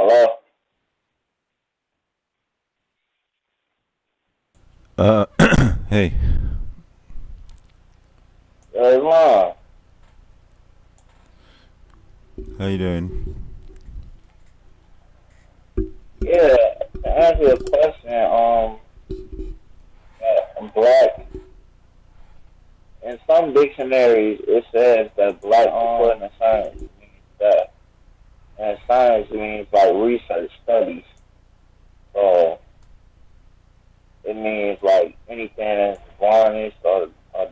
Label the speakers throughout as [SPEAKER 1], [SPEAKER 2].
[SPEAKER 1] Hello?
[SPEAKER 2] Uh, hey,
[SPEAKER 1] Hey, Ron.
[SPEAKER 2] how you doing?
[SPEAKER 1] Yeah, to answer your question, black, in some dictionaries, it says that black according to science means that. And science means like research, studies. So it means like anything that's varnished or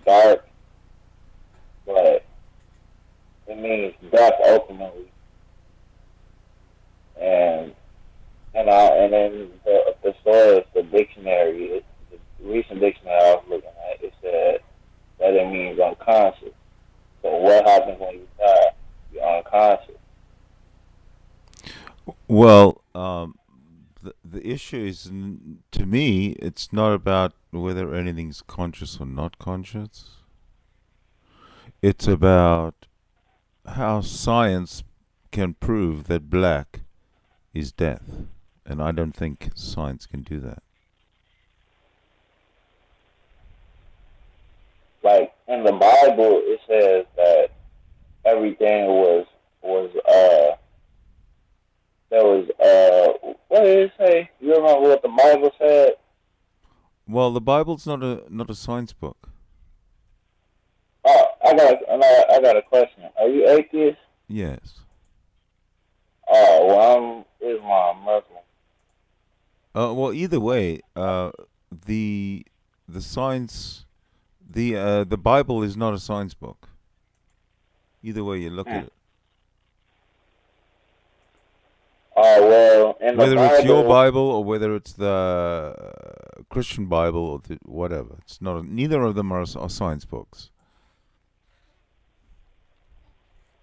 [SPEAKER 1] dark, but it means death ultimately. And and then the source, the dictionary, the recent dictionary I was looking at, it said that it means unconscious. So what happens when you die? You're unconscious.
[SPEAKER 2] Well, the issue is, to me, it's not about whether anything's conscious or not conscious. It's about how science can prove that black is death, and I don't think science can do that.
[SPEAKER 1] Like in the Bible, it says that everything was there was what did it say? You remember what the Bible said?
[SPEAKER 2] Well, the Bible's not a science book.
[SPEAKER 1] Oh, I got a question. Are you atheist?
[SPEAKER 2] Yes.
[SPEAKER 1] Oh, well, I'm Islam, Muslim.
[SPEAKER 2] Well, either way, the the science the Bible is not a science book. Either way you look at
[SPEAKER 1] Hmm.
[SPEAKER 2] it,
[SPEAKER 1] Oh well, in the
[SPEAKER 2] whether it's your
[SPEAKER 1] Bible,
[SPEAKER 2] Bible or whether it's the Christian Bible or whatever, it's not. Neither of them are science books.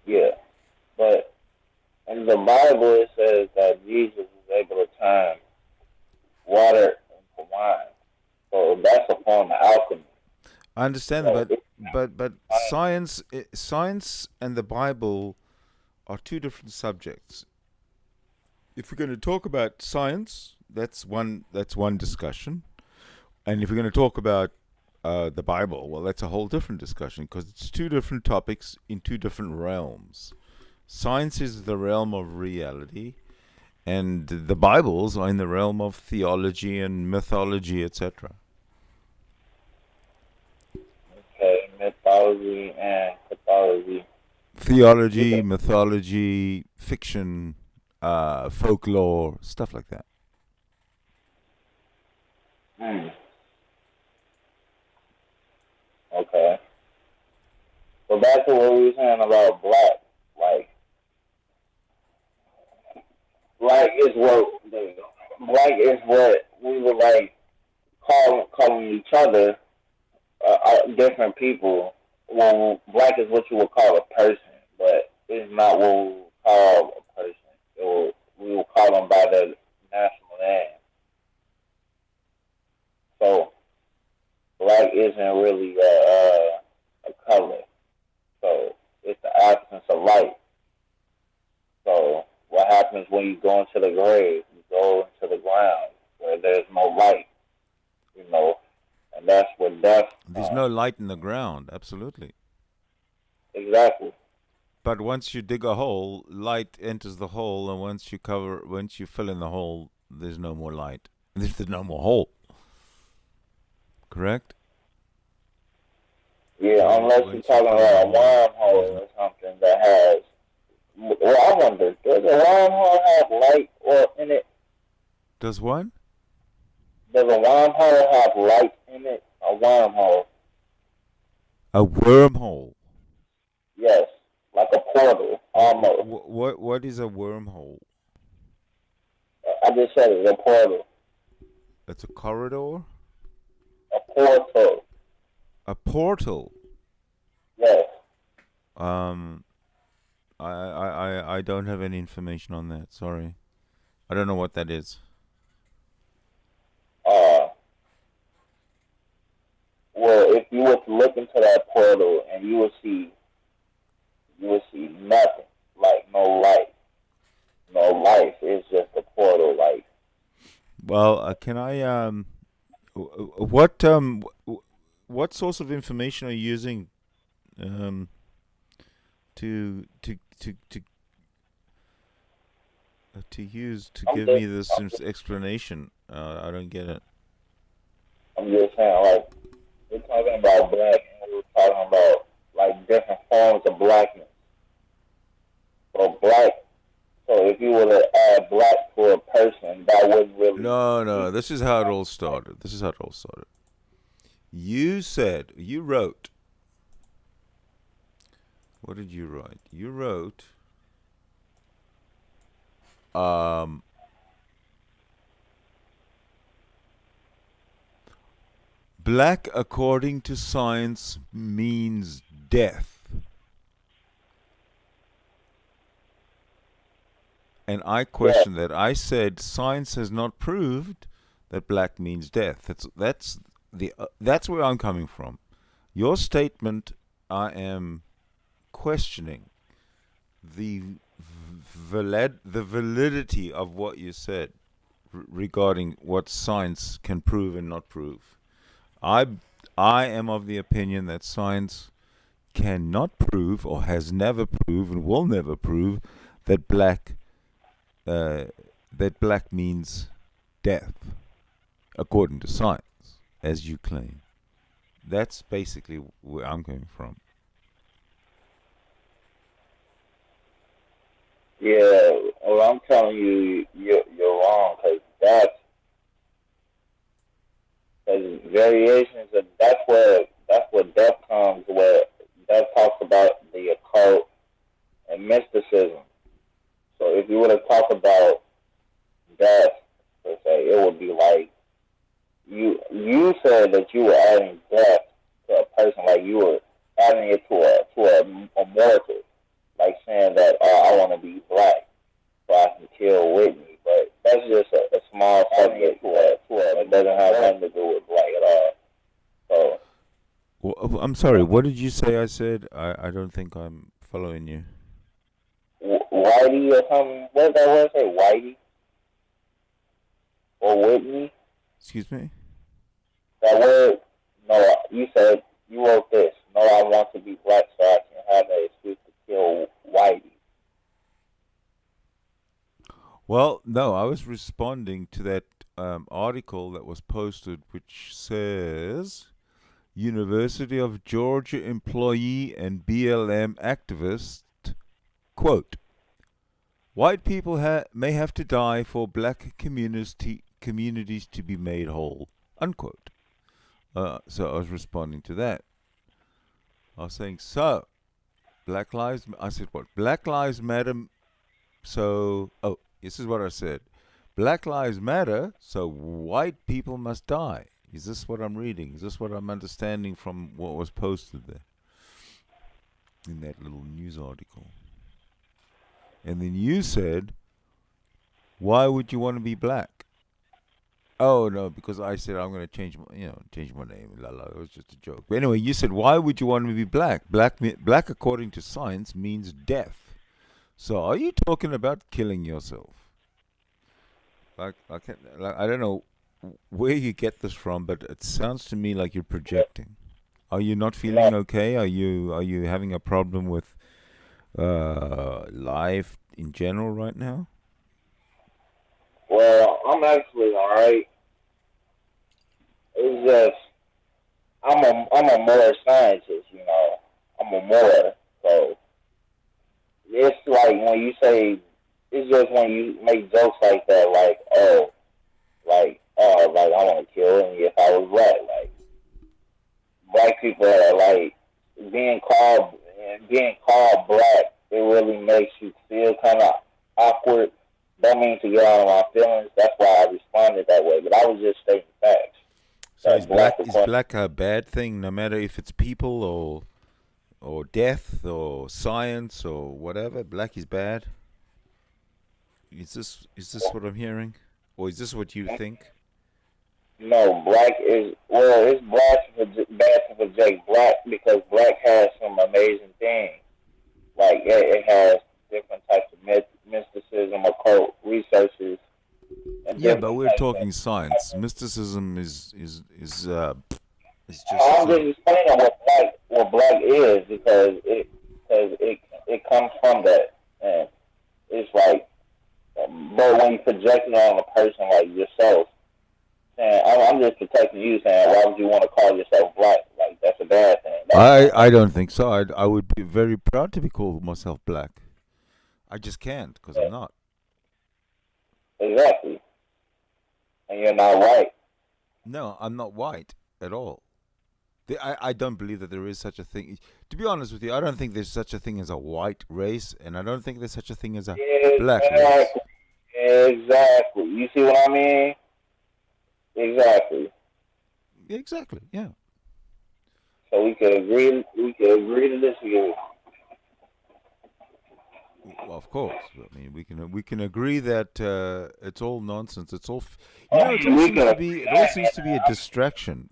[SPEAKER 1] yeah, but in the Bible it says that Jesus was able to turn water into wine. So that's a form of alchemy.
[SPEAKER 2] I understand that,
[SPEAKER 1] So
[SPEAKER 2] but
[SPEAKER 1] it's
[SPEAKER 2] science and the Bible are two different subjects. If we're going to talk about science, that's one discussion. And if we're going to talk about the Bible, well, that's a whole different discussion because it's two different topics in two different realms. Science is the realm of reality, and the Bibles are in the realm of theology and mythology, etc.
[SPEAKER 1] okay, mythology and pathology.
[SPEAKER 2] Theology,
[SPEAKER 1] Yeah.
[SPEAKER 2] mythology, fiction, folklore, stuff like that.
[SPEAKER 1] Hmm. Okay. So back to what we were saying about black. Like, black is what black is what we would like calling each other different people. Well, black is what you would call a person, but it's not what we would call a person. We will call them by their national name. So black isn't really a color. So it's the absence of light. So what happens when you go into the grave? You go into the ground where there's no light, you know, and that's where death
[SPEAKER 2] There's
[SPEAKER 1] comes.
[SPEAKER 2] no light in the ground, absolutely.
[SPEAKER 1] Exactly.
[SPEAKER 2] But once you dig a hole, light enters the hole, and once you fill in the hole, there's no more light. There's no more hole. Correct?
[SPEAKER 1] Yeah,
[SPEAKER 2] So
[SPEAKER 1] unless you're
[SPEAKER 2] once you
[SPEAKER 1] talking
[SPEAKER 2] fill in the
[SPEAKER 1] about a
[SPEAKER 2] hole, there's
[SPEAKER 1] wormhole
[SPEAKER 2] no.
[SPEAKER 1] or something that has. Well, I wonder, does a wormhole have light or in it?
[SPEAKER 2] Does one?
[SPEAKER 1] Does a wormhole have light in it? A wormhole,
[SPEAKER 2] A wormhole.
[SPEAKER 1] yes, like a portal,
[SPEAKER 2] What
[SPEAKER 1] almost.
[SPEAKER 2] what is a wormhole?
[SPEAKER 1] I just said it, a portal,
[SPEAKER 2] It's a corridor,
[SPEAKER 1] a portal.
[SPEAKER 2] a portal.
[SPEAKER 1] Yes.
[SPEAKER 2] Um, I don't have any information on that. Sorry, I don't know what that is.
[SPEAKER 1] Uh, well, if you were to look into that portal and you will see nothing, like no light, no life. It's just
[SPEAKER 2] Well, can I what source of information are you using um to use to
[SPEAKER 1] I'm
[SPEAKER 2] give
[SPEAKER 1] just,
[SPEAKER 2] me this explanation? I don't get it.
[SPEAKER 1] I'm just saying, like, we're talking about black, and we're talking about like different forms of blackness. So black. So if you were to add black to a person, that wouldn't really
[SPEAKER 2] No, no.
[SPEAKER 1] be
[SPEAKER 2] This is how it all started. This is how it all started. You wrote. What did you write? You wrote. Um, Black, according to science, means death. And I
[SPEAKER 1] yeah,
[SPEAKER 2] questioned that. I said science has not proved that black means death. That's where I'm coming from. Your statement, I am questioning the the validity of what you said regarding what science can prove and not prove. I I am of the opinion that science cannot prove or has never proved and will never prove that uh, black means death, according to science, as you claim. That's basically where I'm coming from.
[SPEAKER 1] yeah. Well, I'm telling you, you're wrong because that's variations of that's where death comes. Where death talks about the occult and mysticism. So if you were to talk about death, per se, it would be like you said that you were adding death to a person, like you were adding it to a mortal, like saying that I want to be black so I can kill Whitney. But that's just a small subject to it doesn't have nothing to do with black at all. So
[SPEAKER 2] Well, I'm sorry. What did you say? I said I don't think I'm following you.
[SPEAKER 1] Whitey or something, what did that word say? Whitey or Whitney?
[SPEAKER 2] Excuse me.
[SPEAKER 1] That word? No, you said you wrote this. No, I want to be black so I can have an excuse to kill Whitey.
[SPEAKER 2] Well, no, I was responding to that article that was posted, which says University of Georgia employee and BLM activist quote: White people may have to die for black communities to be made whole. Unquote. So I was responding to that. I was saying, so Black Lives. I said what? Black Lives Matter. So this is what I said. Black Lives Matter. So white people must die. Is this what I'm reading? Is this what I'm understanding from what was posted there in that little news article? And then you said, why would you want to be black? Oh no, because I said I'm going to change my name. La la. It was just a joke. But anyway, you said, why would you want to be black? Black, according to science, means death. So are you talking about killing yourself? I don't know where you get this from, but it sounds to me like you're projecting. Are you not feeling
[SPEAKER 1] No,
[SPEAKER 2] okay? Are you having a problem with life in general right now?
[SPEAKER 1] well, I'm actually alright. It's just I'm a more scientist, you know. I'm a more so it's like when you say it's just when you make jokes like that, like I want to kill him if I was black. Like black people are like being called black. It really makes you feel kind of awkward. Don't mean to get out of my feelings. That's why I responded that way. But I was just stating facts.
[SPEAKER 2] So
[SPEAKER 1] That black
[SPEAKER 2] is
[SPEAKER 1] according
[SPEAKER 2] black a bad thing, no matter if it's people or death or science or whatever? Black is bad. Is this what I'm hearing, or is this what you think?
[SPEAKER 1] no, black is well. It's bad to project black because black has some amazing things. Like it has different types of mysticism, occult researches, and
[SPEAKER 2] Yeah, but
[SPEAKER 1] different
[SPEAKER 2] we're
[SPEAKER 1] types.
[SPEAKER 2] talking science. Mysticism is
[SPEAKER 1] I'm
[SPEAKER 2] just
[SPEAKER 1] just explaining what black is because it comes from that, and it's like, but when you project it on a person like yourself, saying I'm just protecting you, saying why would you want to call yourself black? Like that's a bad thing. That's not
[SPEAKER 2] I don't think so. I would be very proud to be called myself black. I just can't because I'm not.
[SPEAKER 1] exactly, and you're not white.
[SPEAKER 2] No, I'm not white at all. I don't believe that there is such a thing. To be honest with you, I don't think there's such a thing as a white race, and I don't think there's such a thing as a black race.
[SPEAKER 1] Exactly, exactly. You see what I mean? Exactly.
[SPEAKER 2] Exactly. Yeah.
[SPEAKER 1] So we could agree. We could agree to disagree.
[SPEAKER 2] Well, of course. I mean, we can agree that it's all nonsense. It's all, it all
[SPEAKER 1] We
[SPEAKER 2] seems to
[SPEAKER 1] could.
[SPEAKER 2] be a distraction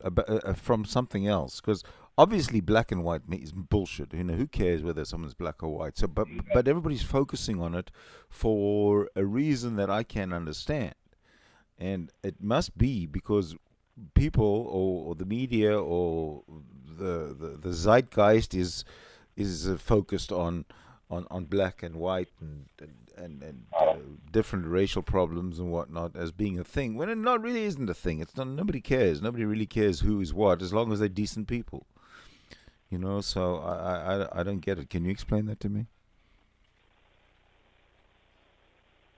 [SPEAKER 2] from something else. Because obviously, black and white is bullshit. Who cares whether someone's black or white? So, but everybody's focusing on it for a reason that I can't understand, and it must be because people or the media or the zeitgeist is focused on black and white and different racial problems and whatnot as being a thing when it not really isn't a thing. It's not. Nobody cares. Nobody really cares who is what as long as they're decent people. So I don't get it. Can you explain that to me?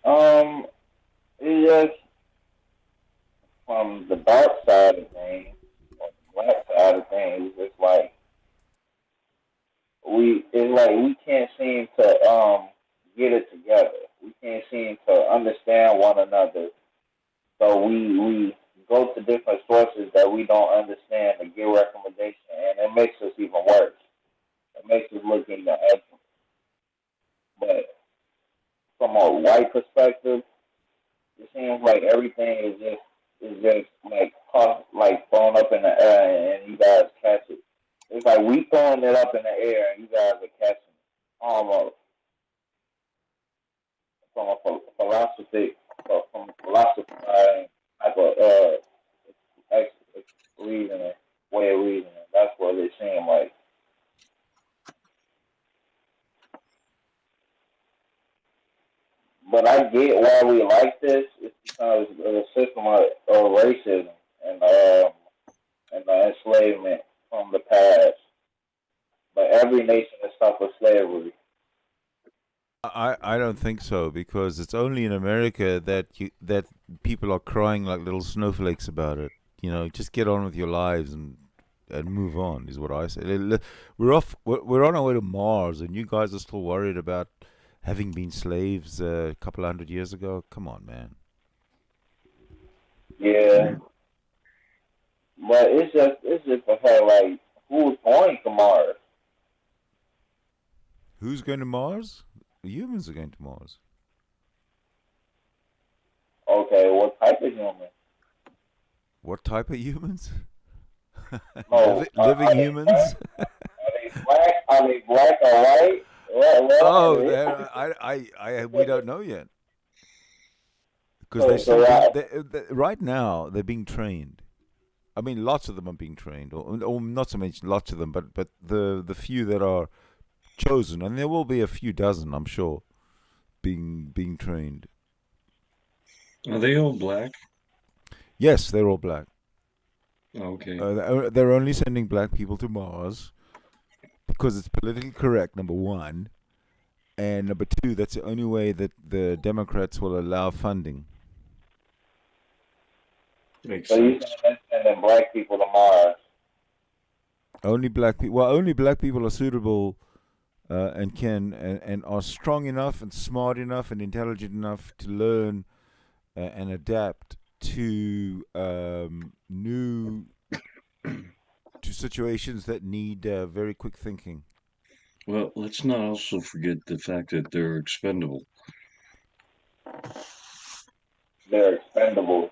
[SPEAKER 1] Um, it's just from the dark side of things, or the black side of things. It's like we can't seem to get it together. We can't seem to understand one another. So we go to different sources that we don't understand to get recommendation, and it makes us even worse. It makes us look even extra. But from a white perspective, it seems like everything is just like thrown up in the air, and you guys catch it. It's like we throwing it up in the air, and you guys are catching it almost from a philosophy, from a philosophy type of reasoning, way of reasoning. That's what it seems like. But I get why we like this. It's because of the system of racism and and the enslavement from the past. But every nation has suffered slavery.
[SPEAKER 2] I don't think so because it's only in America that people are crying like little snowflakes about it. Just get on with your lives and move on is what I say. We're off. We're on our way to Mars, and you guys are still worried about having been slaves a couple of hundred years ago. Come on, man.
[SPEAKER 1] Yeah, but it's just the fact like who's going to Mars?
[SPEAKER 2] Who's going to Mars? Humans are going to Mars.
[SPEAKER 1] Okay, what type of human?
[SPEAKER 2] What type of humans?
[SPEAKER 1] No,
[SPEAKER 2] Living humans?
[SPEAKER 1] are they black? Are they black or white? What are
[SPEAKER 2] Oh,
[SPEAKER 1] they?
[SPEAKER 2] we don't know yet because they're
[SPEAKER 1] So,
[SPEAKER 2] still
[SPEAKER 1] so
[SPEAKER 2] being
[SPEAKER 1] I,
[SPEAKER 2] right now. They're being trained. I mean, lots of them are being trained, or not so much lots of them, but the few that are chosen, and there will be a few dozen, I'm sure, being trained.
[SPEAKER 3] Are they all black?
[SPEAKER 2] Yes, they're all black.
[SPEAKER 3] Okay.
[SPEAKER 2] They're only sending black people to Mars because it's politically correct. Number one, and number two, that's the only way that the Democrats will allow funding.
[SPEAKER 3] Makes
[SPEAKER 1] so you
[SPEAKER 3] sense.
[SPEAKER 1] saying they're sending black people to Mars?
[SPEAKER 2] Only black people. Well, only black people are suitable and and are strong enough and smart enough and intelligent enough to learn and adapt to new to situations that need very quick thinking.
[SPEAKER 3] Well, let's not also forget the fact that they're expendable.
[SPEAKER 1] They're expendable.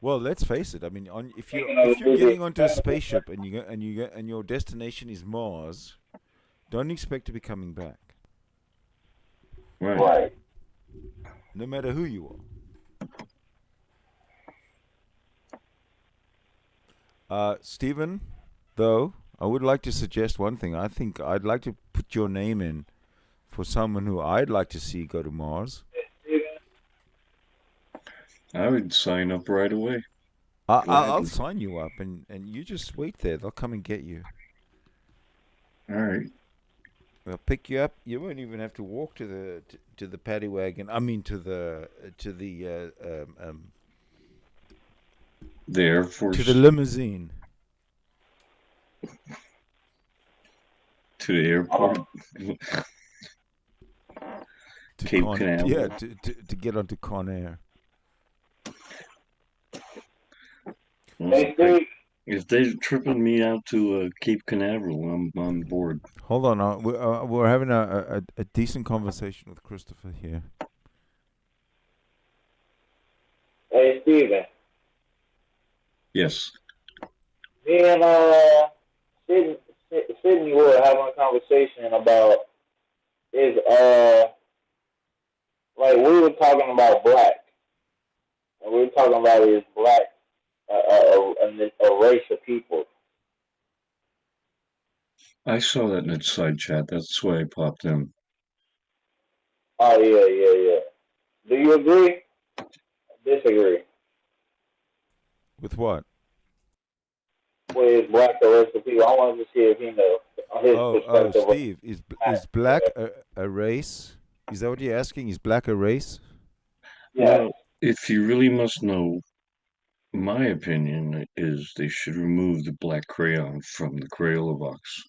[SPEAKER 2] Well, let's face it. I mean,
[SPEAKER 1] Speaking
[SPEAKER 2] if
[SPEAKER 1] of
[SPEAKER 2] you're
[SPEAKER 1] movie
[SPEAKER 2] getting onto a
[SPEAKER 1] expendable,
[SPEAKER 2] spaceship and and your destination is Mars, don't expect to be coming back,
[SPEAKER 3] Right.
[SPEAKER 1] right?
[SPEAKER 2] no matter who you are. Stephen, though, I would like to suggest one thing. I think I'd like to put your name in for someone who I'd like to see go to Mars.
[SPEAKER 3] I would sign up right away.
[SPEAKER 2] I'll
[SPEAKER 3] Gladly.
[SPEAKER 2] sign you up, and you just wait there. They'll come and get you.
[SPEAKER 3] All right.
[SPEAKER 2] They'll pick you up. You won't even have to walk to the paddy wagon. I mean,
[SPEAKER 3] The Air
[SPEAKER 2] to the
[SPEAKER 3] Force
[SPEAKER 2] limousine.
[SPEAKER 3] to the airport.
[SPEAKER 2] To
[SPEAKER 3] Cape Canaveral.
[SPEAKER 2] Yeah, to get onto Con Air.
[SPEAKER 1] Hey, Steve.
[SPEAKER 3] If they're tripping me out to Cape Canaveral, I'm on board.
[SPEAKER 2] Hold on, we're having a decent conversation with Christopher here.
[SPEAKER 1] Hey, Steven.
[SPEAKER 3] Yes.
[SPEAKER 1] Me and Sydney were having a conversation about is like we were talking about black, and we were talking about is black a race of people.
[SPEAKER 3] I saw that in the side chat. That's why I popped in.
[SPEAKER 1] Oh yeah. Do you agree? Disagree?
[SPEAKER 2] With what?
[SPEAKER 1] With black a race of people? I wanted to see if he knows his perspective.
[SPEAKER 2] Steve, is black a race? Is that what you're asking? Is black a race?
[SPEAKER 1] Yeah.
[SPEAKER 3] Well, if you really must know, my opinion is they should remove the black crayon from the Crayola box.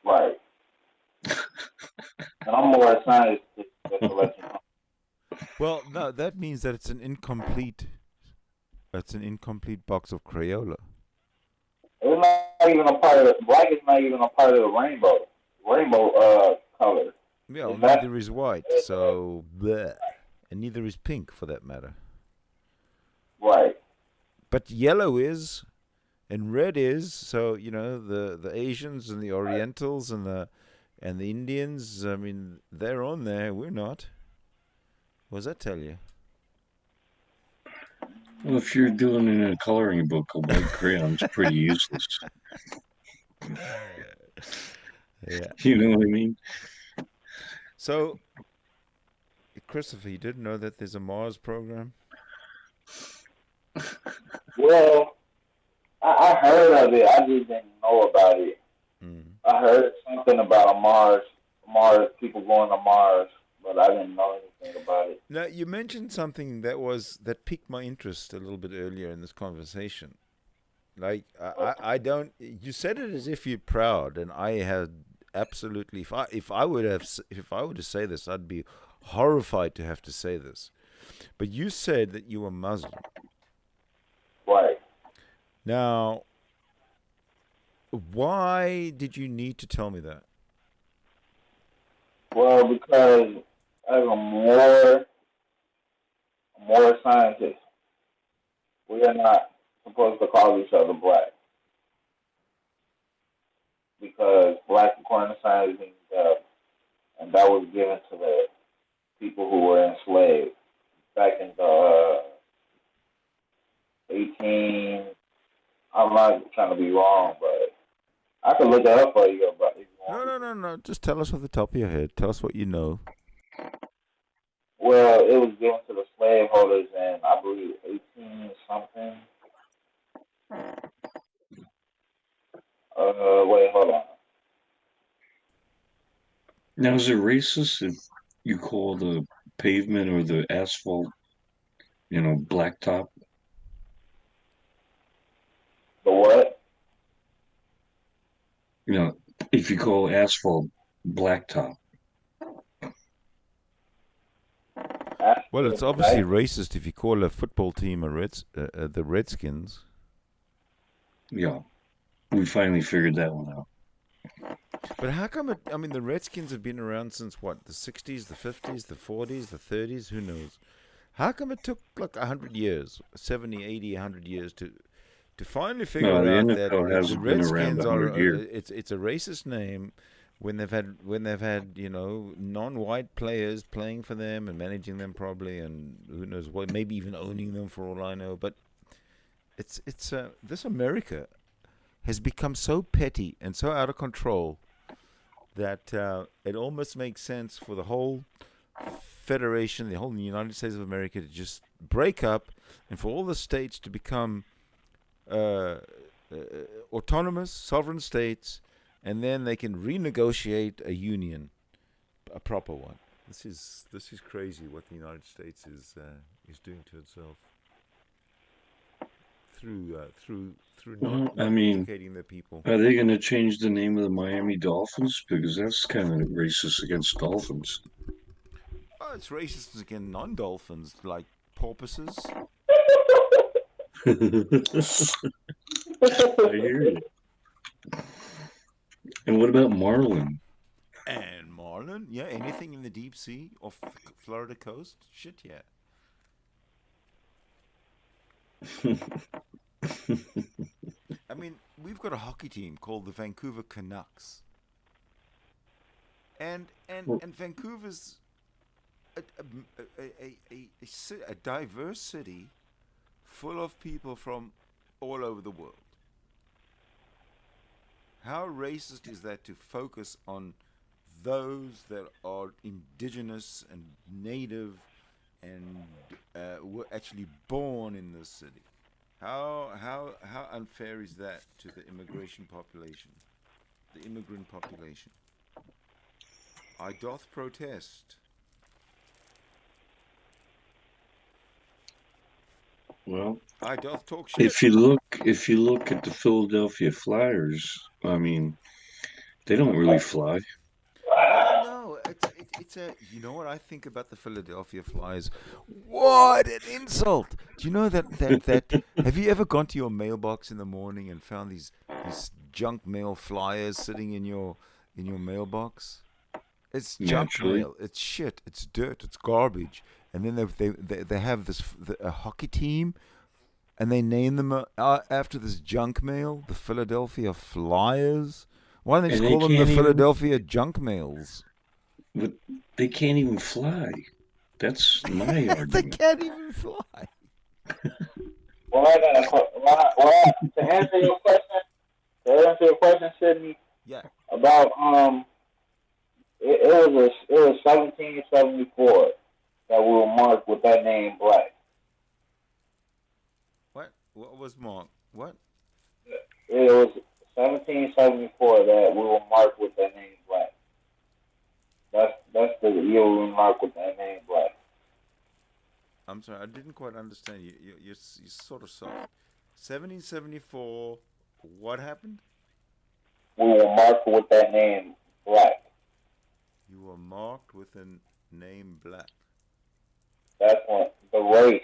[SPEAKER 1] Right. And I'm more a scientist, just to let you know.
[SPEAKER 2] Well, no, that means that it's an incomplete. That's an incomplete box of Crayola.
[SPEAKER 1] It's not even a part of the black. Is not even a part of the rainbow color.
[SPEAKER 2] Yeah, well,
[SPEAKER 1] Is that-
[SPEAKER 2] neither is white, so bleh. And neither is pink, for that matter.
[SPEAKER 1] Right.
[SPEAKER 2] But yellow is, and red is. So the Asians and the Orientals and the Indians. I mean, they're on there. We're not. What does that tell you?
[SPEAKER 3] Well, if you're doing it in a coloring book, a white crayon's pretty useless.
[SPEAKER 2] Yeah.
[SPEAKER 3] You know what I mean?
[SPEAKER 2] So, Christopher, you didn't know that there's a Mars program?
[SPEAKER 1] Well, I heard of it. I just didn't know about it.
[SPEAKER 2] Mm.
[SPEAKER 1] I heard something about a Mars people going to Mars, but I didn't know anything about it.
[SPEAKER 2] Now, you mentioned something that piqued my interest a little bit earlier in this conversation. Like, I don't. You said it as if you're proud, and I had absolutely. If I were to say this, I'd be horrified to have to say this. But you said that you were Muslim.
[SPEAKER 1] Right.
[SPEAKER 2] Now, why did you need to tell me that?
[SPEAKER 1] Well, because as a more scientist, we are not supposed to call each other black. Because black, according to science, means death. And that was given to the people who were enslaved back in the 18. I'm not trying to be wrong, but I can look it up for you. But if you want.
[SPEAKER 2] No. Just tell us off the top of your head. Tell us what you know.
[SPEAKER 1] Well, it was given to the slaveholders in, I believe, 18 something. Wait, hold on.
[SPEAKER 3] Now, is it racist if you call the pavement or the asphalt, blacktop?
[SPEAKER 1] The what?
[SPEAKER 3] If you call asphalt blacktop.
[SPEAKER 2] Well, it's obviously racist if you call a football team the Redskins.
[SPEAKER 3] Yeah, we finally figured that one out.
[SPEAKER 2] But how come the Redskins have been around since what? The 60s, the 50s, the 40s, the 30s? Who knows? How come it took like 100 years, 70, 80, 100 years to finally figure out
[SPEAKER 3] the
[SPEAKER 2] that
[SPEAKER 3] NFL
[SPEAKER 2] the
[SPEAKER 3] hasn't been around
[SPEAKER 2] Redskins
[SPEAKER 3] 100 years.
[SPEAKER 2] it's a racist name when they've had non-white players playing for them and managing them probably, and who knows what, maybe even owning them for all I know. But it's this America has become so petty and so out of control that it almost makes sense for the whole federation, the whole United States of America, to just break up, and for all the states to become uh, uh, autonomous, sovereign states, and then they can renegotiate a union, a proper one. This is crazy what the United States is doing to itself through
[SPEAKER 3] Well, I
[SPEAKER 2] not
[SPEAKER 3] mean,
[SPEAKER 2] educating their people.
[SPEAKER 3] are they going to change the name of the Miami Dolphins? Because that's kind of racist against dolphins.
[SPEAKER 2] Oh, it's racist against non-dolphins like porpoises.
[SPEAKER 3] I hear you. And what about marlin?
[SPEAKER 2] And marlin, yeah, anything in the deep sea off the Florida coast, shit, yeah. I mean, we've got a hockey team called the Vancouver Canucks,
[SPEAKER 3] Well,
[SPEAKER 2] and Vancouver's a diverse city full of people from all over the world. How racist is that to focus on those that are indigenous and native and were actually born in this city? How unfair is that to the immigration population, the immigrant population? I doth protest.
[SPEAKER 3] well,
[SPEAKER 2] I doth talk shit.
[SPEAKER 3] if you look at the Philadelphia Flyers, I mean, they don't really fly.
[SPEAKER 2] Well, no, it's a. You know what I think about the Philadelphia Flyers? What an insult! Do you know that? Have you ever gone to your mailbox in the morning and found these junk mail flyers sitting in your mailbox? It's junk
[SPEAKER 3] Naturally.
[SPEAKER 2] mail. It's shit. It's dirt. It's garbage. And then they have a hockey team, and they name them after this junk mail, the Philadelphia Flyers. Why don't they
[SPEAKER 3] And
[SPEAKER 2] just
[SPEAKER 3] they
[SPEAKER 2] call them the
[SPEAKER 3] can't even,
[SPEAKER 2] Philadelphia Junk Mails?
[SPEAKER 3] but they can't even fly. That's my
[SPEAKER 2] They
[SPEAKER 3] argument.
[SPEAKER 2] can't even fly.
[SPEAKER 1] Well, I got a well, to answer your question, Sydney,
[SPEAKER 2] Yeah.
[SPEAKER 1] about it was 1774 that we were marked with that name Black.
[SPEAKER 2] What? What was Mark? What?
[SPEAKER 1] It was 1774 that we were marked with that name Black. That's the year we were marked with that name Black.
[SPEAKER 2] I'm sorry, I didn't quite understand you. You're sort of soft. 1774. What happened?
[SPEAKER 1] We were marked with that name Black.
[SPEAKER 2] You were marked with a name Black.
[SPEAKER 1] That's when the race,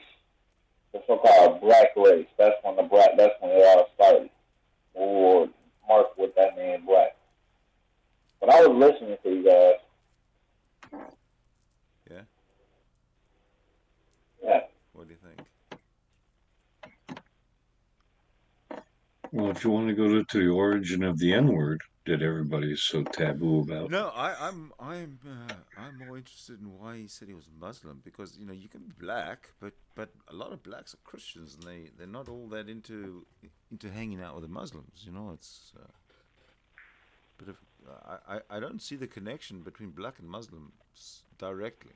[SPEAKER 1] the so-called Black race. That's when it all started. We were marked with that name Black. But I was listening to you guys.
[SPEAKER 2] Yeah.
[SPEAKER 1] Yeah.
[SPEAKER 2] What do you think?
[SPEAKER 3] Well, if you want to go to the origin of the N word that everybody is so taboo about,
[SPEAKER 2] No, I'm more interested in why he said he was Muslim, because you can be black, but a lot of blacks are Christians and they're not all that into hanging out with the Muslims. It's but if I don't see the connection between black and Muslims directly.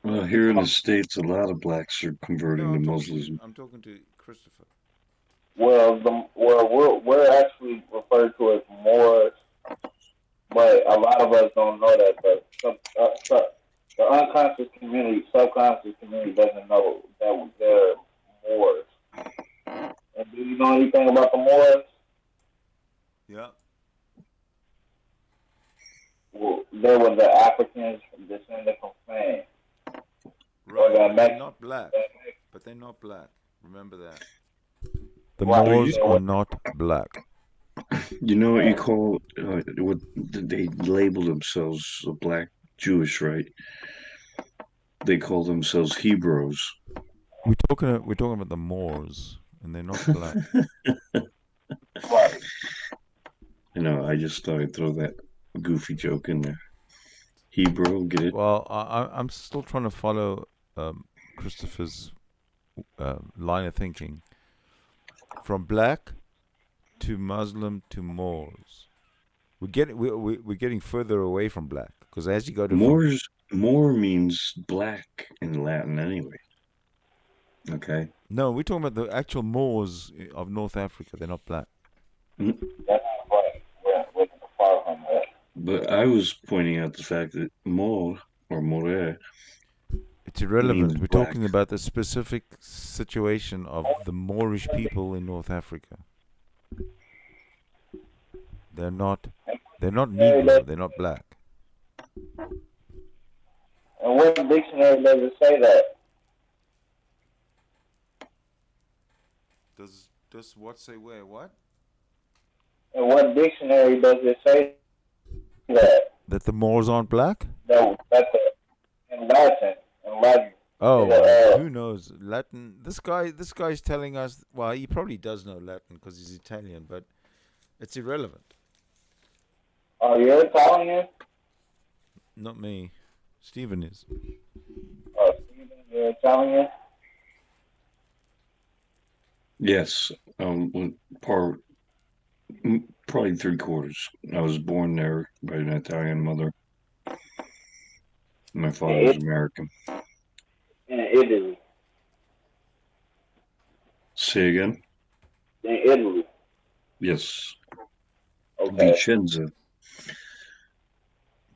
[SPEAKER 3] well, here in the States, a lot of blacks are
[SPEAKER 2] No,
[SPEAKER 3] converting to Muslim.
[SPEAKER 2] I'm talking to Christopher.
[SPEAKER 1] We're actually referred to as Moors, but a lot of us don't know that. But the unconscious community, subconscious community, doesn't know that they're Moors. And do you know anything about the Moors?
[SPEAKER 2] Yeah,
[SPEAKER 1] Well, they were the Africans descended from Spain, or
[SPEAKER 2] right.
[SPEAKER 1] the
[SPEAKER 2] But they're
[SPEAKER 1] Mexicans.
[SPEAKER 2] not black. But they're not black. Remember that. The
[SPEAKER 1] Right.
[SPEAKER 3] So you,
[SPEAKER 2] Moors are not black.
[SPEAKER 3] you know what you call what they label themselves black Jewish, right? They call themselves Hebrews.
[SPEAKER 2] We're talking about the Moors, and they're not black.
[SPEAKER 1] Right.
[SPEAKER 3] I just thought I'd throw that goofy joke in there. Hebrew, get it?
[SPEAKER 2] Well, I'm still trying to follow Christopher's line of thinking. from black to Muslim to Moors. We're getting further away from black because as you go to
[SPEAKER 3] Moor means black in Latin anyway. Okay.
[SPEAKER 2] no, we're talking about the actual Moors of North Africa. They're not black.
[SPEAKER 3] Mm,
[SPEAKER 1] That's right. We're far from that.
[SPEAKER 3] But I was pointing out the fact that Moor or More
[SPEAKER 2] It's
[SPEAKER 3] means
[SPEAKER 2] irrelevant. We're
[SPEAKER 3] black.
[SPEAKER 2] talking about the specific situation of the Moorish people in North Africa. They're not Negro. They're not black.
[SPEAKER 1] And what dictionary does it say that?
[SPEAKER 2] Does what say where? What?
[SPEAKER 1] And what dictionary does it say that?
[SPEAKER 2] That the Moors aren't black?
[SPEAKER 1] No, that's in Latin. In Latin.
[SPEAKER 2] Oh, who knows Latin? This guy's telling us. Well, he probably does know Latin because he's Italian, but it's irrelevant.
[SPEAKER 1] Oh, you're Italian?
[SPEAKER 2] Not me. Stephen is.
[SPEAKER 1] Oh, Stephen, you're Italian?
[SPEAKER 3] Yes. Probably 3/4. I was born there by an Italian mother. My father was American.
[SPEAKER 1] In Italy.
[SPEAKER 3] Say again?
[SPEAKER 1] In Italy.
[SPEAKER 3] Yes.
[SPEAKER 1] Okay.
[SPEAKER 3] Vicenza.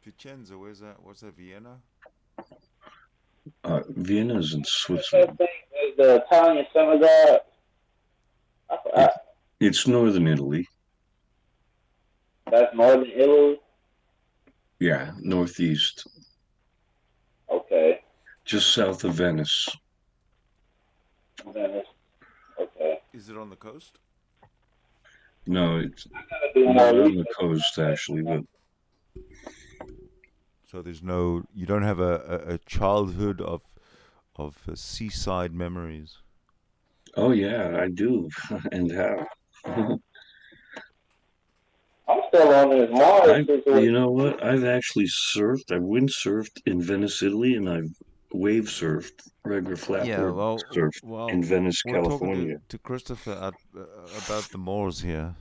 [SPEAKER 2] Vicenza, where's that? What's that? Vienna?
[SPEAKER 3] Vienna is in
[SPEAKER 1] Is
[SPEAKER 3] Switzerland.
[SPEAKER 1] the Italian synagogue?
[SPEAKER 3] It's northern Italy.
[SPEAKER 1] That's northern Italy?
[SPEAKER 3] Yeah, northeast.
[SPEAKER 1] Okay.
[SPEAKER 3] Just south of Venice.
[SPEAKER 1] Venice. Okay.
[SPEAKER 2] Is it on the coast?
[SPEAKER 3] No, it's
[SPEAKER 1] Do
[SPEAKER 3] not
[SPEAKER 1] more
[SPEAKER 3] on the
[SPEAKER 1] research.
[SPEAKER 3] coast actually, but
[SPEAKER 2] So you don't have a childhood of seaside memories.
[SPEAKER 3] oh yeah, I do, and how?
[SPEAKER 1] I'm still on this Mars
[SPEAKER 3] You know what? I've actually surfed. I windsurfed in Venice, Italy, and I've wave surfed, regular flatboard surfed in Venice,
[SPEAKER 2] we're
[SPEAKER 3] California.
[SPEAKER 2] talking to Christopher about the Moors here.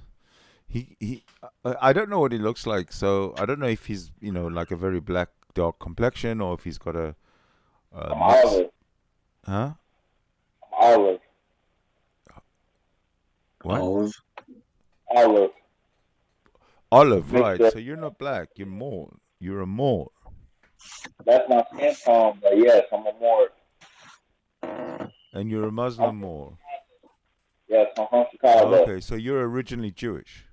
[SPEAKER 2] I don't know what he looks like, so I don't know if he's like a very black dark complexion or if he's got a
[SPEAKER 1] I'm
[SPEAKER 2] mix.
[SPEAKER 1] Olive.
[SPEAKER 2] Huh?
[SPEAKER 1] I'm Olive.
[SPEAKER 2] What?
[SPEAKER 1] Olive.
[SPEAKER 2] Olive, right? So you're not black. You're Moor. You're a Moor.
[SPEAKER 1] That's my skin tone, but yes, I'm a Moor.
[SPEAKER 2] And you're a Muslim Moor.
[SPEAKER 1] Yes, I'm from Chicago.
[SPEAKER 2] Okay, so you're originally Jewish.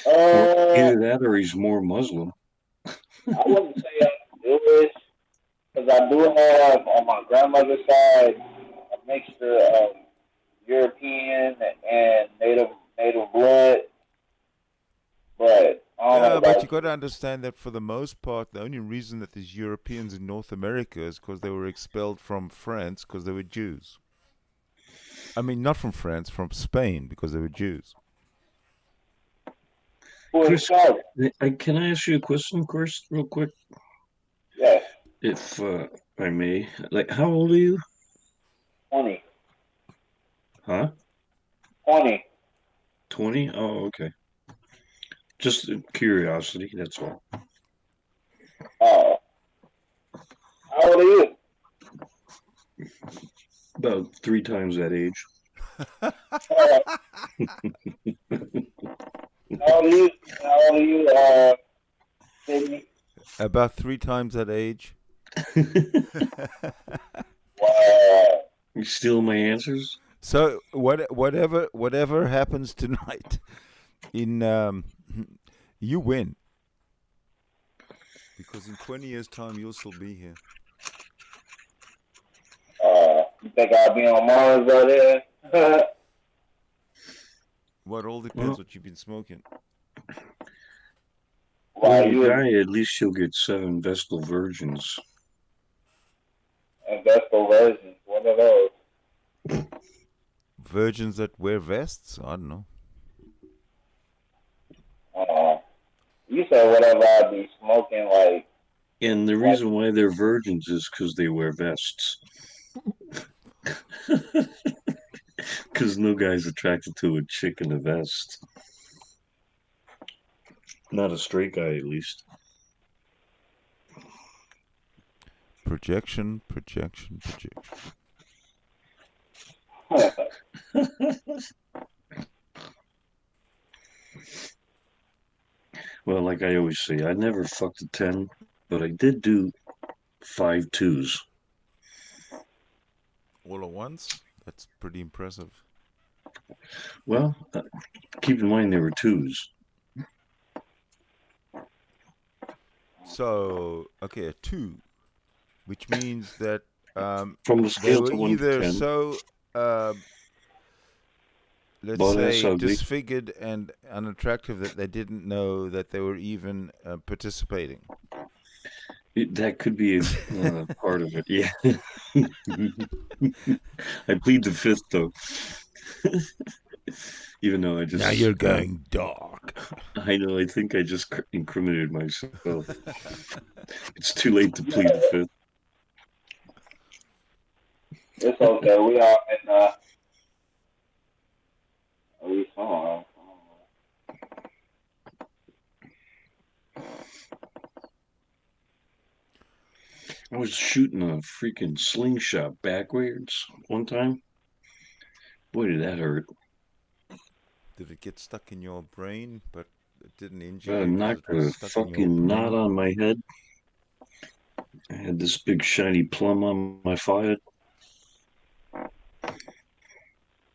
[SPEAKER 3] Well, either that or he's more Muslim.
[SPEAKER 1] I wouldn't say I'm Jewish, because I do have on my grandmother's side a mixture of European and native blood. But I don't know
[SPEAKER 2] But
[SPEAKER 1] about
[SPEAKER 2] you got to understand that for the most part, the only reason that there's Europeans in North America is because they were expelled from France because they were Jews. I mean, not from France, from Spain because they were Jews.
[SPEAKER 3] Chris, can I ask you a question, Chris, real quick?
[SPEAKER 1] Yes.
[SPEAKER 3] If I may. Like, how old are you?
[SPEAKER 1] 20.
[SPEAKER 3] Huh?
[SPEAKER 1] 20.
[SPEAKER 3] 20? Oh, okay. Just curiosity, that's all.
[SPEAKER 1] How old are you?
[SPEAKER 3] About 3 times that age.
[SPEAKER 1] How old are you, Sydney?
[SPEAKER 2] About 3 times that age.
[SPEAKER 1] Wow.
[SPEAKER 3] You steal my answers?
[SPEAKER 2] So whatever happens tonight, you win, because in 20 years' time you'll still be here.
[SPEAKER 1] You think I'll be on Mars by then?
[SPEAKER 2] What all depends what you've been smoking.
[SPEAKER 3] Well, you die, at least you'll get 7 Vestal Virgins.
[SPEAKER 1] And Vestal Virgins, what are those?
[SPEAKER 2] Virgins that wear vests? I don't know.
[SPEAKER 1] You said whatever I'd be smoking, like.
[SPEAKER 3] And the reason why they're virgins is because they wear vests. Because no guy's attracted to a chick in a vest. Not a straight guy, at least.
[SPEAKER 2] Projection, projection, projection.
[SPEAKER 3] Well, like I always say, I never fucked a 10, but I did do 5 2s.
[SPEAKER 2] All at once? That's pretty impressive.
[SPEAKER 3] Well, keep in mind they were 2s.
[SPEAKER 2] So, okay, a 2, which means that
[SPEAKER 3] From the
[SPEAKER 2] they
[SPEAKER 3] scale
[SPEAKER 2] were
[SPEAKER 3] to 1 to
[SPEAKER 2] either
[SPEAKER 3] 10,
[SPEAKER 2] so, let's
[SPEAKER 3] butt ass
[SPEAKER 2] say,
[SPEAKER 3] ugly.
[SPEAKER 2] disfigured and unattractive that they didn't know that they were even participating.
[SPEAKER 3] That could be a part of it, yeah. I plead the fifth, though. Even though I
[SPEAKER 2] Now
[SPEAKER 3] just,
[SPEAKER 2] you're going dark.
[SPEAKER 3] I know, I think I just incriminated myself. It's too late to plead the fifth.
[SPEAKER 1] It's okay. We all in at least some.
[SPEAKER 3] I was shooting a freaking slingshot backwards one time. Boy, did that hurt.
[SPEAKER 2] Did it get stuck in your brain, but it didn't injure you because
[SPEAKER 3] Knocked
[SPEAKER 2] it was
[SPEAKER 3] a
[SPEAKER 2] stuck in your
[SPEAKER 3] fucking knot
[SPEAKER 2] brain?
[SPEAKER 3] on my head. I had this big shiny plum on my forehead.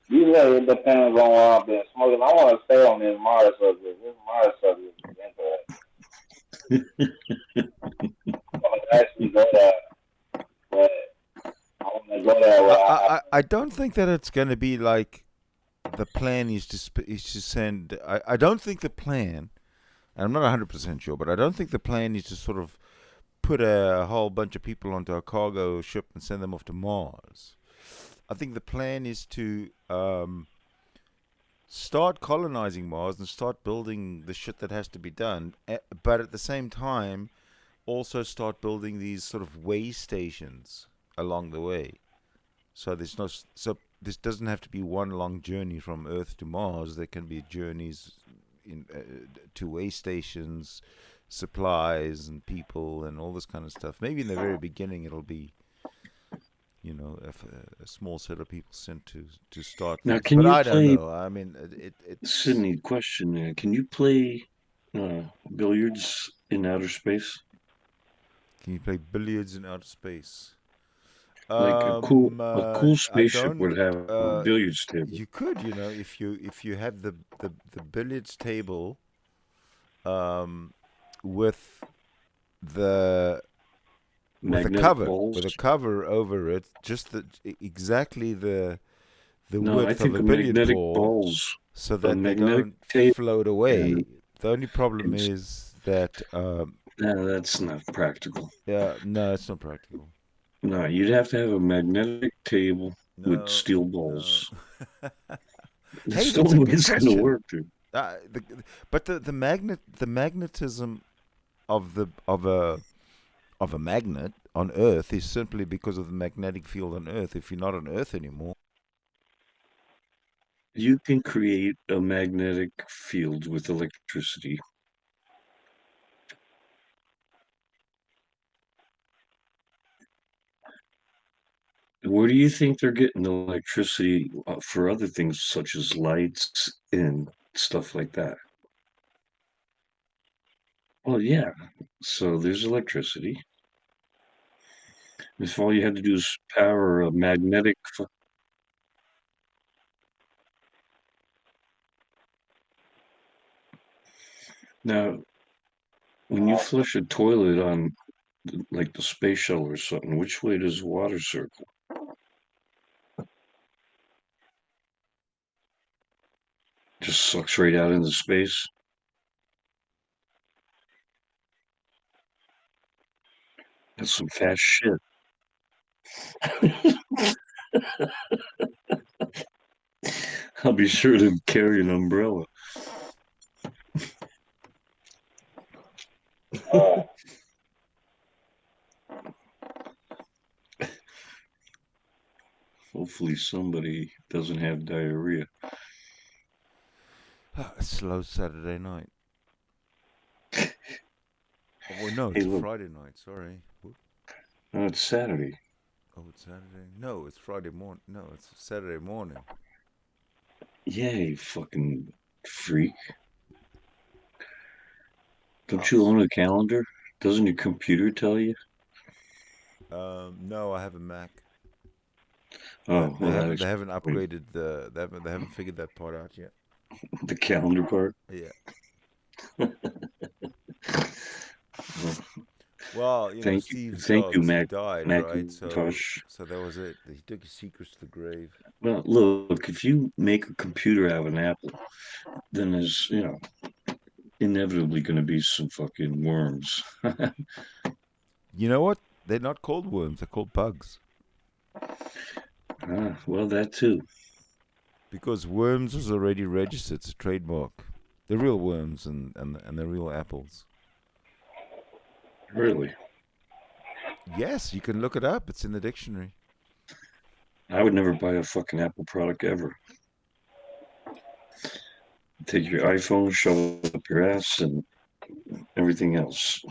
[SPEAKER 1] Usually it depends on what I've been smoking. I want to stay on this Mars subject. This Mars subject is interesting. I want to actually go there, but I want to go there where I have.
[SPEAKER 2] I don't think that it's going to be like the plan is to send. I don't think the plan, and I'm not 100% sure, but I don't think the plan is to sort of put a whole bunch of people onto a cargo ship and send them off to Mars. I think the plan is to start colonizing Mars and start building the shit that has to be done, but at the same time, also start building these sort of way stations along the way. So this doesn't have to be one long journey from Earth to Mars. There can be journeys to way stations, supplies and people and all this kind of stuff. Maybe in the very beginning it'll be, a small set of people sent to start
[SPEAKER 3] Now,
[SPEAKER 2] things.
[SPEAKER 3] can
[SPEAKER 2] But
[SPEAKER 3] you
[SPEAKER 2] I don't
[SPEAKER 3] play,
[SPEAKER 2] know. I mean, it's.
[SPEAKER 3] Sydney, question there. Can you play billiards in outer space?
[SPEAKER 2] Can you play billiards in outer space?
[SPEAKER 3] Like a cool
[SPEAKER 2] I
[SPEAKER 3] spaceship
[SPEAKER 2] don't.
[SPEAKER 3] would have a
[SPEAKER 2] Uh,
[SPEAKER 3] billiards table.
[SPEAKER 2] you could, if you have the billiards table, with the
[SPEAKER 3] Magnetic balls.
[SPEAKER 2] with a cover over it, just exactly the
[SPEAKER 3] No, I
[SPEAKER 2] width of
[SPEAKER 3] think
[SPEAKER 2] a
[SPEAKER 3] a
[SPEAKER 2] billiard
[SPEAKER 3] magnetic
[SPEAKER 2] ball,
[SPEAKER 3] balls,
[SPEAKER 2] so
[SPEAKER 3] a
[SPEAKER 2] that they
[SPEAKER 3] magnetic
[SPEAKER 2] don't
[SPEAKER 3] table,
[SPEAKER 2] float away.
[SPEAKER 3] and
[SPEAKER 2] The only problem
[SPEAKER 3] it's,
[SPEAKER 2] is that
[SPEAKER 3] no, that's not practical.
[SPEAKER 2] yeah, no, it's not practical.
[SPEAKER 3] No, you'd have to have a magnetic table with
[SPEAKER 2] No,
[SPEAKER 3] steel
[SPEAKER 2] no.
[SPEAKER 3] balls.
[SPEAKER 2] Hey,
[SPEAKER 3] That's the
[SPEAKER 2] that's a
[SPEAKER 3] only way
[SPEAKER 2] good
[SPEAKER 3] it's going to
[SPEAKER 2] question.
[SPEAKER 3] work, dude.
[SPEAKER 2] But the magnetism of a magnet on Earth is simply because of the magnetic field on Earth. If you're not on Earth anymore,
[SPEAKER 3] You can create a magnetic field with electricity. Where do you think they're getting the electricity for other things such as lights and stuff like that? Well, yeah. So there's electricity. If all you had to do is power a magnetic. Now, when you flush a toilet on like the space shuttle or something, which way does water circle? Just sucks right out into space. That's some fast shit. I'll be sure to carry an umbrella.
[SPEAKER 1] Uh,
[SPEAKER 3] Well, hopefully somebody doesn't have diarrhea.
[SPEAKER 2] Slow Saturday night. Oh, no,
[SPEAKER 3] Hey,
[SPEAKER 2] it's a
[SPEAKER 3] look,
[SPEAKER 2] Friday night. Sorry.
[SPEAKER 3] it's Saturday.
[SPEAKER 2] Oh, it's Saturday? No, it's Friday morning. No, it's Saturday morning.
[SPEAKER 3] Yeah, you fucking freak. Don't
[SPEAKER 2] Oh,
[SPEAKER 3] you own a calendar? Doesn't your computer tell you?
[SPEAKER 2] no, I have a Mac.
[SPEAKER 3] Oh,
[SPEAKER 2] They
[SPEAKER 3] well, that
[SPEAKER 2] haven't
[SPEAKER 3] explains
[SPEAKER 2] upgraded they haven't figured that part out yet.
[SPEAKER 3] the calendar part.
[SPEAKER 2] Yeah.
[SPEAKER 3] Well,
[SPEAKER 2] Well, Steve
[SPEAKER 3] thank you,
[SPEAKER 2] Jobs, he died, right?
[SPEAKER 3] Macintosh.
[SPEAKER 2] So that was it. He took his secrets to the grave.
[SPEAKER 3] Well, look, if you make a computer out of an apple, then there's, inevitably going to be some fucking worms.
[SPEAKER 2] You know what? They're not called worms. They're called bugs.
[SPEAKER 3] Well, that too.
[SPEAKER 2] Because worms is already registered. It's a trademark. The real worms and the real apples.
[SPEAKER 3] Really.
[SPEAKER 2] Yes, you can look it up. It's in the dictionary.
[SPEAKER 3] I would never buy a fucking Apple product ever. Take your iPhone, shove it up your ass, and everything else.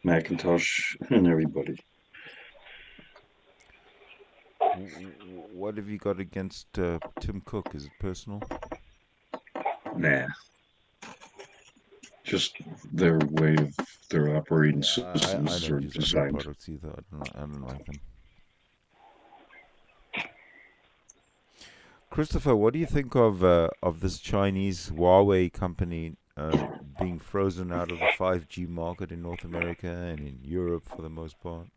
[SPEAKER 3] Macintosh and everybody.
[SPEAKER 2] What have you got against Tim Cook? Is it personal?
[SPEAKER 3] Nah. Just their way of their operating
[SPEAKER 2] Yeah, I
[SPEAKER 3] systems are
[SPEAKER 2] don't use Apple
[SPEAKER 3] designed.
[SPEAKER 2] products either. I don't like them. Christopher, what do you think of this Chinese Huawei company being frozen out of the 5G market in North America and in Europe for the most part?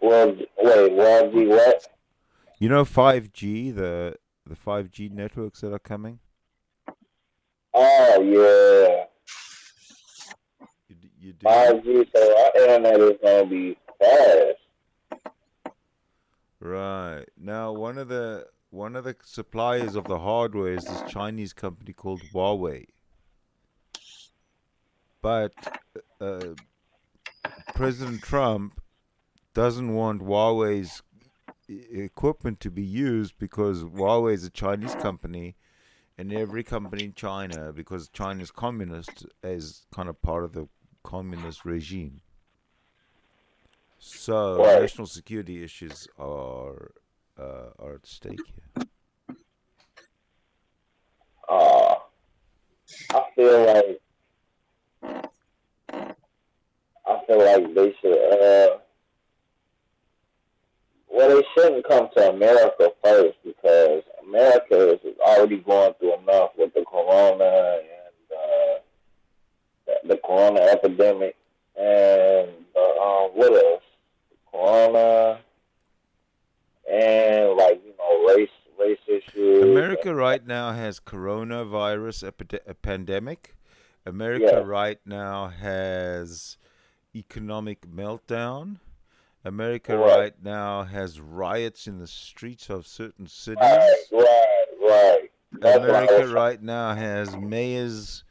[SPEAKER 1] Well, wait, well, the what?
[SPEAKER 2] 5G, the 5G networks that are coming.
[SPEAKER 1] Oh yeah,
[SPEAKER 2] You do?
[SPEAKER 1] 5G. So our internet is gonna be fast.
[SPEAKER 2] Right. Now, one of the suppliers of the hardware is this Chinese company called Huawei. But President Trump doesn't want Huawei's equipment to be used because Huawei is a Chinese company, and every company in China, because China is communist, is kind of part of the communist regime. So
[SPEAKER 1] Right.
[SPEAKER 2] national security issues are at stake here.
[SPEAKER 1] I feel like they should. Well, they shouldn't come to America first because America is already going through enough with the corona and the corona epidemic and what else? Corona and race issues.
[SPEAKER 2] America right now has coronavirus pandemic. America
[SPEAKER 1] Yeah,
[SPEAKER 2] right now has economic meltdown. America
[SPEAKER 1] right,
[SPEAKER 2] right now has riots in the streets of certain
[SPEAKER 1] right,
[SPEAKER 2] cities.
[SPEAKER 1] right. That's what I
[SPEAKER 2] America
[SPEAKER 1] was.
[SPEAKER 2] right now has mayors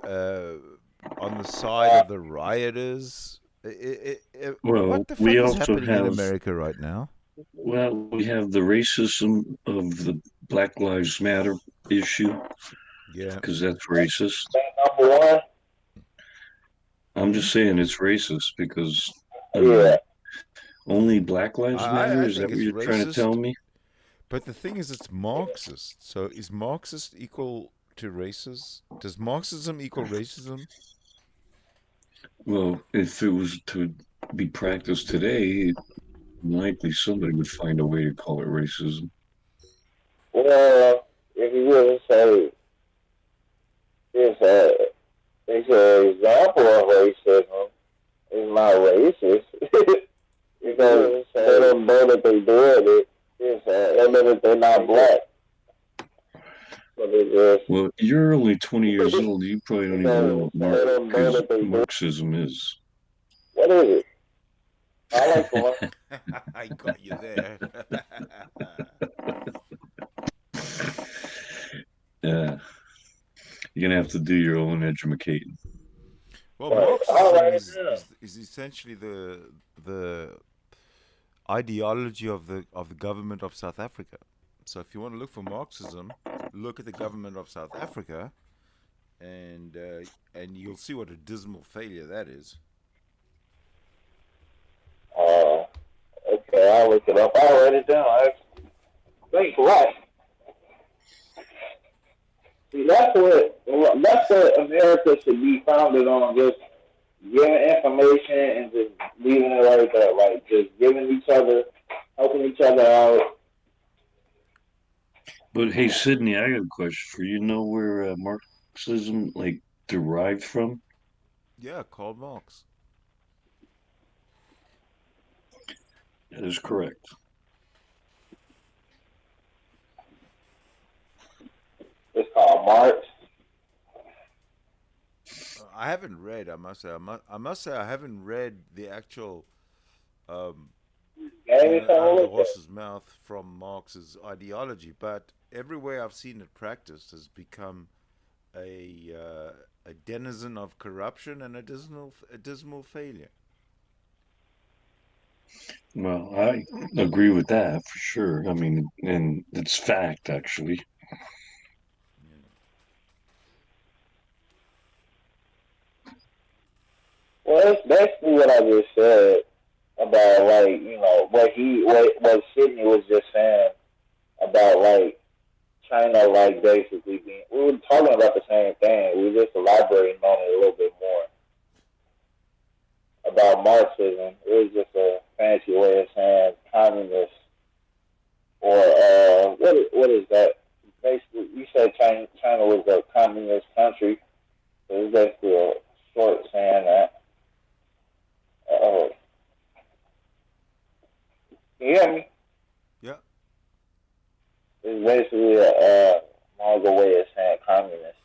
[SPEAKER 2] on the side of the rioters.
[SPEAKER 3] Well,
[SPEAKER 2] What the
[SPEAKER 3] we
[SPEAKER 2] fuck is
[SPEAKER 3] also
[SPEAKER 2] happening in
[SPEAKER 3] have
[SPEAKER 2] America right now?
[SPEAKER 3] the racism of the Black Lives Matter issue
[SPEAKER 2] Yeah,
[SPEAKER 3] because that's racist.
[SPEAKER 1] Number one.
[SPEAKER 3] I'm just saying it's racist because I
[SPEAKER 1] Yeah.
[SPEAKER 3] mean, only Black Lives Matter.
[SPEAKER 2] I
[SPEAKER 3] Is that
[SPEAKER 2] think
[SPEAKER 3] what
[SPEAKER 2] it's
[SPEAKER 3] you're trying to tell
[SPEAKER 2] racist,
[SPEAKER 3] me?
[SPEAKER 2] but the thing is, it's Marxist. So is Marxist equal to racist? Does Marxism equal racism?
[SPEAKER 3] Well, if it was to be practiced today, likely somebody would find a way to call it racism.
[SPEAKER 1] Well, if you will say it's a it's an example of racism, it's not racist because they don't know that they doing it. That means that they're not black. But it's
[SPEAKER 3] Well, you're only 20 years old. You probably don't even know what
[SPEAKER 1] they don't know that they do.
[SPEAKER 3] Marxism is.
[SPEAKER 1] What is it? I like to learn.
[SPEAKER 2] I got you there.
[SPEAKER 3] Yeah, you're gonna have to do your own educating.
[SPEAKER 2] Well,
[SPEAKER 1] But all
[SPEAKER 2] Marxism
[SPEAKER 1] right, yeah.
[SPEAKER 2] is essentially the ideology of the government of South Africa. So if you want to look for Marxism, look at the government of South Africa, and you'll see what a dismal failure that is.
[SPEAKER 1] Uh, okay, I'll look it up. I'll write it down. Thanks a lot. See, that's what America should be founded on. Just giving information and just leaving it like that. Like just giving each other, helping each other out.
[SPEAKER 3] But hey, Sydney, I got a question for you. You know where Marxism like derived from?
[SPEAKER 2] Yeah, Karl Marx.
[SPEAKER 3] That is correct.
[SPEAKER 1] It's called March.
[SPEAKER 2] I haven't read. I must say. I must say I haven't read the actual, um,
[SPEAKER 1] Game or
[SPEAKER 2] out of
[SPEAKER 1] something
[SPEAKER 2] the
[SPEAKER 1] like that.
[SPEAKER 2] horse's mouth from Marx's ideology. But everywhere I've seen it practiced has become a denizen of corruption and a dismal failure.
[SPEAKER 3] Well, I agree with that for sure. I mean, and it's fact actually.
[SPEAKER 2] Yeah.
[SPEAKER 1] Well, that's basically what I just said about like what Sydney was just saying about like China like basically being. We were talking about the same thing. We were just elaborating on it a little bit more about Marxism. It was just a fancy way of saying communist or what is that? Basically, you said China was a communist country. So it's basically a short saying that. Uh, can you hear me?
[SPEAKER 2] Yeah.
[SPEAKER 1] It's basically a longer way of saying communist,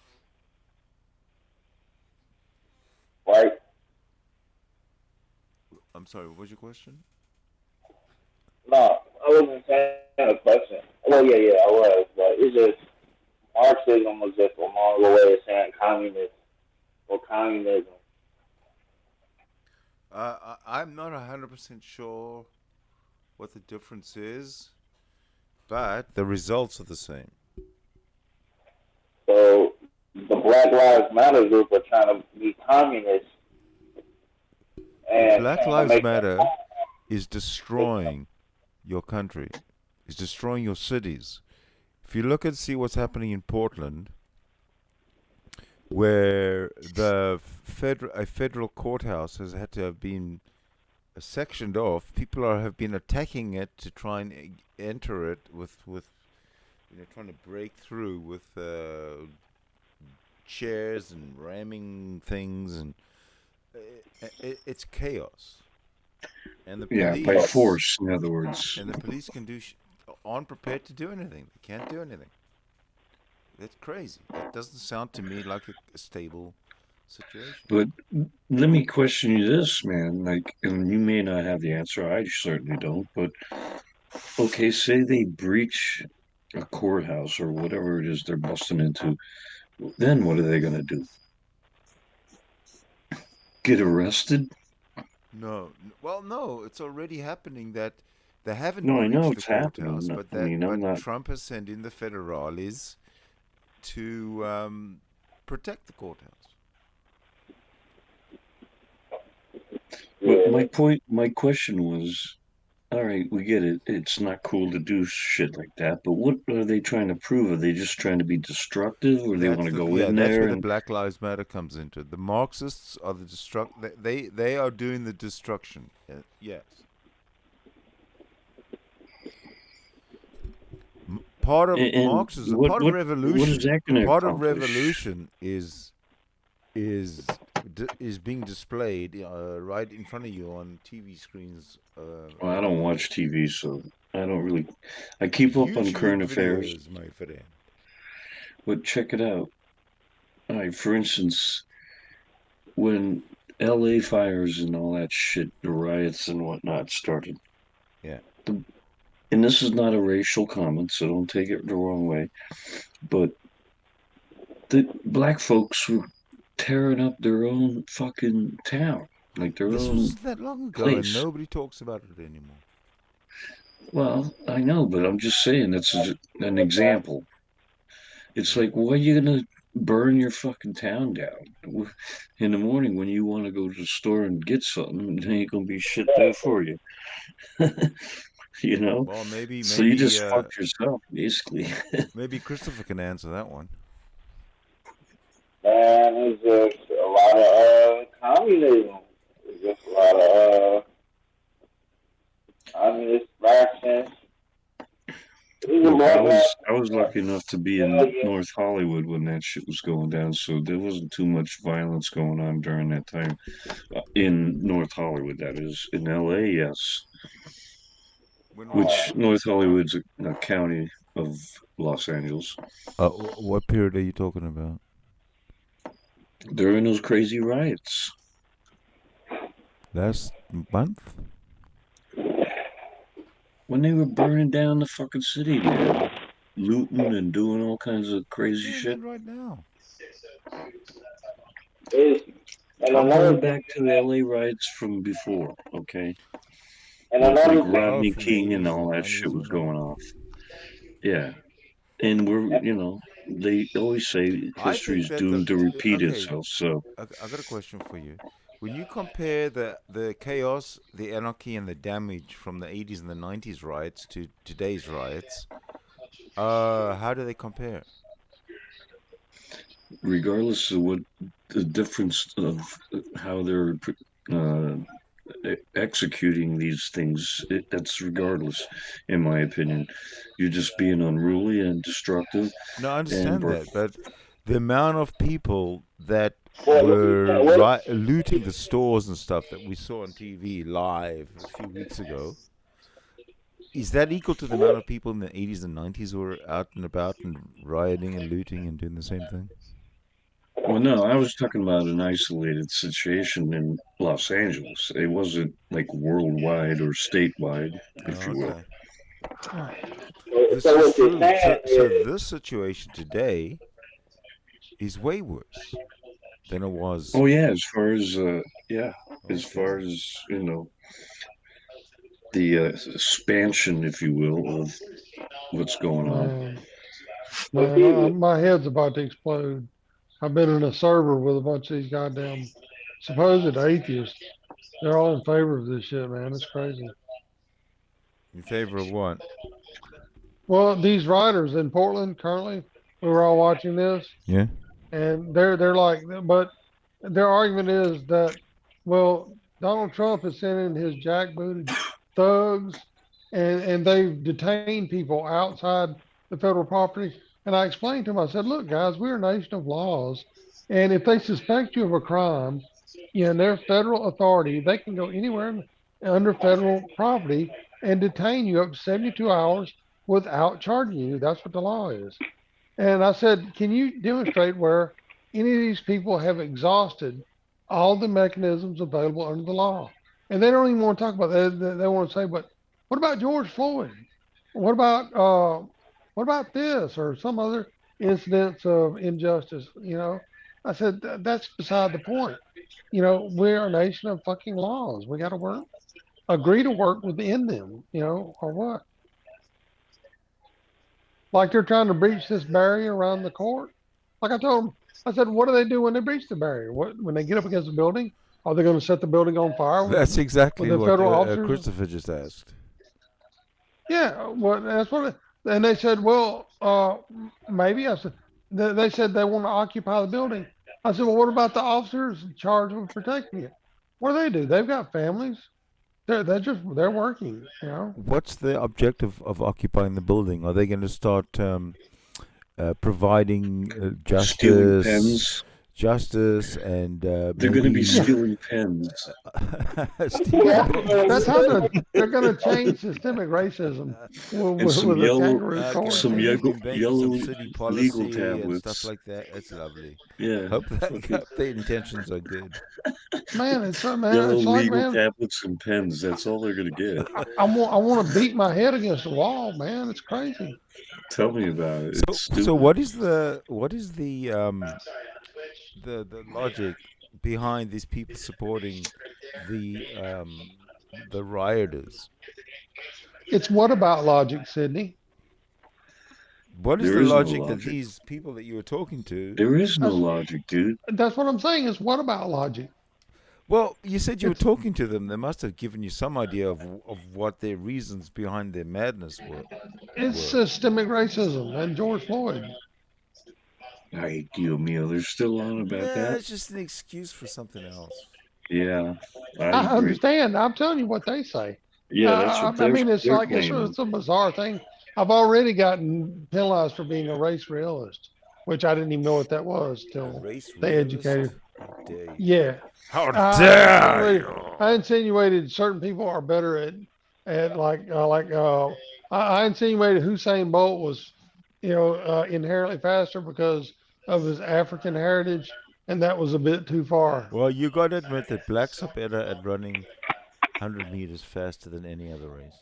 [SPEAKER 1] right?
[SPEAKER 2] I'm sorry. What was your question?
[SPEAKER 1] No, I wasn't saying a question. Well, yeah, I was, but it's just Marxism was just a longer way of saying communist or communism.
[SPEAKER 2] I'm not 100% sure what the difference is, but the results are the same.
[SPEAKER 1] So the Black Lives Matter group are trying to be communist and
[SPEAKER 2] Black
[SPEAKER 1] trying to
[SPEAKER 2] Lives
[SPEAKER 1] make them.
[SPEAKER 2] Matter is destroying your country, is destroying your cities. If you look and see what's happening in Portland, where a federal courthouse has had to have been sectioned off, people have been attacking it to try and enter it with trying to break through with chairs and ramming things, and it's chaos. And the
[SPEAKER 3] Yeah, by
[SPEAKER 2] police
[SPEAKER 3] force, in other words.
[SPEAKER 2] can do aren't prepared to do anything. They can't do anything. That's crazy. That doesn't sound to me like a stable situation.
[SPEAKER 3] But let me question you this, man. Like, and you may not have the answer. I certainly don't. But okay, say they breach a courthouse or whatever it is they're busting into. Then what are they going to do? Get arrested?
[SPEAKER 2] No, well, no, it's already happening that they haven't
[SPEAKER 3] No, I know
[SPEAKER 2] breached the
[SPEAKER 3] it's happening.
[SPEAKER 2] courthouse,
[SPEAKER 3] I mean, I'm
[SPEAKER 2] but
[SPEAKER 3] not.
[SPEAKER 2] Trump has sent in the federales to protect the courthouse.
[SPEAKER 3] But
[SPEAKER 1] Yeah,
[SPEAKER 3] my question was, all right, we get it. It's not cool to do shit like that. But what are they trying to prove? Are they just trying to be destructive, or they want to go in
[SPEAKER 2] That's
[SPEAKER 3] there
[SPEAKER 2] where the
[SPEAKER 3] and
[SPEAKER 2] Black Lives Matter comes into it. The Marxists are the they are doing the destruction. Yes. Part of
[SPEAKER 3] and
[SPEAKER 2] Marxism, part of
[SPEAKER 3] what is
[SPEAKER 2] revolution,
[SPEAKER 3] that going to
[SPEAKER 2] part of
[SPEAKER 3] accomplish?
[SPEAKER 2] revolution is is being displayed right in front of you on TV screens
[SPEAKER 3] Well, I don't
[SPEAKER 2] around the
[SPEAKER 3] watch
[SPEAKER 2] world.
[SPEAKER 3] TV, so I don't really. I keep up on
[SPEAKER 2] YouTube
[SPEAKER 3] current affairs,
[SPEAKER 2] videos, my friend.
[SPEAKER 3] but check it out. All right, for instance, when LA fires and all that shit, the riots and whatnot started,
[SPEAKER 2] Yeah.
[SPEAKER 3] the, and this is not a racial comment, so don't take it the wrong way, but the black folks were tearing up their own fucking town, like their
[SPEAKER 2] This
[SPEAKER 3] own
[SPEAKER 2] was that long ago, and
[SPEAKER 3] place.
[SPEAKER 2] nobody talks about it anymore.
[SPEAKER 3] Well, I know, but I'm just saying that's an example. It's like, why are you gonna burn your fucking town down in the morning when you want to go to the store and get something? There ain't gonna be shit there for you, you know.
[SPEAKER 2] Well, maybe
[SPEAKER 3] So you
[SPEAKER 2] maybe
[SPEAKER 3] just fucked yourself, basically.
[SPEAKER 2] maybe Christopher can answer that one.
[SPEAKER 1] Man, it's just a lot of communism. It's just a lot of communist factions. Even
[SPEAKER 3] Look,
[SPEAKER 1] black man.
[SPEAKER 3] I was lucky enough to be in North Hollywood when that shit was going down, so there wasn't too much violence going on during that time. In North Hollywood, that is. In LA, yes.
[SPEAKER 2] When was that?
[SPEAKER 3] Which North Hollywood's a county of Los Angeles.
[SPEAKER 2] What period are you talking about?
[SPEAKER 3] During those crazy riots.
[SPEAKER 2] Last month?
[SPEAKER 3] When they were burning down the fucking city, man. Looting and doing all kinds of crazy
[SPEAKER 2] Doing
[SPEAKER 3] shit.
[SPEAKER 2] that right now.
[SPEAKER 1] Is and
[SPEAKER 3] I'm going
[SPEAKER 1] another
[SPEAKER 3] back to the LA riots from before, okay?
[SPEAKER 1] and
[SPEAKER 3] Like
[SPEAKER 1] another
[SPEAKER 2] Oh,
[SPEAKER 3] Rodney
[SPEAKER 2] from the
[SPEAKER 3] King and
[SPEAKER 2] 80s and
[SPEAKER 3] all that
[SPEAKER 2] 90s,
[SPEAKER 3] shit was
[SPEAKER 2] whatever.
[SPEAKER 3] going off. Yeah. And they always say
[SPEAKER 2] I
[SPEAKER 3] history
[SPEAKER 2] think
[SPEAKER 3] is
[SPEAKER 2] that
[SPEAKER 3] doomed to repeat
[SPEAKER 2] okay,
[SPEAKER 3] itself. So,
[SPEAKER 2] I got a question for you. When you compare the chaos, the anarchy, and the damage from the 80s and the 90s riots to today's riots, how do they compare?
[SPEAKER 3] regardless of what the difference of how they're uh, executing these things, that's regardless, in my opinion. You're just being unruly and destructive.
[SPEAKER 2] No, I
[SPEAKER 3] And
[SPEAKER 2] understand that, but the amount of people that were
[SPEAKER 1] what
[SPEAKER 2] looting the stores and stuff that we saw on TV live a few weeks ago, is that equal to the amount of people in the 80s and 90s who were out and about and rioting and looting and doing the same thing?
[SPEAKER 3] well, no, I was talking about an isolated situation in Los Angeles. It wasn't like worldwide or statewide, if
[SPEAKER 2] Oh,
[SPEAKER 3] you will.
[SPEAKER 2] okay. This
[SPEAKER 1] so
[SPEAKER 2] is
[SPEAKER 1] what you're
[SPEAKER 2] true.
[SPEAKER 1] saying
[SPEAKER 2] So
[SPEAKER 1] is
[SPEAKER 2] this situation today is way worse than it was.
[SPEAKER 3] Oh yeah, yeah, as
[SPEAKER 2] Okay.
[SPEAKER 3] far as the expansion, if you will, of what's going on.
[SPEAKER 4] Man,
[SPEAKER 1] what
[SPEAKER 4] man,
[SPEAKER 1] you
[SPEAKER 4] my head's about to explode. I've been in a server with a bunch of these goddamn supposed atheists. They're all in favor of this shit, man. It's crazy.
[SPEAKER 2] In favor of what?
[SPEAKER 4] Well, these writers in Portland currently, we were all watching this,
[SPEAKER 2] Yeah.
[SPEAKER 4] and they're like, but their argument is that, well, Donald Trump is sending his jackbooted thugs, and they've detained people outside the federal property. And I explained to them, I said, look, guys, we're a nation of laws, and if they suspect you of a crime, in their federal authority, they can go anywhere under federal property and detain you up to 72 hours without charging you. That's what the law is. And I said, can you demonstrate where any of these people have exhausted all the mechanisms available under the law? And they don't even want to talk about that. They want to say, but what about George Floyd? What about what about this or some other incidents of injustice? I said that's beside the point. We're a nation of fucking laws. We got to agree to work within them. Or what? Like they're trying to breach this barrier around the court. Like I told them, I said, what do they do when they breach the barrier? What when they get up against the building? Are they going to set the building on fire
[SPEAKER 2] That's
[SPEAKER 4] with
[SPEAKER 2] exactly
[SPEAKER 4] the
[SPEAKER 2] what
[SPEAKER 4] federal officers?
[SPEAKER 2] Christopher just asked.
[SPEAKER 4] Yeah, well, that's what. And they said, well, maybe. I said, they said they want to occupy the building. I said, well, what about the officers charged with protecting it? What do? They've got families. They're working.
[SPEAKER 2] What's the objective of occupying the building? Are they going to start providing
[SPEAKER 3] Stealing
[SPEAKER 2] justice,
[SPEAKER 3] pens.
[SPEAKER 2] and
[SPEAKER 3] They're going to be
[SPEAKER 2] maybe
[SPEAKER 3] stealing pens.
[SPEAKER 2] stealing
[SPEAKER 4] That's
[SPEAKER 2] pens?
[SPEAKER 4] how they're going to change systemic racism
[SPEAKER 3] And some
[SPEAKER 4] with a
[SPEAKER 3] yellow,
[SPEAKER 4] kangaroo court.
[SPEAKER 3] some
[SPEAKER 2] Okay,
[SPEAKER 3] yellow,
[SPEAKER 2] inventing some
[SPEAKER 3] yellow
[SPEAKER 2] city
[SPEAKER 3] legal
[SPEAKER 2] policy and stuff
[SPEAKER 3] tablets.
[SPEAKER 2] like that. That's lovely.
[SPEAKER 3] Yeah,
[SPEAKER 2] Hope that
[SPEAKER 3] fucking
[SPEAKER 2] hope the intentions are good.
[SPEAKER 4] Man,
[SPEAKER 3] yellow
[SPEAKER 4] it's like,
[SPEAKER 3] legal
[SPEAKER 4] man,
[SPEAKER 3] tablets and pens. That's all they're going to get.
[SPEAKER 4] I want to beat my head against the wall, man. It's crazy.
[SPEAKER 3] Tell me about it. It's
[SPEAKER 2] So
[SPEAKER 3] stupid.
[SPEAKER 2] what is the logic behind these people supporting the rioters?
[SPEAKER 4] It's what about logic, Sydney?
[SPEAKER 2] What is
[SPEAKER 3] There
[SPEAKER 2] the
[SPEAKER 3] is no
[SPEAKER 2] logic that
[SPEAKER 3] logic.
[SPEAKER 2] these people that you were talking to?
[SPEAKER 3] There is no
[SPEAKER 4] That's
[SPEAKER 3] logic, dude.
[SPEAKER 4] that's what I'm saying. Is what about logic?
[SPEAKER 2] Well, you said you were
[SPEAKER 4] It's
[SPEAKER 2] talking to them. They must have given you some idea of what their reasons behind their madness were.
[SPEAKER 4] it's systemic racism and George Floyd.
[SPEAKER 3] Ay, Dio mio, they're still on about
[SPEAKER 2] Yeah,
[SPEAKER 3] that?
[SPEAKER 2] it's just an excuse for something else.
[SPEAKER 3] Yeah, I
[SPEAKER 4] I
[SPEAKER 3] agree.
[SPEAKER 4] understand. I'm telling you what they say.
[SPEAKER 3] Yeah, that's what
[SPEAKER 4] I mean, it's
[SPEAKER 3] they're
[SPEAKER 4] like
[SPEAKER 3] claiming.
[SPEAKER 4] it's a bizarre thing. I've already gotten penalized for being a race realist, which I didn't even know what that was
[SPEAKER 2] A
[SPEAKER 4] till
[SPEAKER 2] race
[SPEAKER 4] they
[SPEAKER 2] realist?
[SPEAKER 4] educated.
[SPEAKER 2] How dare you?
[SPEAKER 4] Yeah,
[SPEAKER 2] How
[SPEAKER 4] I
[SPEAKER 2] dare
[SPEAKER 4] insinuated
[SPEAKER 2] you?
[SPEAKER 4] I insinuated certain people are better at I insinuated Hussein Bolt was, inherently faster because of his African heritage, and that was a bit too far.
[SPEAKER 2] Well, you got to admit that blacks are better at running 100 meters faster than any other race.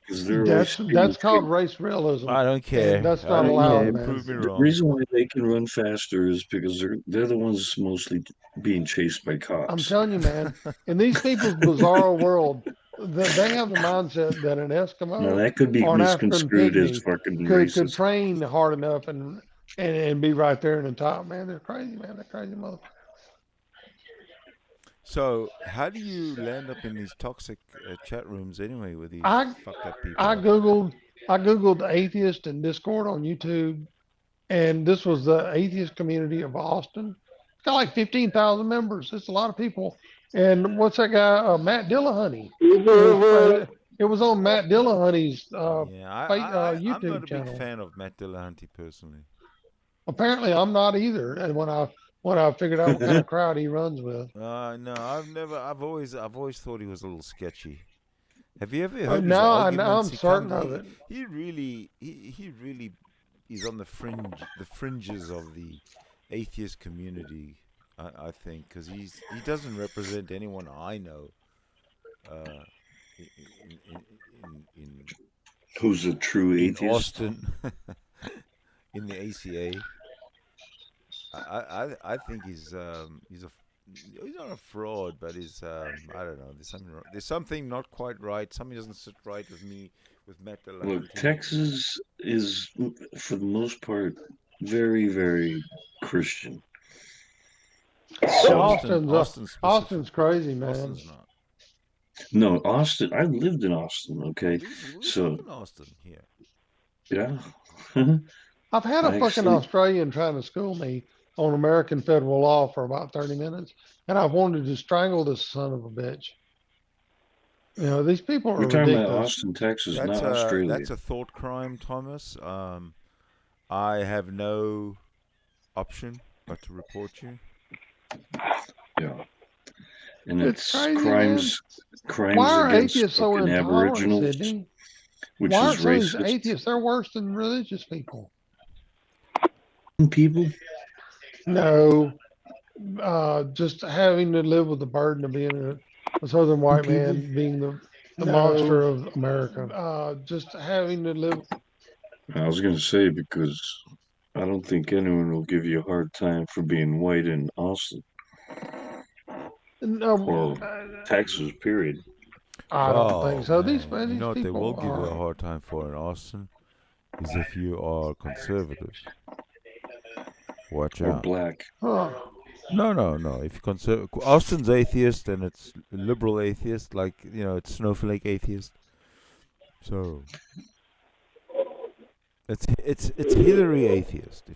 [SPEAKER 3] Because they're always
[SPEAKER 4] That's called race realism,
[SPEAKER 2] I don't
[SPEAKER 4] and
[SPEAKER 2] care.
[SPEAKER 4] that's
[SPEAKER 2] I
[SPEAKER 4] not
[SPEAKER 2] don't
[SPEAKER 4] allowed,
[SPEAKER 2] care.
[SPEAKER 4] man.
[SPEAKER 2] Prove me
[SPEAKER 3] the
[SPEAKER 2] wrong.
[SPEAKER 3] reason why they can run faster is because they're the ones mostly being chased by
[SPEAKER 4] I'm
[SPEAKER 3] cops.
[SPEAKER 4] telling you, man, in these people's bizarre world, they have the mindset that an
[SPEAKER 3] Now
[SPEAKER 4] Eskimo
[SPEAKER 3] that could be
[SPEAKER 4] or an African
[SPEAKER 3] misconstrued as
[SPEAKER 4] pygmy
[SPEAKER 3] fucking
[SPEAKER 4] could
[SPEAKER 3] racist.
[SPEAKER 4] train hard enough and be right there in the top. Man, they're crazy, man. They're crazy mother.
[SPEAKER 2] So, how do you land up in these toxic chat rooms anyway with these
[SPEAKER 4] I
[SPEAKER 2] fucked up
[SPEAKER 4] I
[SPEAKER 2] people?
[SPEAKER 4] googled atheist and Discord on YouTube, and this was the atheist community of Austin. It's got like 15,000 members. It's a lot of people. And what's that guy, Matt Dillahunty? It was on Matt Dillahunty's
[SPEAKER 2] Yeah, I'm not
[SPEAKER 4] YouTube
[SPEAKER 2] a big
[SPEAKER 4] channel.
[SPEAKER 2] fan of Matt Dillahunty personally.
[SPEAKER 4] Apparently, I'm not either. And when I figured out what kind of crowd he runs with,
[SPEAKER 2] No, I've always thought he was a little sketchy. Have you ever heard his
[SPEAKER 4] now I'm
[SPEAKER 2] arguments?
[SPEAKER 4] certain of it.
[SPEAKER 2] He really is on the fringes of the atheist community. I think because he doesn't represent anyone I know. Uh, in
[SPEAKER 3] Who's a true
[SPEAKER 2] in
[SPEAKER 3] atheist?
[SPEAKER 2] Austin, in the ACA. I think he's not a fraud, but he's I don't know. There's something not quite right. Something doesn't sit right with me with Matt
[SPEAKER 3] Look,
[SPEAKER 2] Dillahunty.
[SPEAKER 3] Texas is, for the most part, very, very Christian. So,
[SPEAKER 4] Austin's crazy, man.
[SPEAKER 2] Austin's not.
[SPEAKER 3] no, Austin. I lived in Austin. Okay,
[SPEAKER 2] We
[SPEAKER 3] so
[SPEAKER 2] talking Austin here.
[SPEAKER 3] yeah,
[SPEAKER 4] I've had a fucking
[SPEAKER 3] actually,
[SPEAKER 4] Australian trying to school me on American federal law for about 30 minutes, and I wanted to strangle this son of a bitch. You know, these people are
[SPEAKER 3] we're talking about
[SPEAKER 4] ridiculous.
[SPEAKER 3] Austin, Texas, not Australia.
[SPEAKER 2] That's a thought crime, Thomas. I have no option but to report you.
[SPEAKER 3] Yeah, and
[SPEAKER 4] It's crazy,
[SPEAKER 3] crimes
[SPEAKER 4] Why are
[SPEAKER 3] against
[SPEAKER 4] atheists so
[SPEAKER 3] fucking
[SPEAKER 4] intolerant,
[SPEAKER 3] Aboriginals,
[SPEAKER 4] Sydney?
[SPEAKER 3] which
[SPEAKER 4] Why
[SPEAKER 3] is
[SPEAKER 4] are some of these
[SPEAKER 3] racist.
[SPEAKER 4] atheists? They're worse than religious people.
[SPEAKER 3] People,
[SPEAKER 4] No, just having to live with the burden of being a southern white
[SPEAKER 3] people.
[SPEAKER 4] man, being the monster of America. Just having to live.
[SPEAKER 3] I was gonna say because I don't think anyone will give you a hard time for being white in Austin
[SPEAKER 4] No,
[SPEAKER 3] or Texas, period.
[SPEAKER 4] I don't think so.
[SPEAKER 2] Man,
[SPEAKER 4] These
[SPEAKER 2] you know what they will
[SPEAKER 4] people
[SPEAKER 2] give you a
[SPEAKER 4] are.
[SPEAKER 2] hard time for in Austin is if you are conservative. Watch
[SPEAKER 3] Or
[SPEAKER 2] out.
[SPEAKER 3] black.
[SPEAKER 4] Huh.
[SPEAKER 2] No. If you Austin's atheist and it's liberal atheist, like it's snowflake atheist. So it's Hillary atheist.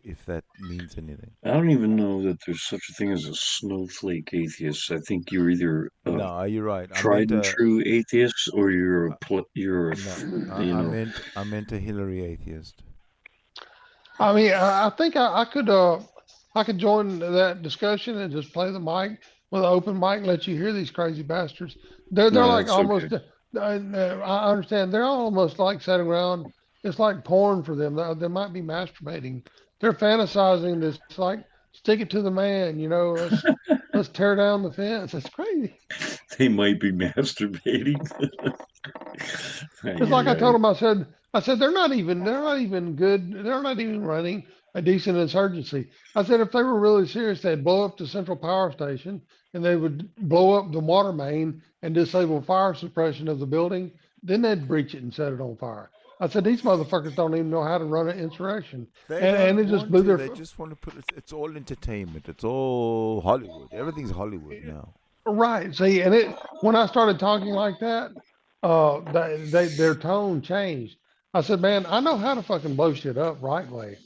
[SPEAKER 2] If that means anything.
[SPEAKER 3] I don't even know that there's such a thing as a snowflake atheist. I think you're either a
[SPEAKER 2] No, you're right.
[SPEAKER 3] tried and true atheist or you're a
[SPEAKER 2] no, I meant a Hillary atheist.
[SPEAKER 4] I mean, I think I could join that discussion and just play the mic with an open mic and let you hear these crazy bastards. They're
[SPEAKER 3] No,
[SPEAKER 4] like
[SPEAKER 3] that's
[SPEAKER 4] almost.
[SPEAKER 3] okay.
[SPEAKER 4] I understand. They're almost like sitting around. It's like porn for them. They might be masturbating. They're fantasizing this like stick it to the man. Let's tear down the fence. It's crazy.
[SPEAKER 3] They might be masturbating.
[SPEAKER 4] It's like I told them. I said they're not even good. They're not even running a decent insurgency. I said if they were really serious, they'd blow up the central power station and they would blow up the water main and disable fire suppression of the building then they'd breach it and set it on fire. I said, these motherfuckers don't even know how to run an insurrection.
[SPEAKER 2] They
[SPEAKER 4] And
[SPEAKER 2] don't
[SPEAKER 4] it just
[SPEAKER 2] want
[SPEAKER 4] blew
[SPEAKER 2] to.
[SPEAKER 4] their,
[SPEAKER 2] They just want to put it. It's all entertainment. It's all Hollywood. Everything's Hollywood now.
[SPEAKER 4] right. See, and when I started talking like that, their tone changed. I said, man, I know how to fucking blow shit up right way.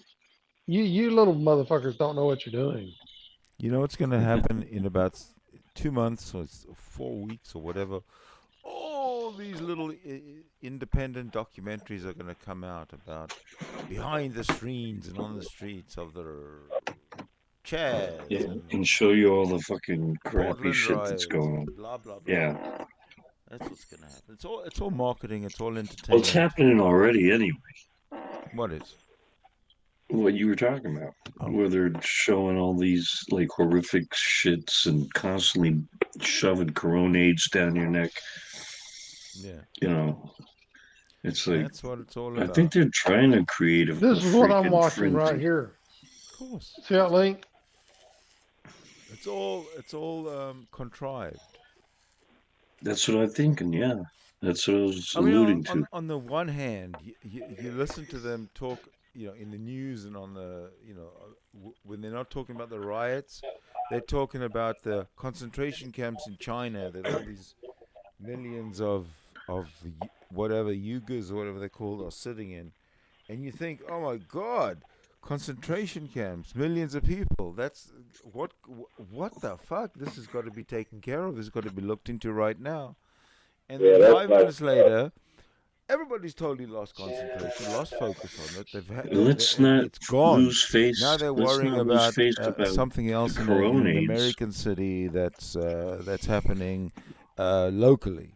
[SPEAKER 4] You little motherfuckers don't know what you're doing.
[SPEAKER 2] You know what's going to happen in about 2 months or 4 weeks or whatever? All these little independent documentaries are going to come out about behind the screens and on the streets of the Chads
[SPEAKER 3] Yeah,
[SPEAKER 2] and
[SPEAKER 3] and show you all the fucking crappy
[SPEAKER 2] Portland
[SPEAKER 3] shit that's
[SPEAKER 2] riots
[SPEAKER 3] going
[SPEAKER 2] and
[SPEAKER 3] on.
[SPEAKER 2] blah blah blah.
[SPEAKER 3] Yeah.
[SPEAKER 2] That's what's going to happen. It's all marketing. It's all
[SPEAKER 3] Well, it's
[SPEAKER 2] entertainment.
[SPEAKER 3] happening already anyway.
[SPEAKER 2] What is?
[SPEAKER 3] What you were talking about,
[SPEAKER 2] Oh.
[SPEAKER 3] where they're showing all these like horrific shits and constantly shoving coronades down your neck.
[SPEAKER 2] Yeah.
[SPEAKER 3] You know, it's like
[SPEAKER 2] That's what it's all
[SPEAKER 3] I
[SPEAKER 2] about.
[SPEAKER 3] think they're trying to create a
[SPEAKER 4] This is what I'm
[SPEAKER 3] freaking
[SPEAKER 4] watching right
[SPEAKER 3] frenzy.
[SPEAKER 4] here.
[SPEAKER 2] Of course.
[SPEAKER 4] See that link?
[SPEAKER 2] It's all contrived.
[SPEAKER 3] That's what I'm thinking. Yeah, that's what I was
[SPEAKER 2] I mean,
[SPEAKER 3] alluding to.
[SPEAKER 2] on the one hand, you listen to them talk, in the news and on the, when they're not talking about the riots, they're talking about the concentration camps in China that all these millions of whatever Uyghurs or whatever they're called are sitting in, and you think, oh my God, concentration camps, millions of people. That's what the fuck? This has got to be taken care of. This has got to be looked into right now. And
[SPEAKER 1] Yeah,
[SPEAKER 2] then
[SPEAKER 1] that's
[SPEAKER 2] 5 minutes later, everybody's totally lost concentration, lost focus on it.
[SPEAKER 3] Let's not
[SPEAKER 2] it's gone.
[SPEAKER 3] lose face.
[SPEAKER 2] Now they're
[SPEAKER 3] Let's
[SPEAKER 2] worrying
[SPEAKER 3] not lose
[SPEAKER 2] about
[SPEAKER 3] face about
[SPEAKER 2] something else
[SPEAKER 3] the
[SPEAKER 2] in an
[SPEAKER 3] coronades.
[SPEAKER 2] American city that's happening locally.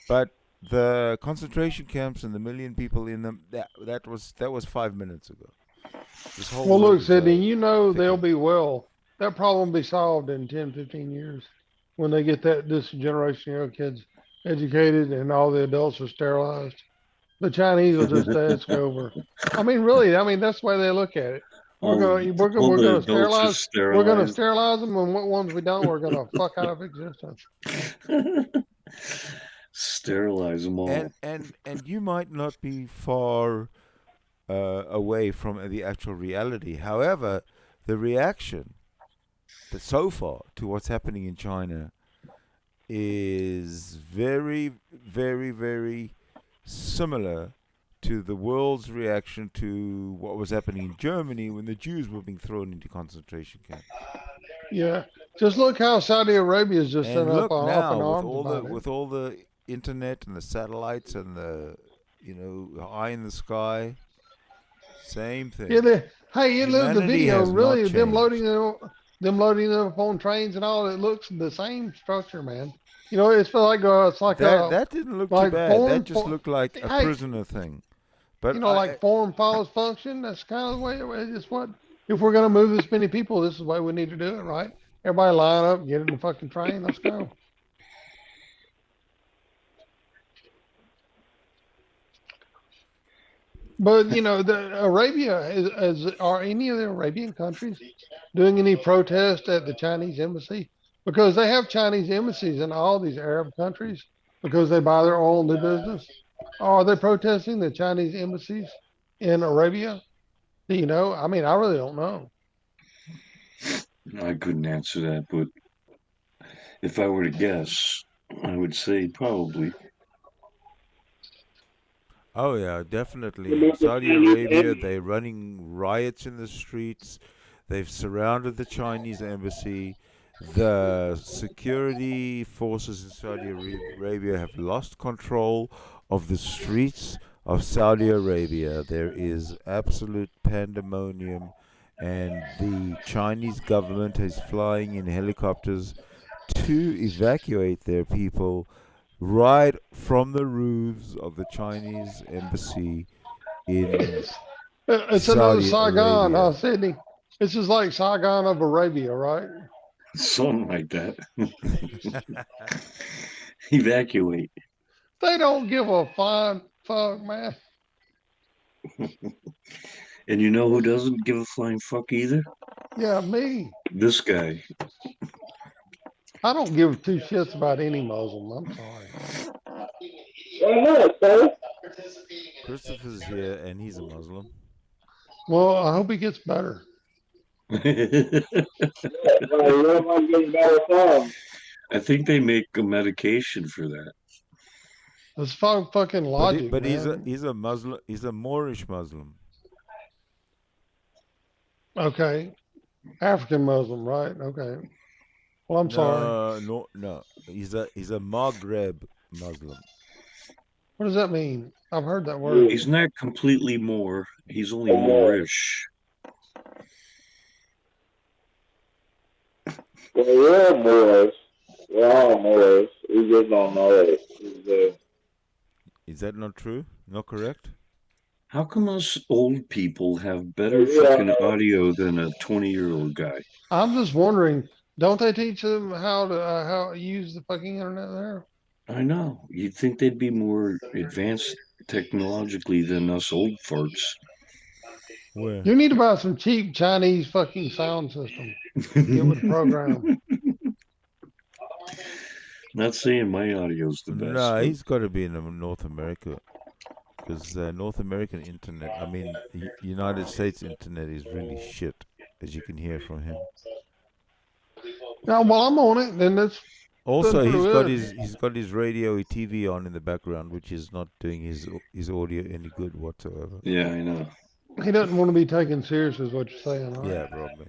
[SPEAKER 2] But the concentration camps and the million people in them, that was 5 minutes ago. This whole
[SPEAKER 4] Well,
[SPEAKER 2] world
[SPEAKER 4] look,
[SPEAKER 2] is,
[SPEAKER 4] Sydney, you know
[SPEAKER 2] thick.
[SPEAKER 4] they'll be well. That problem will be solved in 10, 15 years when they get this generation of kids educated and all the adults are sterilized. The Chinese will just ask over. I mean, really, that's the way they look at it.
[SPEAKER 3] all
[SPEAKER 4] We're
[SPEAKER 3] the
[SPEAKER 4] gonna
[SPEAKER 3] adults are
[SPEAKER 4] sterilize. We're gonna
[SPEAKER 3] sterilized.
[SPEAKER 4] sterilize them, and what ones we don't, we're gonna fuck out of existence.
[SPEAKER 3] Sterilize them all.
[SPEAKER 2] And you might not be far away from the actual reality. However, the reaction so far to what's happening in China is very, very, very similar to the world's reaction to what was happening in Germany when the Jews were being thrown into concentration camps.
[SPEAKER 4] Yeah, just look how Saudi Arabia is just
[SPEAKER 2] And
[SPEAKER 4] set up,
[SPEAKER 2] look
[SPEAKER 4] up in
[SPEAKER 2] now
[SPEAKER 4] arms
[SPEAKER 2] with all the internet and the satellites and the eye in the sky, same thing.
[SPEAKER 4] Yeah, hey, you look the
[SPEAKER 2] Humanity
[SPEAKER 4] video.
[SPEAKER 2] has not
[SPEAKER 4] Really, them
[SPEAKER 2] changed.
[SPEAKER 4] loading them up on trains and all. It looks the same structure, man. It's like it's like
[SPEAKER 2] That didn't look
[SPEAKER 4] like
[SPEAKER 2] too bad.
[SPEAKER 4] form-
[SPEAKER 2] That just
[SPEAKER 4] for-
[SPEAKER 2] looked like a
[SPEAKER 4] hey,
[SPEAKER 2] prisoner thing. But
[SPEAKER 4] like form follows function. That's kind of the way it's what. If we're gonna move this many people, this is the way we need to do it, right? Everybody line up, get in the fucking train. Let's go. But the Arabia are any of the Arabian countries doing any protest at the Chinese embassy? Because they have Chinese embassies in all these Arab countries because they buy their oil and do business. Are they protesting the Chinese embassies in Arabia? Do you know? I mean, I really don't know.
[SPEAKER 3] I couldn't answer that, but if I were to guess, I would say probably.
[SPEAKER 2] oh yeah, definitely. Saudi Arabia, they're running riots in the streets. They've surrounded the Chinese embassy. The security forces in Saudi Arabia have lost control of the streets of Saudi Arabia. There is absolute pandemonium, and the Chinese government is flying in helicopters to evacuate their people right from the roofs of the Chinese embassy in
[SPEAKER 4] It's another
[SPEAKER 2] Saudi
[SPEAKER 4] Saigon, huh,
[SPEAKER 2] Arabia.
[SPEAKER 4] Sydney? This is like Saigon of Arabia, right?
[SPEAKER 3] Something like that. Evacuate.
[SPEAKER 4] They don't give a flying fuck, man.
[SPEAKER 3] And you know who doesn't give a flying fuck either?
[SPEAKER 4] Yeah, me.
[SPEAKER 3] This guy.
[SPEAKER 4] I don't give two shits about any Muslim. I'm sorry.
[SPEAKER 1] Why not, sir?
[SPEAKER 2] Christopher's here, and he's a Muslim.
[SPEAKER 4] Well, I hope he gets better.
[SPEAKER 1] Where am I getting better from?
[SPEAKER 3] I think they make a medication for that.
[SPEAKER 4] That's fucking logic,
[SPEAKER 2] But
[SPEAKER 4] man.
[SPEAKER 2] he's a Muslim. He's a Moorish Muslim.
[SPEAKER 4] Okay. African Muslim, right? Okay. Well, I'm sorry.
[SPEAKER 2] No. He's a Maghreb Muslim.
[SPEAKER 4] What does that mean? I've heard that word.
[SPEAKER 3] He's not completely Moor. He's only Moorish.
[SPEAKER 1] Well, we're Moors. We're all Moors. We just don't know it.
[SPEAKER 2] Is that not true? Not correct?
[SPEAKER 3] How come us old people have better fucking audio than a 20-year-old guy?
[SPEAKER 4] I'm just wondering, don't they teach them how to use the fucking internet there?
[SPEAKER 3] I know. You'd think they'd be more advanced technologically than us old farts.
[SPEAKER 2] Where?
[SPEAKER 4] You need to buy some cheap Chinese fucking sound system. Get with the program.
[SPEAKER 3] Not saying my audio's the best.
[SPEAKER 2] No, he's got to be in North America. Because North American internet, I mean, United States internet is really shit, as you can hear from him.
[SPEAKER 4] Now, while I'm on it, then that's
[SPEAKER 2] Also,
[SPEAKER 4] That's
[SPEAKER 2] he's got his radio TV on in the background, which is not doing his audio any good whatsoever.
[SPEAKER 3] Yeah, I know.
[SPEAKER 4] he doesn't want to be taken serious, is what you're saying, right?
[SPEAKER 2] Yeah, probably.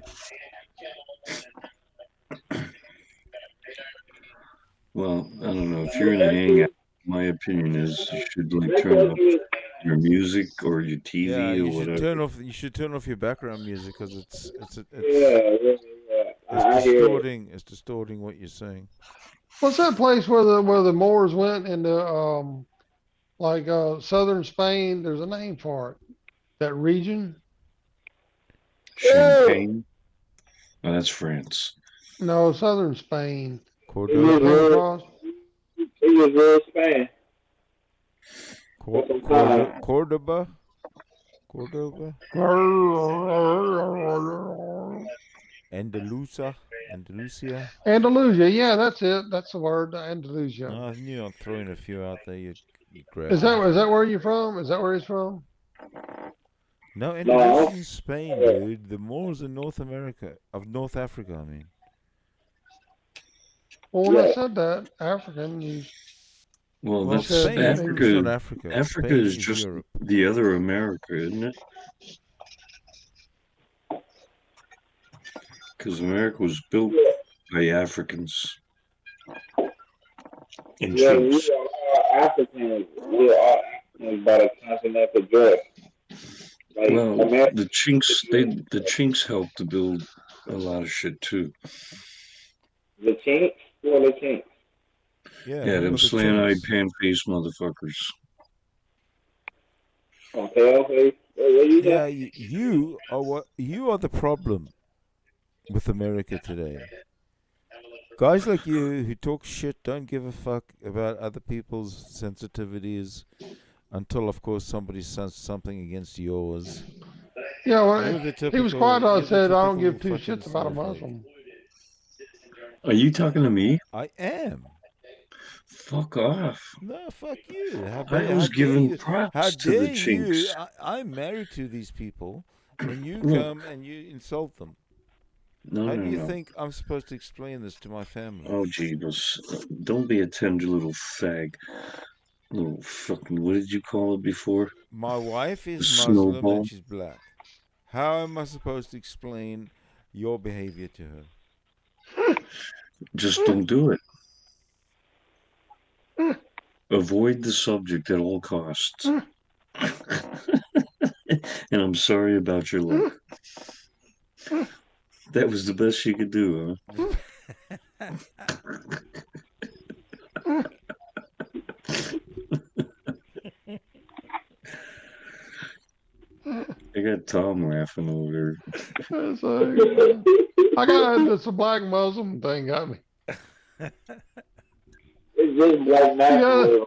[SPEAKER 3] Well, I don't know. If you're in a hangout, my opinion is you should like turn off your music or your TV
[SPEAKER 2] Yeah,
[SPEAKER 3] or
[SPEAKER 2] you
[SPEAKER 3] whatever.
[SPEAKER 2] should turn off your background music because it's distorting what you're saying.
[SPEAKER 4] What's that place where the Moors went into southern Spain? There's a name for it. That region?
[SPEAKER 3] Champagne? Oh, that's France.
[SPEAKER 4] No, southern Spain.
[SPEAKER 2] Cordoba.
[SPEAKER 1] It was real Spain.
[SPEAKER 2] Cordoba. Andalusia.
[SPEAKER 4] Andalusia, yeah, that's it. That's the word, Andalusia.
[SPEAKER 2] I knew I'm throwing a few out there. You grab.
[SPEAKER 4] Is that where you're from? Is that where he's from?
[SPEAKER 2] No, Andalusia is Spain, dude. The Moors in North Africa, I mean.
[SPEAKER 4] Well, when I said that, African,
[SPEAKER 3] Well, that's
[SPEAKER 2] Spain
[SPEAKER 3] Africa.
[SPEAKER 2] is not Africa.
[SPEAKER 3] Africa
[SPEAKER 2] Spain
[SPEAKER 3] is just
[SPEAKER 2] Europe.
[SPEAKER 3] the other America, isn't it? Because America was built by Africans. And
[SPEAKER 1] Yeah, we
[SPEAKER 3] Chinks.
[SPEAKER 1] are all Africans. We are all Africans by the continental drift. Like,
[SPEAKER 3] Well,
[SPEAKER 1] America,
[SPEAKER 3] the Chinks helped to build a lot of shit too.
[SPEAKER 1] the Chinks? Who are the Chinks?
[SPEAKER 3] Yeah, them slant-eyed, pan-faced motherfuckers.
[SPEAKER 1] Okay. What you
[SPEAKER 2] Yeah,
[SPEAKER 1] say?
[SPEAKER 2] you are the problem with America today. Guys like you who talk shit, don't give a fuck about other people's sensitivities until, of course, somebody says something against yours.
[SPEAKER 4] yeah, well,
[SPEAKER 2] You're the
[SPEAKER 4] he was
[SPEAKER 2] typical-
[SPEAKER 4] quiet. I
[SPEAKER 2] you're the
[SPEAKER 4] said I don't
[SPEAKER 2] typical
[SPEAKER 4] give two
[SPEAKER 2] fucking
[SPEAKER 4] shits about a
[SPEAKER 2] snowflake.
[SPEAKER 4] Muslim.
[SPEAKER 3] Are you talking to me?
[SPEAKER 2] I am.
[SPEAKER 3] Fuck off.
[SPEAKER 2] No, fuck you.
[SPEAKER 3] I was giving props to the Chinks.
[SPEAKER 2] I'm married to these people, and you
[SPEAKER 3] Look.
[SPEAKER 2] come and you insult them.
[SPEAKER 3] No,
[SPEAKER 2] How
[SPEAKER 3] no,
[SPEAKER 2] do you
[SPEAKER 3] no.
[SPEAKER 2] think I'm supposed to explain this to my family?
[SPEAKER 3] Oh, Jesus. Don't be a tender little fag. Little fucking, what did you call it before?
[SPEAKER 2] My wife is
[SPEAKER 3] A
[SPEAKER 2] Muslim
[SPEAKER 3] snowball.
[SPEAKER 2] and she's black. How am I supposed to explain your behavior to her?
[SPEAKER 3] Just don't do it. Avoid the subject at all costs. And I'm sorry about your luck. That was the best she could do, huh? I got Tom laughing over there.
[SPEAKER 4] It's like, I got this black Muslim thing got me.
[SPEAKER 1] It's just black nationalism.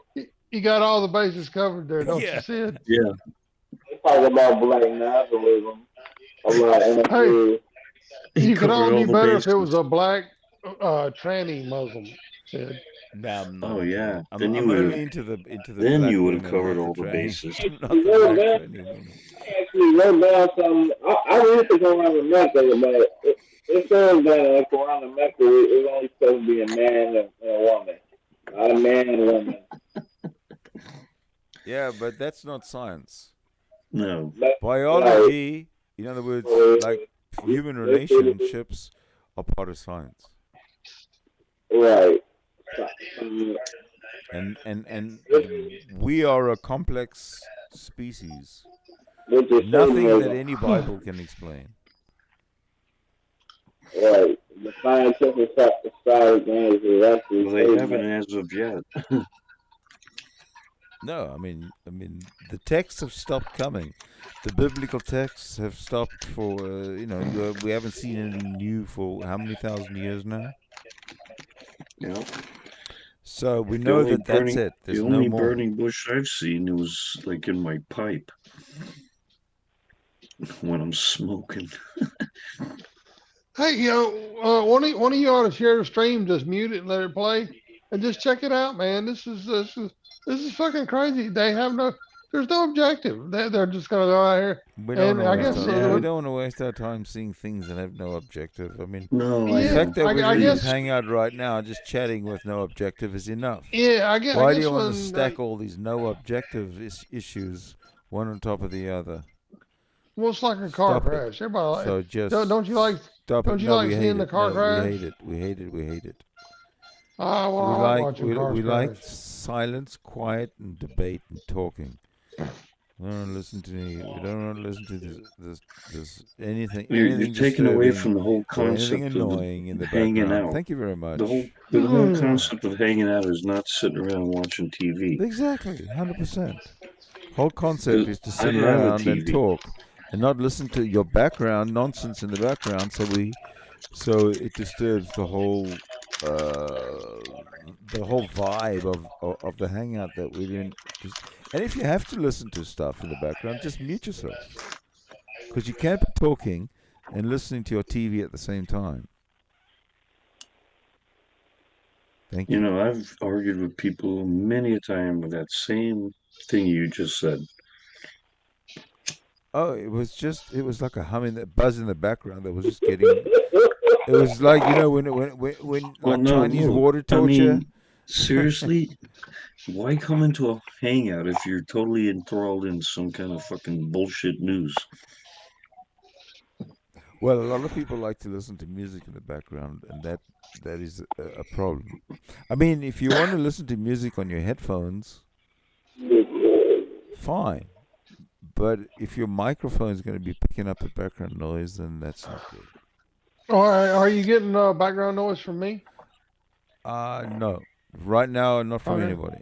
[SPEAKER 4] You got all the bases covered there, don't
[SPEAKER 2] Yeah.
[SPEAKER 4] you, Sid?
[SPEAKER 3] Yeah.
[SPEAKER 1] They talk about black nationalism a lot in the news.
[SPEAKER 4] You could
[SPEAKER 3] covered
[SPEAKER 4] only
[SPEAKER 3] all
[SPEAKER 4] be
[SPEAKER 3] the
[SPEAKER 4] better if it
[SPEAKER 3] bases.
[SPEAKER 4] was a black tranny Muslim, Sid.
[SPEAKER 2] No, I'm not.
[SPEAKER 3] Oh yeah.
[SPEAKER 2] I'm,
[SPEAKER 3] Then you
[SPEAKER 2] I'm
[SPEAKER 3] would
[SPEAKER 2] only
[SPEAKER 3] have.
[SPEAKER 2] into the
[SPEAKER 3] Then you would have.
[SPEAKER 2] into the
[SPEAKER 3] Then
[SPEAKER 2] black
[SPEAKER 3] you would have
[SPEAKER 2] women,
[SPEAKER 3] covered
[SPEAKER 2] not the
[SPEAKER 3] all the
[SPEAKER 2] tranny,
[SPEAKER 3] bases.
[SPEAKER 2] not the
[SPEAKER 1] Wrote
[SPEAKER 2] black
[SPEAKER 1] down,
[SPEAKER 2] tranny women.
[SPEAKER 1] actually wrote down some. I used to go around the Mecca, but it says that like around the Mecca, it's only supposed to be a man and a woman, not a man and a woman.
[SPEAKER 2] Yeah, but that's not science.
[SPEAKER 3] No.
[SPEAKER 1] But right,
[SPEAKER 2] Biology, in other words,
[SPEAKER 1] so
[SPEAKER 2] like human
[SPEAKER 1] they said
[SPEAKER 2] relationships, are part of science.
[SPEAKER 1] right. So,
[SPEAKER 2] And
[SPEAKER 1] which,
[SPEAKER 2] we are a complex species.
[SPEAKER 1] which is
[SPEAKER 2] Nothing that
[SPEAKER 1] Satanism,
[SPEAKER 2] any Bible can explain.
[SPEAKER 1] right? The scientific side of things is actually
[SPEAKER 3] Well, they
[SPEAKER 1] Satanism.
[SPEAKER 3] haven't as of yet.
[SPEAKER 2] No, I mean, the texts have stopped coming. The biblical texts have stopped for we haven't seen anything new for how many thousand years now.
[SPEAKER 3] You know,
[SPEAKER 2] So we
[SPEAKER 3] the
[SPEAKER 2] know
[SPEAKER 3] only
[SPEAKER 2] that that's
[SPEAKER 3] burning,
[SPEAKER 2] it.
[SPEAKER 3] the
[SPEAKER 2] There's no
[SPEAKER 3] only
[SPEAKER 2] more.
[SPEAKER 3] burning bush I've seen was like in my pipe when I'm smoking.
[SPEAKER 4] Hey, one of you ought to share the stream, just mute it and let it play, and just check it out, man. This is fucking crazy. They have no, there's no objective. They're just gonna go out here,
[SPEAKER 2] We don't
[SPEAKER 4] and
[SPEAKER 2] want
[SPEAKER 4] I
[SPEAKER 2] to waste
[SPEAKER 4] guess,
[SPEAKER 2] our
[SPEAKER 3] Yeah.
[SPEAKER 2] we don't want to waste our time seeing things that have no objective. I mean,
[SPEAKER 3] No, I
[SPEAKER 2] the
[SPEAKER 4] yeah,
[SPEAKER 2] fact
[SPEAKER 3] know.
[SPEAKER 2] that we're
[SPEAKER 4] I
[SPEAKER 2] in this
[SPEAKER 4] guess,
[SPEAKER 2] hangout right now, just chatting with no objective, is enough.
[SPEAKER 4] yeah, I
[SPEAKER 2] Why do
[SPEAKER 4] guess
[SPEAKER 2] you want to
[SPEAKER 4] when,
[SPEAKER 2] stack all these no objective issues one on top of the other?
[SPEAKER 4] well, it's like a car
[SPEAKER 2] Stop it.
[SPEAKER 4] crash. Everybody,
[SPEAKER 2] So
[SPEAKER 4] don't
[SPEAKER 2] just
[SPEAKER 4] you like,
[SPEAKER 2] stop it.
[SPEAKER 4] don't you
[SPEAKER 2] No,
[SPEAKER 4] like
[SPEAKER 2] we hate
[SPEAKER 4] seeing the
[SPEAKER 2] it.
[SPEAKER 4] car
[SPEAKER 2] No, we
[SPEAKER 4] crash?
[SPEAKER 2] hate it. We hate it. We hate it.
[SPEAKER 4] Ah, well,
[SPEAKER 2] We
[SPEAKER 4] I like
[SPEAKER 2] like
[SPEAKER 4] watching cars
[SPEAKER 2] we like
[SPEAKER 4] crash.
[SPEAKER 2] silence, quiet, and debate and talking. We don't want to listen to any. We don't want to listen to this anything
[SPEAKER 3] You're taking away
[SPEAKER 2] disturbing
[SPEAKER 3] from the whole
[SPEAKER 2] or anything
[SPEAKER 3] concept of the
[SPEAKER 2] annoying in the
[SPEAKER 3] hanging
[SPEAKER 2] background.
[SPEAKER 3] out.
[SPEAKER 2] Thank you very much.
[SPEAKER 3] The whole concept of hanging out is not sitting around watching TV.
[SPEAKER 2] Exactly, 100%. Whole concept
[SPEAKER 3] 'Cause
[SPEAKER 2] is to
[SPEAKER 3] I
[SPEAKER 2] sit
[SPEAKER 3] have a
[SPEAKER 2] around and
[SPEAKER 3] TV.
[SPEAKER 2] talk and not listen to your background nonsense in the background. So it disturbs the whole vibe of the hangout that we're in. And if you have to listen to stuff in the background, just mute yourself because you can't be talking and listening to your TV at the same time. Thank
[SPEAKER 3] You
[SPEAKER 2] you.
[SPEAKER 3] know, I've argued with people many a time with that same thing you just said.
[SPEAKER 2] Oh, it was like a humming, that buzz in the background that was just getting. It was like when
[SPEAKER 3] Well,
[SPEAKER 2] like
[SPEAKER 3] no,
[SPEAKER 2] Chinese
[SPEAKER 3] no.
[SPEAKER 2] water
[SPEAKER 3] I
[SPEAKER 2] torture.
[SPEAKER 3] mean, seriously, why come into a hangout if you're totally enthralled in some kind of fucking bullshit news?
[SPEAKER 2] Well, a lot of people like to listen to music in the background, and that is a problem. I mean, if you want to listen to music on your headphones, fine. But if your microphone is going to be picking up the background noise, then that's not good.
[SPEAKER 4] Are you getting background noise from me?
[SPEAKER 2] No. Right now, not from
[SPEAKER 4] Okay.
[SPEAKER 2] anybody.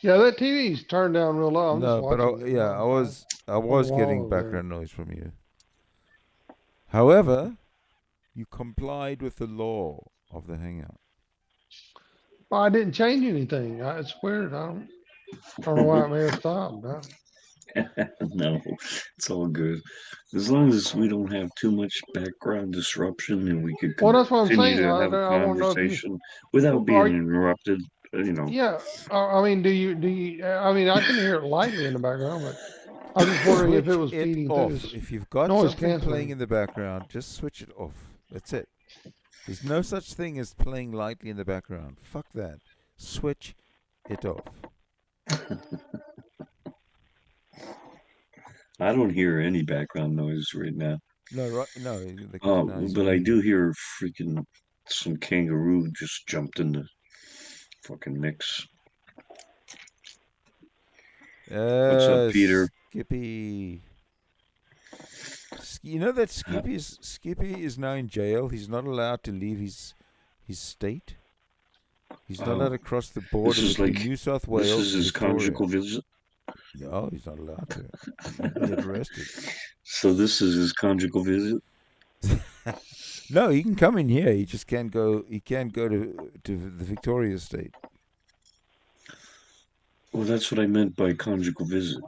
[SPEAKER 4] Yeah, that TV's turned down real low. I'm just
[SPEAKER 2] No, but
[SPEAKER 4] watching it.
[SPEAKER 2] I was
[SPEAKER 4] wall
[SPEAKER 2] getting
[SPEAKER 4] over there.
[SPEAKER 2] background noise from you. However, you complied with the law of the hangout.
[SPEAKER 4] Well, I didn't change anything. It's weird. I don't know why it may have stopped.
[SPEAKER 3] No, it's all good. As long as we don't have too much background disruption and we could
[SPEAKER 4] Well, that's what I'm
[SPEAKER 3] continue
[SPEAKER 4] saying.
[SPEAKER 3] to have a
[SPEAKER 4] I want to know if you
[SPEAKER 3] conversation without being
[SPEAKER 4] are.
[SPEAKER 3] interrupted, you know.
[SPEAKER 4] Yeah, I mean, do you? I mean, I can hear it lightly in the background, but I was just wondering if it
[SPEAKER 2] Switch
[SPEAKER 4] was
[SPEAKER 2] it
[SPEAKER 4] feeding
[SPEAKER 2] off.
[SPEAKER 4] through this
[SPEAKER 2] If you've got
[SPEAKER 4] noise
[SPEAKER 2] something playing
[SPEAKER 4] canceling.
[SPEAKER 2] in the background, just switch it off. That's it. There's no such thing as playing lightly in the background. Fuck that. Switch it off.
[SPEAKER 3] I don't hear any background noise right now.
[SPEAKER 2] No, right? No, nice
[SPEAKER 3] But I
[SPEAKER 2] music.
[SPEAKER 3] do hear freaking some kangaroo just jumped in the fucking mix. What's up, Peter?
[SPEAKER 2] Skippy. You know that Skippy is now in jail. He's not allowed to leave his state. He's not allowed to cross the border between New South Wales
[SPEAKER 3] This is
[SPEAKER 2] and
[SPEAKER 3] his
[SPEAKER 2] Victoria.
[SPEAKER 3] conjugal visit.
[SPEAKER 2] No, he's not allowed to. He'll get arrested.
[SPEAKER 3] So this is his conjugal visit.
[SPEAKER 2] No, he can come in here. He just can't go. He can't go to the Victoria state.
[SPEAKER 3] Well, that's what I meant by conjugal visit.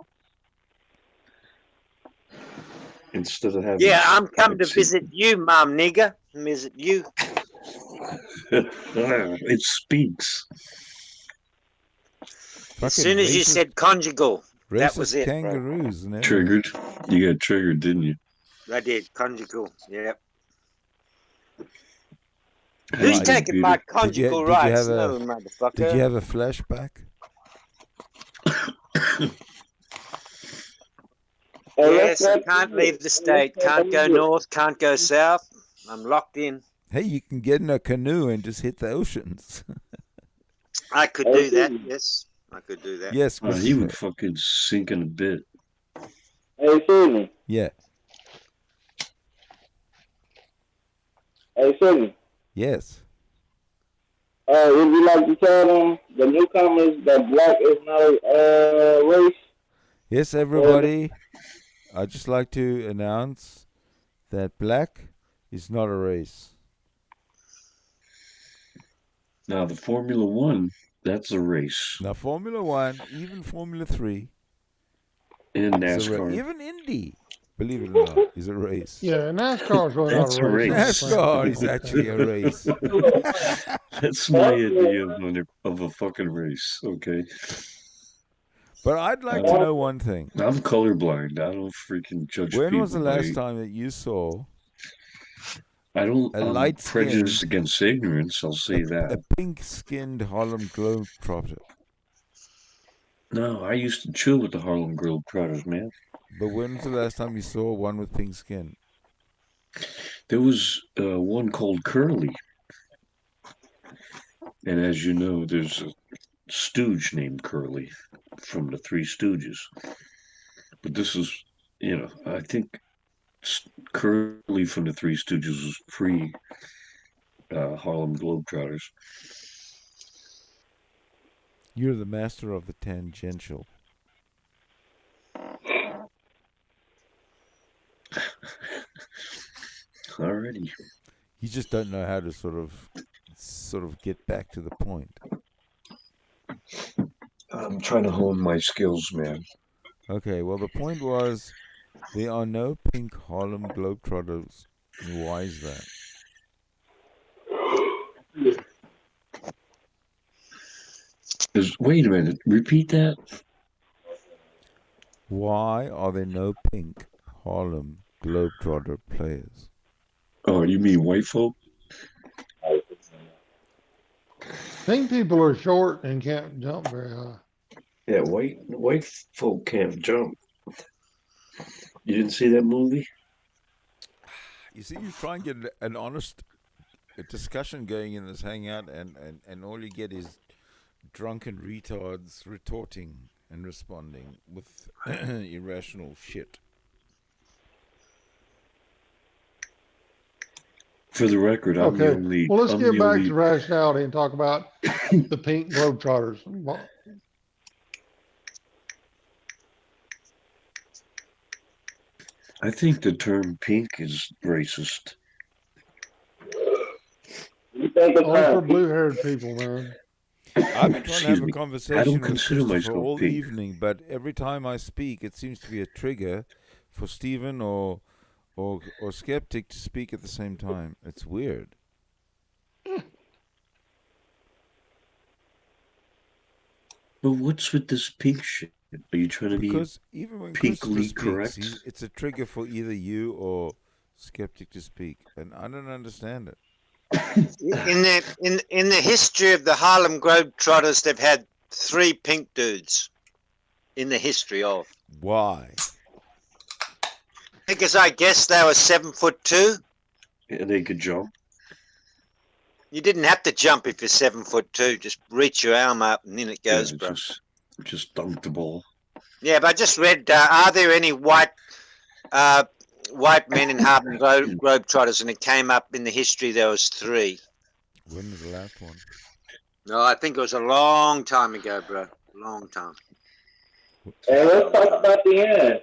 [SPEAKER 3] Instead of having
[SPEAKER 5] Yeah, I'm come to
[SPEAKER 3] sex-
[SPEAKER 5] visit you, mum nigger. Visit you.
[SPEAKER 3] It speaks.
[SPEAKER 5] As soon as you said conjugal, that was
[SPEAKER 2] racist
[SPEAKER 5] it, bro.
[SPEAKER 2] kangaroos and everything.
[SPEAKER 3] Triggered. You got triggered, didn't you?
[SPEAKER 5] I did conjugal. Yep.
[SPEAKER 3] How
[SPEAKER 5] Who's
[SPEAKER 3] did you
[SPEAKER 5] taking
[SPEAKER 3] beat
[SPEAKER 5] my
[SPEAKER 3] it?
[SPEAKER 5] conjugal
[SPEAKER 2] did you
[SPEAKER 5] rights?
[SPEAKER 2] have a-
[SPEAKER 5] No, motherfucker.
[SPEAKER 2] Did you have a flashback?
[SPEAKER 5] Yes, I can't leave the state. Can't go north. Can't go south. I'm locked in.
[SPEAKER 2] Hey, you can get in a canoe and just hit the oceans.
[SPEAKER 5] I could do that. Yes, I could do that.
[SPEAKER 2] Yes,
[SPEAKER 3] He
[SPEAKER 2] Christopher.
[SPEAKER 3] would fucking sink in a bit.
[SPEAKER 1] Hey, Susan.
[SPEAKER 2] Yeah.
[SPEAKER 1] Hey, Susan.
[SPEAKER 2] Yes.
[SPEAKER 1] Would you like to tell them, the newcomers, that black is not a race?
[SPEAKER 2] Yes, everybody. I'd just like to announce that black is not a race.
[SPEAKER 3] Now, the Formula One, that's a race.
[SPEAKER 2] Now, Formula One, even Formula 3,
[SPEAKER 3] And
[SPEAKER 2] is a
[SPEAKER 3] NASCAR.
[SPEAKER 2] even Indy, believe it or not, is a race.
[SPEAKER 4] Yeah, NASCAR's really
[SPEAKER 3] That's
[SPEAKER 4] not
[SPEAKER 3] a
[SPEAKER 4] a race.
[SPEAKER 3] race.
[SPEAKER 2] NASCAR is actually a race.
[SPEAKER 3] That's my idea of a fucking race, okay?
[SPEAKER 2] But I'd like to know one thing.
[SPEAKER 3] I'm colorblind. I don't freaking judge people.
[SPEAKER 2] When was the last
[SPEAKER 3] by-
[SPEAKER 2] time that you saw
[SPEAKER 3] I don't.
[SPEAKER 2] a
[SPEAKER 3] I'm
[SPEAKER 2] light-skinned-
[SPEAKER 3] prejudiced against ignorance. I'll say that.
[SPEAKER 2] a pink-skinned Harlem Globetrotter?
[SPEAKER 3] No, I used to chill with the Harlem Globetrotters, man.
[SPEAKER 2] But when was the last time you saw one with pink skin?
[SPEAKER 3] There was one called Curly, and as you know, there's a stooge named Curly from the Three Stooges. But this is, I think Curly from the Three Stooges was pre Harlem Globetrotters.
[SPEAKER 2] You're the master of the tangential.
[SPEAKER 3] Alrighty.
[SPEAKER 2] You just don't know how to sort of get back to the point.
[SPEAKER 3] I'm trying to hone my skills, man.
[SPEAKER 2] Okay, well, the point was there are no pink Harlem Globetrotters. Why is that?
[SPEAKER 3] Wait a minute. Repeat that.
[SPEAKER 2] Why are there no pink Harlem Globetrotter players?
[SPEAKER 3] Oh, you mean white folk?
[SPEAKER 4] Pink people are short and can't jump very high.
[SPEAKER 3] Yeah, white folk can't jump. You didn't see that movie?
[SPEAKER 2] You see, you try and get an honest discussion going in this hangout, and all you get is drunken retards retorting and responding with irrational shit.
[SPEAKER 3] For the record, I'm the
[SPEAKER 4] Okay,
[SPEAKER 3] only.
[SPEAKER 4] well, let's
[SPEAKER 3] I'm
[SPEAKER 4] get
[SPEAKER 3] the
[SPEAKER 4] back
[SPEAKER 3] only-
[SPEAKER 4] to rationality and talk about the pink Globetrotters.
[SPEAKER 3] I think the term pink is racist.
[SPEAKER 1] You think it's
[SPEAKER 4] Only for blue-haired people, man.
[SPEAKER 2] I've been trying to
[SPEAKER 3] Excuse
[SPEAKER 2] have a
[SPEAKER 3] me. I
[SPEAKER 2] conversation
[SPEAKER 3] don't
[SPEAKER 2] with
[SPEAKER 3] consider
[SPEAKER 2] Christopher
[SPEAKER 3] myself
[SPEAKER 2] all
[SPEAKER 3] pink.
[SPEAKER 2] evening, but every time I speak, it seems to be a trigger for Stephen or Skeptic to speak at the same time. It's weird.
[SPEAKER 3] But what's with this pink shit? Are you trying to be?
[SPEAKER 2] Because even when
[SPEAKER 3] pinkly
[SPEAKER 2] Christopher
[SPEAKER 3] correct?
[SPEAKER 2] speaks, it's a trigger for either you or Skeptic to speak, and I don't understand it.
[SPEAKER 5] In the history of the Harlem Globetrotters, they've had 3 pink dudes in the history of.
[SPEAKER 2] Why?
[SPEAKER 5] Because I guess they were 7'2".
[SPEAKER 3] And they could jump.
[SPEAKER 5] You didn't have to jump if you're 7'2". Just reach your arm up and in it goes,
[SPEAKER 3] Yeah,
[SPEAKER 5] bro.
[SPEAKER 3] just dunk the ball.
[SPEAKER 5] Yeah, but I just read. Are there any white men in Harlem Globetrotters? And it came up in the history. There was 3.
[SPEAKER 2] When was the last one?
[SPEAKER 5] No, I think it was a long time ago, bro. Long time.
[SPEAKER 1] Hey, let's talk about the end.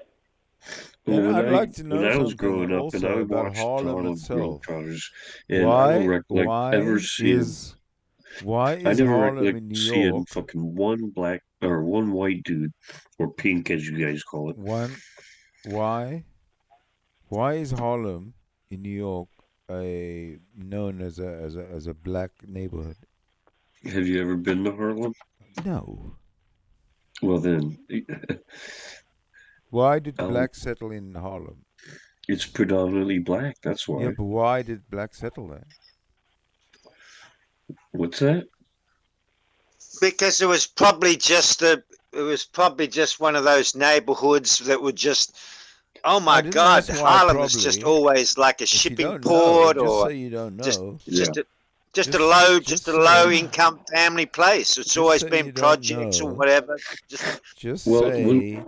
[SPEAKER 3] Well,
[SPEAKER 2] Yeah,
[SPEAKER 3] when
[SPEAKER 2] I'd like to know
[SPEAKER 3] when I was
[SPEAKER 2] something
[SPEAKER 3] growing up and
[SPEAKER 2] also
[SPEAKER 3] I
[SPEAKER 2] about
[SPEAKER 3] watched
[SPEAKER 2] Harlem
[SPEAKER 3] Harlem
[SPEAKER 2] itself.
[SPEAKER 3] Globetrotters, and I don't recollect ever seeing.
[SPEAKER 2] Why
[SPEAKER 3] I
[SPEAKER 2] is
[SPEAKER 3] never
[SPEAKER 2] Harlem in
[SPEAKER 3] recollect
[SPEAKER 2] New
[SPEAKER 3] seeing
[SPEAKER 2] York
[SPEAKER 3] fucking one black or one white dude, or pink as you guys call it.
[SPEAKER 2] why is Harlem in New York known as a black neighborhood.
[SPEAKER 3] Have you ever been to Harlem?
[SPEAKER 2] No.
[SPEAKER 3] Well, then,
[SPEAKER 2] Why did
[SPEAKER 3] um,
[SPEAKER 2] blacks settle in Harlem?
[SPEAKER 3] it's predominantly black. That's
[SPEAKER 2] Yeah,
[SPEAKER 3] why.
[SPEAKER 2] but why did blacks settle there?
[SPEAKER 3] What's that?
[SPEAKER 5] Because it was probably just one of those neighborhoods that were just, oh my
[SPEAKER 2] I didn't
[SPEAKER 5] God,
[SPEAKER 2] ask why
[SPEAKER 5] Harlem is just
[SPEAKER 2] probably.
[SPEAKER 5] always like a
[SPEAKER 2] If you
[SPEAKER 5] shipping
[SPEAKER 2] don't know,
[SPEAKER 5] port,
[SPEAKER 2] just
[SPEAKER 5] or
[SPEAKER 2] say you don't
[SPEAKER 5] just
[SPEAKER 2] know.
[SPEAKER 3] Yeah.
[SPEAKER 5] just a
[SPEAKER 2] Just
[SPEAKER 5] low
[SPEAKER 2] say,
[SPEAKER 5] income family place. It's
[SPEAKER 2] just
[SPEAKER 5] always
[SPEAKER 2] say
[SPEAKER 5] been
[SPEAKER 2] you don't
[SPEAKER 5] projects or
[SPEAKER 2] know.
[SPEAKER 5] whatever. Just
[SPEAKER 2] Just
[SPEAKER 3] Well,
[SPEAKER 2] say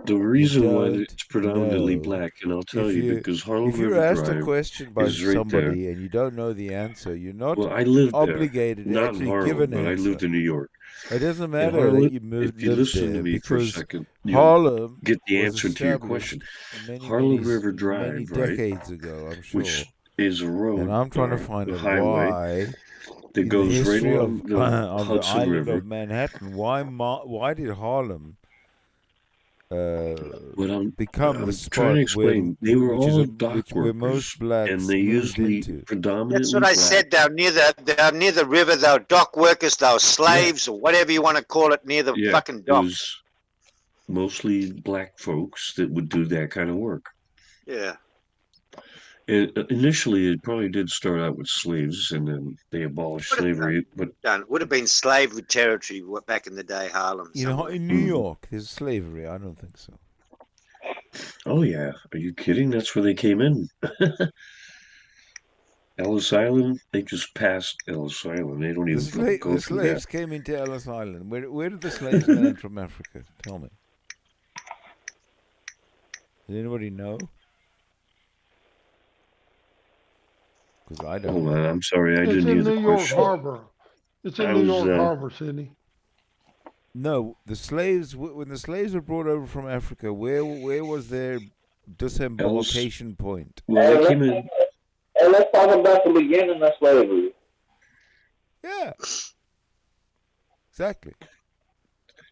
[SPEAKER 3] the
[SPEAKER 2] you
[SPEAKER 3] reason why
[SPEAKER 2] don't
[SPEAKER 3] it's predominantly
[SPEAKER 2] know.
[SPEAKER 3] black, and I'll tell
[SPEAKER 2] If
[SPEAKER 3] you,
[SPEAKER 2] you
[SPEAKER 3] because Harlem
[SPEAKER 2] if you're
[SPEAKER 3] River
[SPEAKER 2] asked a
[SPEAKER 3] Drive
[SPEAKER 2] question by
[SPEAKER 3] is right there.
[SPEAKER 2] somebody and you don't know the answer, you're not
[SPEAKER 3] Well, I lived there,
[SPEAKER 2] obligated to
[SPEAKER 3] not in
[SPEAKER 2] actually give
[SPEAKER 3] Harlem,
[SPEAKER 2] an
[SPEAKER 3] but I lived
[SPEAKER 2] answer.
[SPEAKER 3] in New York.
[SPEAKER 2] It doesn't
[SPEAKER 3] In
[SPEAKER 2] matter
[SPEAKER 3] Harlem,
[SPEAKER 2] that you
[SPEAKER 3] if you
[SPEAKER 2] lived
[SPEAKER 3] listen to
[SPEAKER 2] there
[SPEAKER 3] me for a
[SPEAKER 2] because
[SPEAKER 3] second, you'll
[SPEAKER 2] Harlem
[SPEAKER 3] get the
[SPEAKER 2] was
[SPEAKER 3] answer to your question.
[SPEAKER 2] established
[SPEAKER 3] Harlem River
[SPEAKER 2] many
[SPEAKER 3] Drive, right,
[SPEAKER 2] decades ago, I'm sure.
[SPEAKER 3] which is a
[SPEAKER 2] And
[SPEAKER 3] road
[SPEAKER 2] I'm trying to
[SPEAKER 3] or
[SPEAKER 2] find
[SPEAKER 3] a
[SPEAKER 2] out
[SPEAKER 3] highway
[SPEAKER 2] why,
[SPEAKER 3] that
[SPEAKER 2] in the
[SPEAKER 3] goes right
[SPEAKER 2] history
[SPEAKER 3] along the
[SPEAKER 2] of the
[SPEAKER 3] Hudson
[SPEAKER 2] island
[SPEAKER 3] River.
[SPEAKER 2] of Manhattan, why did Harlem
[SPEAKER 3] But
[SPEAKER 2] become the
[SPEAKER 3] I'm trying to
[SPEAKER 2] spot
[SPEAKER 3] explain. They were all dock
[SPEAKER 2] where
[SPEAKER 3] workers,
[SPEAKER 2] most
[SPEAKER 3] and
[SPEAKER 2] blacks
[SPEAKER 3] they
[SPEAKER 2] moved
[SPEAKER 3] usually
[SPEAKER 2] into?
[SPEAKER 5] that's
[SPEAKER 3] predominantly
[SPEAKER 5] what I
[SPEAKER 3] black.
[SPEAKER 5] said. They're near the river. They were dock workers. They were
[SPEAKER 2] Yeah,
[SPEAKER 5] slaves or whatever you want to call it, near the
[SPEAKER 3] Yeah,
[SPEAKER 5] fucking
[SPEAKER 3] it
[SPEAKER 5] dock.
[SPEAKER 3] was mostly black folks that would do that kind of work.
[SPEAKER 5] Yeah.
[SPEAKER 3] Initially, it probably did start out with slaves, and then they abolished
[SPEAKER 5] Would have
[SPEAKER 3] slavery. But
[SPEAKER 5] done. Would have been slavery territory back in the day, Harlem somewhere.
[SPEAKER 2] in New York, there's slavery. I don't think so.
[SPEAKER 3] oh yeah, are you kidding? That's where they came in. Ellis Island, they just passed Ellis Island. They don't even fucking go
[SPEAKER 2] The
[SPEAKER 3] through that.
[SPEAKER 2] slaves came into Ellis Island. Where did the slaves land from Africa? Tell me. Does anybody know? Because I
[SPEAKER 3] Oh
[SPEAKER 2] don't
[SPEAKER 3] man,
[SPEAKER 2] know.
[SPEAKER 3] I'm sorry, I
[SPEAKER 4] It's
[SPEAKER 3] didn't hear
[SPEAKER 4] in
[SPEAKER 3] the
[SPEAKER 4] New York
[SPEAKER 3] question.
[SPEAKER 4] Harbor. It's in
[SPEAKER 3] I
[SPEAKER 4] New
[SPEAKER 3] was
[SPEAKER 4] York Harbor, Sydney.
[SPEAKER 2] No, the slaves. When the slaves were brought over from Africa, where was their
[SPEAKER 3] Ellis.
[SPEAKER 2] disembarkation point?
[SPEAKER 3] Well,
[SPEAKER 1] Hey,
[SPEAKER 3] they came in.
[SPEAKER 1] let's talk about the beginning of slavery.
[SPEAKER 2] Yeah, exactly.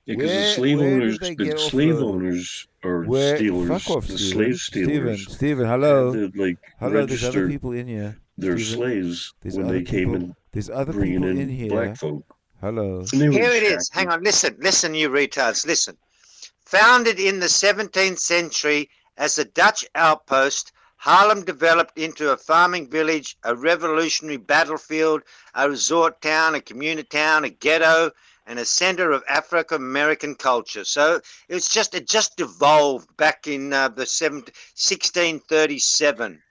[SPEAKER 3] Because
[SPEAKER 2] Where did they
[SPEAKER 3] the
[SPEAKER 2] get
[SPEAKER 3] slave
[SPEAKER 2] offloaded?
[SPEAKER 3] owners or
[SPEAKER 2] Where?
[SPEAKER 3] stealers,
[SPEAKER 2] Fuck off,
[SPEAKER 3] the
[SPEAKER 2] Stephen.
[SPEAKER 3] slave stealers
[SPEAKER 2] Stephen,
[SPEAKER 3] had
[SPEAKER 2] hello.
[SPEAKER 3] to like
[SPEAKER 2] Hello, there's other
[SPEAKER 3] register
[SPEAKER 2] people in here.
[SPEAKER 3] their
[SPEAKER 2] Stephen,
[SPEAKER 3] slaves
[SPEAKER 2] there's
[SPEAKER 3] when
[SPEAKER 2] other
[SPEAKER 3] they came
[SPEAKER 2] people.
[SPEAKER 3] in,
[SPEAKER 2] There's other
[SPEAKER 3] bringing
[SPEAKER 2] people in
[SPEAKER 3] in
[SPEAKER 2] here.
[SPEAKER 3] black folk.
[SPEAKER 2] Hello.
[SPEAKER 3] And they were
[SPEAKER 5] Here it is. Hang
[SPEAKER 3] shackled.
[SPEAKER 5] on. Listen, you retards. Listen. Founded in the 17th century as a Dutch outpost, Haarlem developed into a farming village, a revolutionary battlefield, a resort town, a community town, a ghetto, and a center of African-American culture. So it just evolved back in the 1637.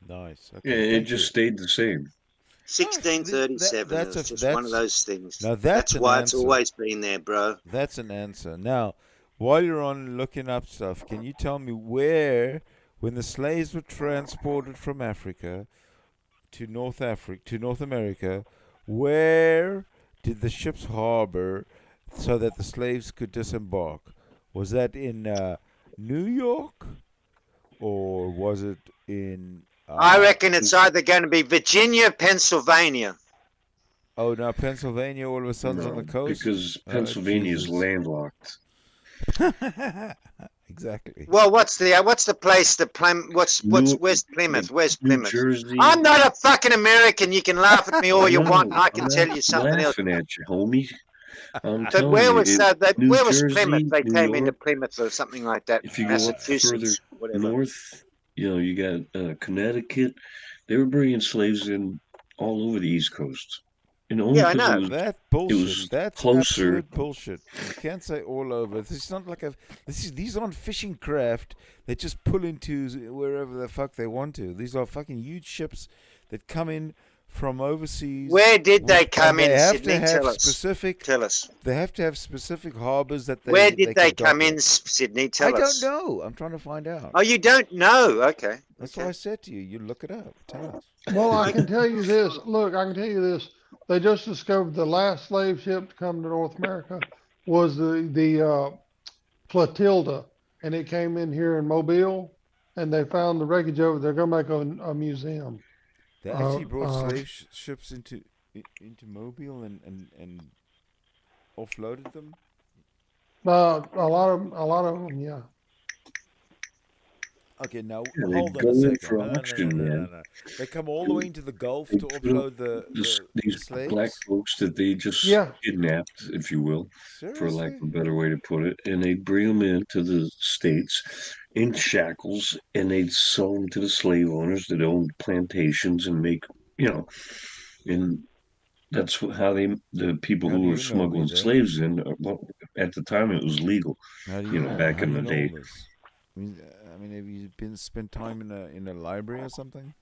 [SPEAKER 2] Nice.
[SPEAKER 3] Yeah,
[SPEAKER 2] Okay.
[SPEAKER 3] it
[SPEAKER 2] Thank
[SPEAKER 3] just
[SPEAKER 2] you.
[SPEAKER 3] stayed the same.
[SPEAKER 2] Nice.
[SPEAKER 5] 1637. It was just one of those things.
[SPEAKER 2] Now that's
[SPEAKER 5] That's
[SPEAKER 2] an
[SPEAKER 5] why it's
[SPEAKER 2] answer.
[SPEAKER 5] always been there, bro.
[SPEAKER 2] That's an answer. Now, while you're on looking up stuff, can you tell me where, when the slaves were transported from Africa to North America, where did the ships harbor so that the slaves could disembark? Was that in New York, or was it in?
[SPEAKER 5] I reckon it's either going to be Virginia, Pennsylvania.
[SPEAKER 2] Oh, now Pennsylvania all of a sudden's on the
[SPEAKER 3] No,
[SPEAKER 2] coast.
[SPEAKER 3] because Pennsylvania is
[SPEAKER 2] Jesus.
[SPEAKER 3] landlocked.
[SPEAKER 2] Exactly.
[SPEAKER 5] Well, what's the place? Where's Plymouth? Where's
[SPEAKER 3] New
[SPEAKER 5] Plymouth?
[SPEAKER 3] Jersey.
[SPEAKER 5] I'm not a fucking American. You can laugh at me all you want. I can
[SPEAKER 3] I'm
[SPEAKER 5] tell
[SPEAKER 3] not
[SPEAKER 5] you something else.
[SPEAKER 3] laughing at you, homie. I'm
[SPEAKER 5] But
[SPEAKER 3] telling
[SPEAKER 5] where
[SPEAKER 3] you,
[SPEAKER 5] was
[SPEAKER 3] New
[SPEAKER 5] where was
[SPEAKER 3] Jersey,
[SPEAKER 5] Plymouth? They
[SPEAKER 3] New
[SPEAKER 5] came into
[SPEAKER 3] York.
[SPEAKER 5] Plymouth or something like that.
[SPEAKER 3] If you go up further
[SPEAKER 5] Massachusetts, whatever.
[SPEAKER 3] north, you got Connecticut. They were bringing slaves in all over the East Coast, and only
[SPEAKER 5] Yeah, I
[SPEAKER 3] because
[SPEAKER 5] know.
[SPEAKER 2] That's
[SPEAKER 3] it
[SPEAKER 2] bullshit.
[SPEAKER 3] was
[SPEAKER 2] That's
[SPEAKER 3] closer.
[SPEAKER 2] absolute bullshit. You can't say all over. This is not like these aren't fishing craft that just pull into wherever the fuck they want to. These are fucking huge ships that come in from overseas.
[SPEAKER 5] Where did they come
[SPEAKER 2] They
[SPEAKER 5] in,
[SPEAKER 2] have
[SPEAKER 5] Sydney?
[SPEAKER 2] to have
[SPEAKER 5] Tell us.
[SPEAKER 2] specific.
[SPEAKER 5] Tell us.
[SPEAKER 2] They have to have specific harbors that they.
[SPEAKER 5] Where did they
[SPEAKER 2] can dock
[SPEAKER 5] come in,
[SPEAKER 2] at.
[SPEAKER 5] Sydney?
[SPEAKER 2] I
[SPEAKER 5] Tell us.
[SPEAKER 2] don't know. I'm trying to find out.
[SPEAKER 5] Oh, you don't know? Okay.
[SPEAKER 2] That's why I said to you. You look it up. Tell us.
[SPEAKER 4] Well, I can tell you this. Look, I can tell you this. They just discovered the last slave ship to come to North America was the Clotilda, and it came in here in Mobile, and they found the wreckage over there. They're gonna make a museum.
[SPEAKER 2] They actually brought slave ships into Mobile and offloaded them.
[SPEAKER 4] A lot of them, yeah.
[SPEAKER 2] Okay, now
[SPEAKER 3] Yeah,
[SPEAKER 2] hold
[SPEAKER 3] they'd
[SPEAKER 2] on
[SPEAKER 3] go
[SPEAKER 2] a
[SPEAKER 3] in
[SPEAKER 2] second.
[SPEAKER 3] for
[SPEAKER 2] No, no, no, no,
[SPEAKER 3] auction,
[SPEAKER 2] no, no,
[SPEAKER 3] man.
[SPEAKER 2] no. They come all the way into the Gulf
[SPEAKER 3] They
[SPEAKER 2] to
[SPEAKER 3] put up
[SPEAKER 2] offload the
[SPEAKER 3] these black
[SPEAKER 2] slaves?
[SPEAKER 3] folks that they just
[SPEAKER 4] Yeah.
[SPEAKER 3] kidnapped, if you will, for lack
[SPEAKER 2] Seriously?
[SPEAKER 3] of a better way to put it, and they'd bring them into the States in shackles, and they'd sell them to the slave owners that owned plantations and make, you know, and that's how the people
[SPEAKER 2] How
[SPEAKER 3] who
[SPEAKER 2] do
[SPEAKER 3] were
[SPEAKER 2] you know me
[SPEAKER 3] smuggling
[SPEAKER 2] then?
[SPEAKER 3] slaves in, well, at the time it was legal,
[SPEAKER 2] How do you
[SPEAKER 3] you know,
[SPEAKER 2] know?
[SPEAKER 3] back
[SPEAKER 2] How do
[SPEAKER 3] in
[SPEAKER 2] you
[SPEAKER 3] the
[SPEAKER 2] know all
[SPEAKER 3] day.
[SPEAKER 2] this? I mean, have you been spent time in a library or something?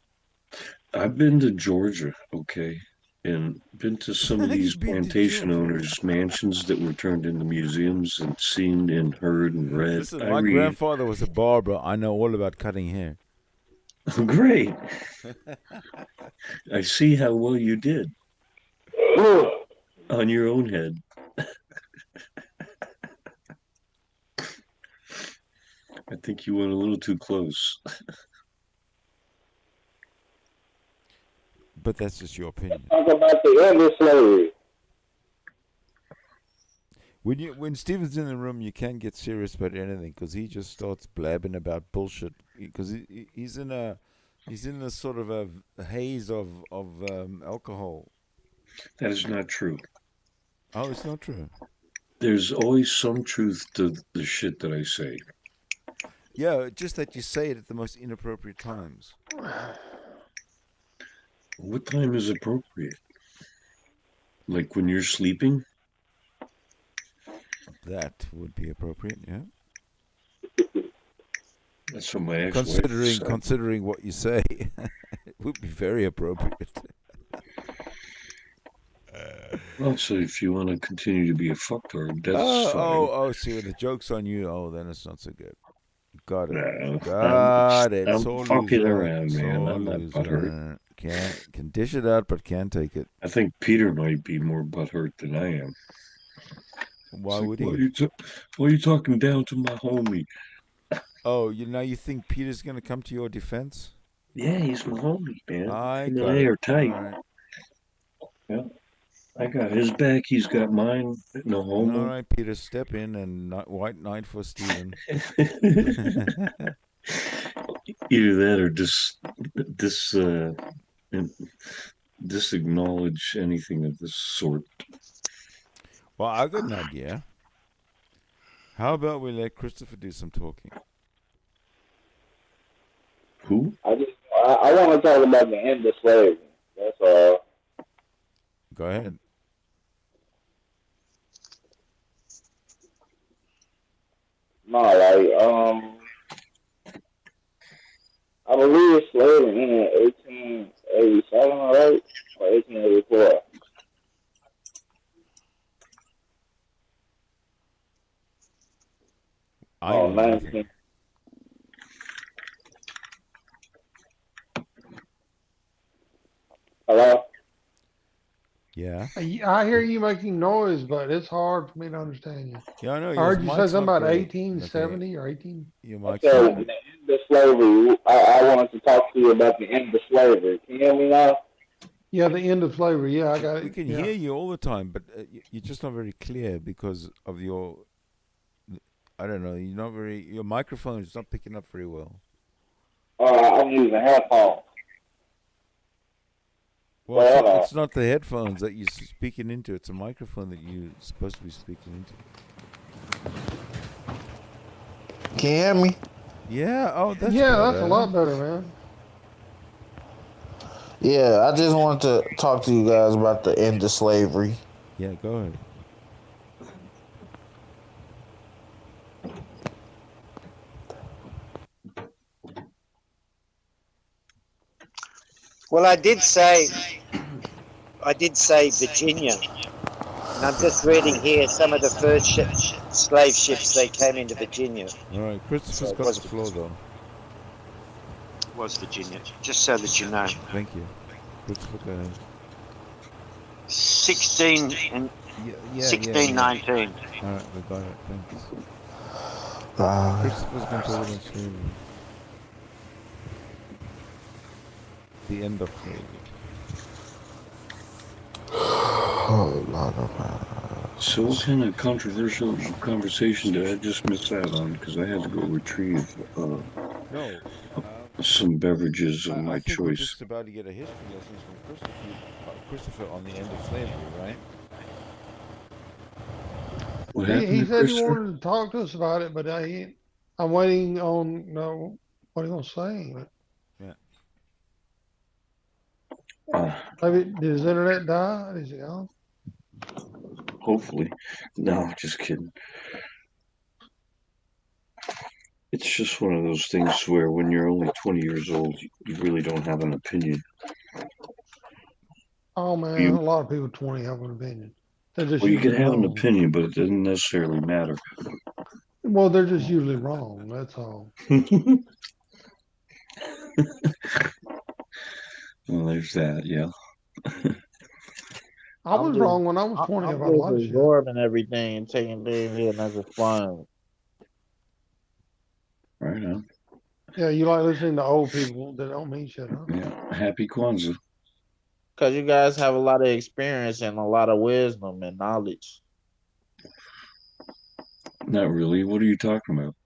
[SPEAKER 3] I've been to Georgia, okay, and been to some of these
[SPEAKER 2] You've been to
[SPEAKER 3] plantation
[SPEAKER 2] Georgia.
[SPEAKER 3] owners' mansions that were turned into museums and seen and heard and read.
[SPEAKER 2] Listen,
[SPEAKER 3] I
[SPEAKER 2] my
[SPEAKER 3] read.
[SPEAKER 2] grandfather was a barber. I know all about cutting hair.
[SPEAKER 3] Great. I see how well you did on your own head. I think you went a little too close.
[SPEAKER 2] But that's just your opinion.
[SPEAKER 1] Talk about the end of slavery.
[SPEAKER 2] When Steven's in the room, you can't get serious about anything because he just starts blabbing about bullshit. Because he's in a sort of a haze of alcohol.
[SPEAKER 3] That is not true.
[SPEAKER 2] Oh, it's not true.
[SPEAKER 3] There's always some truth to the shit that I say.
[SPEAKER 2] Yeah, just that you say it at the most inappropriate times.
[SPEAKER 3] What time is appropriate? Like when you're sleeping?
[SPEAKER 2] That would be appropriate, yeah.
[SPEAKER 3] That's what my ex-wife said.
[SPEAKER 2] Considering what you say, it would be very appropriate.
[SPEAKER 3] Well, so if you want to continue to be a fucktard, that's fine.
[SPEAKER 2] See, when the joke's on you, then it's not so good. Got it.
[SPEAKER 3] No,
[SPEAKER 2] Got it.
[SPEAKER 3] I'm
[SPEAKER 2] So
[SPEAKER 3] fucking
[SPEAKER 2] loser.
[SPEAKER 3] around, man.
[SPEAKER 2] So
[SPEAKER 3] I'm not butthurt.
[SPEAKER 2] loser. Can dish it out, but can't take it.
[SPEAKER 3] I think Peter might be more butthurt than I am.
[SPEAKER 2] Why
[SPEAKER 3] It's
[SPEAKER 2] would
[SPEAKER 3] like,
[SPEAKER 2] he?
[SPEAKER 3] why are you talking down to my homie?
[SPEAKER 2] Oh, now you think Peter's gonna come to your defense?
[SPEAKER 3] Yeah, he's my homie, man.
[SPEAKER 2] I
[SPEAKER 3] Him and
[SPEAKER 2] got
[SPEAKER 3] I
[SPEAKER 2] it.
[SPEAKER 3] are tight.
[SPEAKER 2] All right.
[SPEAKER 3] Yeah, I got his back. He's got mine. No
[SPEAKER 2] All
[SPEAKER 3] homo.
[SPEAKER 2] right, Peter, step in and white knight for Steven.
[SPEAKER 3] Either that or disacknowledge anything of this sort.
[SPEAKER 2] Well, I got an idea. How about we let Christopher do some talking?
[SPEAKER 3] Who?
[SPEAKER 1] I want to talk about the end of slavery. That's all.
[SPEAKER 2] Go ahead.
[SPEAKER 1] No, I believe slavery ended in 1887, right? Or 1884.
[SPEAKER 2] I
[SPEAKER 1] Oh,
[SPEAKER 2] know
[SPEAKER 1] 19.
[SPEAKER 2] nothing.
[SPEAKER 1] Hello?
[SPEAKER 2] Yeah.
[SPEAKER 4] I hear you making noise, but it's hard for me to understand you.
[SPEAKER 2] Yeah, I know.
[SPEAKER 4] I
[SPEAKER 2] Your
[SPEAKER 4] heard you say
[SPEAKER 2] mic's
[SPEAKER 4] something
[SPEAKER 2] not
[SPEAKER 4] about
[SPEAKER 2] great.
[SPEAKER 4] 1870 or 18.
[SPEAKER 2] Your
[SPEAKER 1] I
[SPEAKER 2] mic's
[SPEAKER 1] said
[SPEAKER 2] not
[SPEAKER 1] the
[SPEAKER 2] great.
[SPEAKER 1] end of slavery. I wanted to talk to you about the end of slavery. Can you hear me now?
[SPEAKER 4] Yeah, the end of slavery. Yeah, I got it.
[SPEAKER 2] We can
[SPEAKER 4] Yeah.
[SPEAKER 2] hear you all the time, but you're just not very clear because of your. I don't know. You're not very. Your microphone is not picking up very well.
[SPEAKER 1] I'm using headphones.
[SPEAKER 2] Well, it's not the headphones that you're speaking into. It's a microphone that you're supposed to be speaking into.
[SPEAKER 6] Can you hear me?
[SPEAKER 2] Yeah. Oh, that's
[SPEAKER 4] Yeah,
[SPEAKER 2] better.
[SPEAKER 4] that's a lot better, man.
[SPEAKER 6] Yeah, I just wanted to talk to you guys about the end of slavery.
[SPEAKER 2] Yeah, go ahead.
[SPEAKER 5] Well, I did say Virginia, and I'm just reading here some of the first slave ships they came into Virginia.
[SPEAKER 2] All right, Christopher's
[SPEAKER 5] So it
[SPEAKER 2] got
[SPEAKER 5] was
[SPEAKER 2] the floor though.
[SPEAKER 5] Was Virginia, just so that you know.
[SPEAKER 2] Thank you. Christopher, go ahead.
[SPEAKER 5] 16 and
[SPEAKER 2] Yeah.
[SPEAKER 5] 1619.
[SPEAKER 2] All right, we got it. Thanks.
[SPEAKER 6] Uh,
[SPEAKER 2] Christopher's going to talk about slavery. The end of slavery.
[SPEAKER 6] oh, Lord, oh,
[SPEAKER 3] So what kind of controversial conversation did I just miss out on? Because I had to go retrieve
[SPEAKER 2] No.
[SPEAKER 3] some beverages of
[SPEAKER 2] I
[SPEAKER 3] my
[SPEAKER 2] think we're
[SPEAKER 3] choice.
[SPEAKER 2] just about to get a history lesson from Christopher on the end of slavery, right?
[SPEAKER 3] What
[SPEAKER 4] He
[SPEAKER 3] happened to
[SPEAKER 4] said he
[SPEAKER 3] Christopher?
[SPEAKER 4] wanted to talk to us about it, but I'm waiting on what he gonna say.
[SPEAKER 2] Yeah.
[SPEAKER 4] Maybe did his internet die? Is he gone?
[SPEAKER 3] Hopefully. No, just kidding. It's just one of those things where when you're only 20 years old, you really don't have an opinion.
[SPEAKER 4] Oh man,
[SPEAKER 3] You,
[SPEAKER 4] a lot of people 20 have an opinion. They're just
[SPEAKER 3] well, you can
[SPEAKER 4] usually
[SPEAKER 3] have an
[SPEAKER 4] wrong.
[SPEAKER 3] opinion, but it doesn't necessarily matter.
[SPEAKER 4] Well, they're just usually wrong. That's all.
[SPEAKER 3] Well, there's that, yeah.
[SPEAKER 4] I was wrong when I was 20
[SPEAKER 6] I'm
[SPEAKER 4] about a
[SPEAKER 6] just
[SPEAKER 4] lot of shit.
[SPEAKER 6] absorbing everything and taking things in as a sponge.
[SPEAKER 3] Right on.
[SPEAKER 4] Yeah, you like listening to old people that don't mean shit, huh?
[SPEAKER 3] Yeah. Happy Kwanzaa.
[SPEAKER 6] Because you guys have a lot of experience and a lot of wisdom and knowledge.
[SPEAKER 3] Not really. What are you talking about?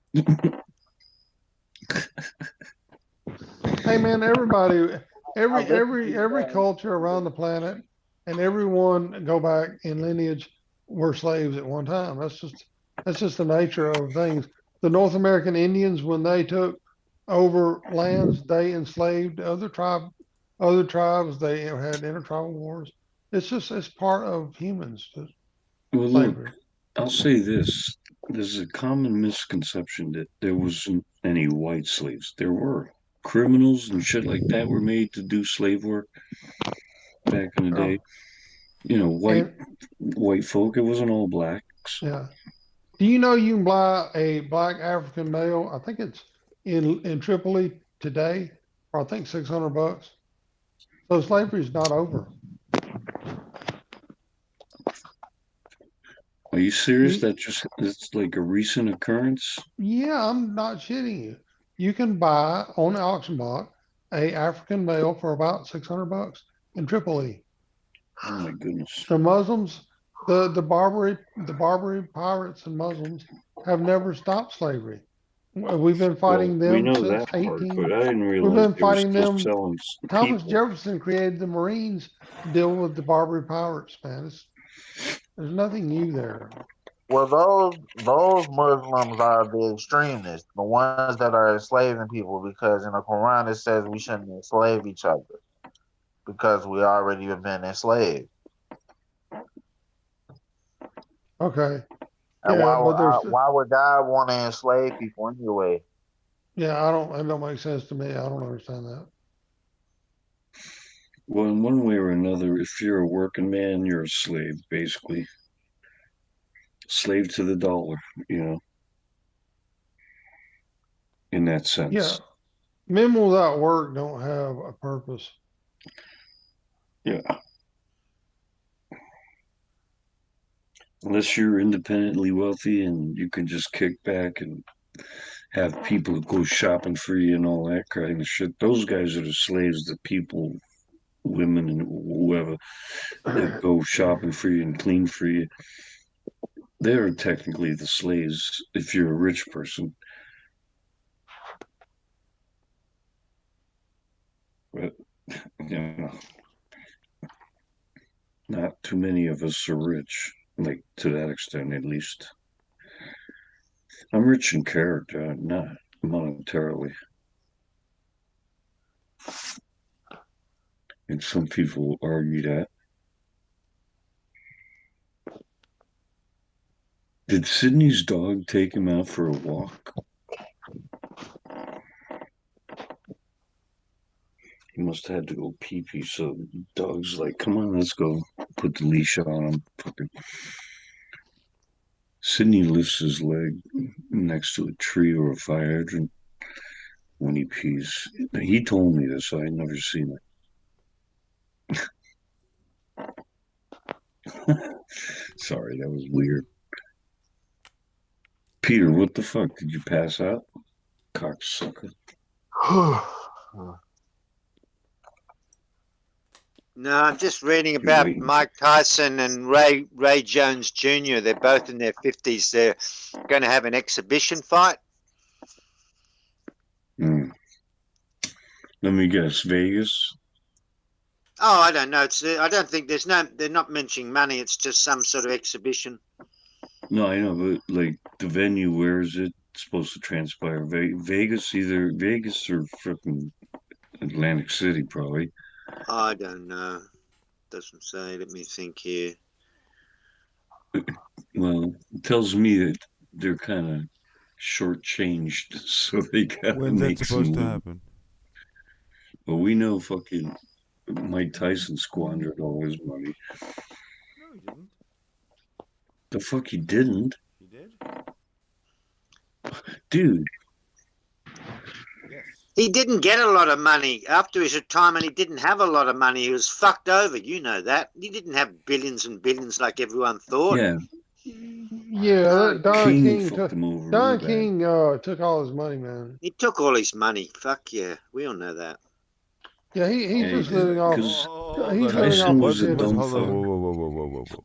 [SPEAKER 4] Hey man, everybody,
[SPEAKER 6] I listen to you
[SPEAKER 4] every
[SPEAKER 6] guys.
[SPEAKER 4] culture around the planet and everyone go back in lineage were slaves at one time. That's just the nature of things. The North American Indians, when they took over lands, they enslaved other tribes. They had intertribal wars. It's part of humans,
[SPEAKER 3] Well, look,
[SPEAKER 4] slavery.
[SPEAKER 3] I'll say this. There's a common misconception that there wasn't any white slaves. There were. Criminals and shit like that were made to do slave work back in the day.
[SPEAKER 4] Oh,
[SPEAKER 3] You know,
[SPEAKER 4] and
[SPEAKER 3] white folk. It wasn't all blacks.
[SPEAKER 4] yeah. Do you know you can buy a black African male? I think it's in Tripoli today, for I think $600. So slavery's not over.
[SPEAKER 3] Are you serious?
[SPEAKER 4] You,
[SPEAKER 3] It's like a recent occurrence?
[SPEAKER 4] yeah, I'm not shitting you. You can buy on the auction block a African male for about $600 in Tripoli.
[SPEAKER 3] Oh my goodness.
[SPEAKER 4] The Muslims, the Barbary pirates and Muslims have never stopped slavery. We've been
[SPEAKER 3] Well,
[SPEAKER 4] fighting
[SPEAKER 3] we
[SPEAKER 4] them
[SPEAKER 3] know
[SPEAKER 4] since
[SPEAKER 3] that part, but
[SPEAKER 4] 18.
[SPEAKER 3] I didn't
[SPEAKER 4] We've
[SPEAKER 3] realize
[SPEAKER 4] been
[SPEAKER 3] they were
[SPEAKER 4] fighting
[SPEAKER 3] still
[SPEAKER 4] them.
[SPEAKER 3] selling
[SPEAKER 4] Thomas
[SPEAKER 3] people.
[SPEAKER 4] Jefferson created the Marines to deal with the Barbary pirates, man. There's nothing new there.
[SPEAKER 6] Well, those Muslims are the extremists, the ones that are enslaving people, because in the Quran it says we shouldn't enslave each other because we already have been enslaved.
[SPEAKER 4] Okay.
[SPEAKER 6] And
[SPEAKER 4] Yeah, but there's
[SPEAKER 6] why would God want to enslave people anyway?
[SPEAKER 4] yeah, it don't make sense to me. I don't understand that.
[SPEAKER 3] Well, in one way or another, if you're a working man, you're a slave, basically. Slave to the dollar, you know, in that
[SPEAKER 4] Yeah.
[SPEAKER 3] sense.
[SPEAKER 4] Men without work don't have a purpose.
[SPEAKER 3] Yeah. Unless you're independently wealthy and you can just kick back and have people go shopping for you and all that kind of shit. Those guys are the slaves, the people, women, and whoever that go shopping for you and clean for you. They're technically the slaves if you're a rich person. But, you know, not too many of us are rich, like to that extent at least. I'm rich in character, not monetarily. And some people argue that. Did Sydney's dog take him out for a walk? He must have had to go pee pee, so the dog's like, come on, let's go. Put the leash on him. Fucking. Sydney lifts his leg next to a tree or a fire hydrant when he pees. He told me this, I had never seen it. Sorry, that was weird. Peter, what the fuck? Did you pass out? Cocksucker.
[SPEAKER 5] No, I'm just reading
[SPEAKER 3] You're
[SPEAKER 5] about
[SPEAKER 3] waiting.
[SPEAKER 5] Mike Tyson and Ray Jones Jr. They're both in their 50s. They're going to have an exhibition fight.
[SPEAKER 3] Mm. Let me guess, Vegas.
[SPEAKER 5] Oh, I don't know. I don't think they're not mentioning money. It's just some sort of exhibition.
[SPEAKER 3] No, I know, but like the venue, where is it supposed to transpire? Vegas, either Vegas or freaking Atlantic City, probably.
[SPEAKER 5] I don't know. Doesn't say. Let me think here.
[SPEAKER 3] Well, it tells me that they're kind of shortchanged, so they gotta
[SPEAKER 2] When's that
[SPEAKER 3] make some
[SPEAKER 2] supposed to
[SPEAKER 3] loot.
[SPEAKER 2] happen?
[SPEAKER 3] But we know fucking Mike Tyson squandered all his money.
[SPEAKER 2] No, he didn't.
[SPEAKER 3] The fuck he didn't,
[SPEAKER 2] He did?
[SPEAKER 3] dude.
[SPEAKER 2] Yes.
[SPEAKER 5] He didn't get a lot of money after his retirement. He didn't have a lot of money. He was fucked over. You know that. He didn't have billions and billions like everyone thought.
[SPEAKER 3] Yeah,
[SPEAKER 4] Yeah,
[SPEAKER 5] No,
[SPEAKER 4] Don
[SPEAKER 3] King
[SPEAKER 4] King
[SPEAKER 3] fucked
[SPEAKER 4] took
[SPEAKER 3] him over real
[SPEAKER 4] Don
[SPEAKER 3] bad.
[SPEAKER 4] King took all his money, man.
[SPEAKER 5] he took all his money. Fuck yeah, we all know that.
[SPEAKER 4] Yeah, he's
[SPEAKER 3] Yeah,
[SPEAKER 4] just
[SPEAKER 3] he did.
[SPEAKER 4] living off.
[SPEAKER 3] Because
[SPEAKER 4] He's
[SPEAKER 2] Hold on.
[SPEAKER 4] living
[SPEAKER 3] Tyson
[SPEAKER 4] off
[SPEAKER 3] was a
[SPEAKER 4] potential.
[SPEAKER 3] dumb
[SPEAKER 2] Hold on.
[SPEAKER 3] fuck.
[SPEAKER 2] Whoa.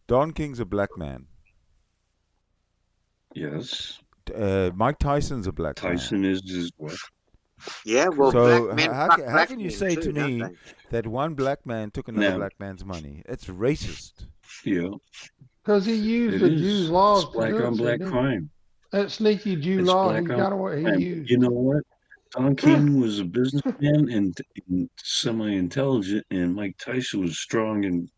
[SPEAKER 2] Don King's a black man.
[SPEAKER 3] Yes,
[SPEAKER 2] Mike Tyson's a black man.
[SPEAKER 3] Tyson is what?
[SPEAKER 5] Yeah, well,
[SPEAKER 2] So
[SPEAKER 5] black men
[SPEAKER 2] how
[SPEAKER 5] fuck
[SPEAKER 2] can
[SPEAKER 5] black
[SPEAKER 2] you
[SPEAKER 5] men
[SPEAKER 2] say
[SPEAKER 5] too,
[SPEAKER 2] to
[SPEAKER 5] don't
[SPEAKER 2] me
[SPEAKER 5] they?
[SPEAKER 2] that one black man took another
[SPEAKER 3] Now,
[SPEAKER 2] black man's money? It's racist.
[SPEAKER 3] yeah,
[SPEAKER 4] Because he used
[SPEAKER 3] it
[SPEAKER 4] the Jews'
[SPEAKER 3] is. It's
[SPEAKER 4] laws to
[SPEAKER 3] black
[SPEAKER 4] do it,
[SPEAKER 3] on black
[SPEAKER 4] didn't he?
[SPEAKER 3] crime.
[SPEAKER 4] That sneaky Jew
[SPEAKER 3] It's
[SPEAKER 4] law,
[SPEAKER 3] black
[SPEAKER 4] he
[SPEAKER 3] on
[SPEAKER 4] got away. He
[SPEAKER 3] crime.
[SPEAKER 4] used.
[SPEAKER 3] You know what? Don King was a businessman and semi-intelligent, and Mike Tyson was strong and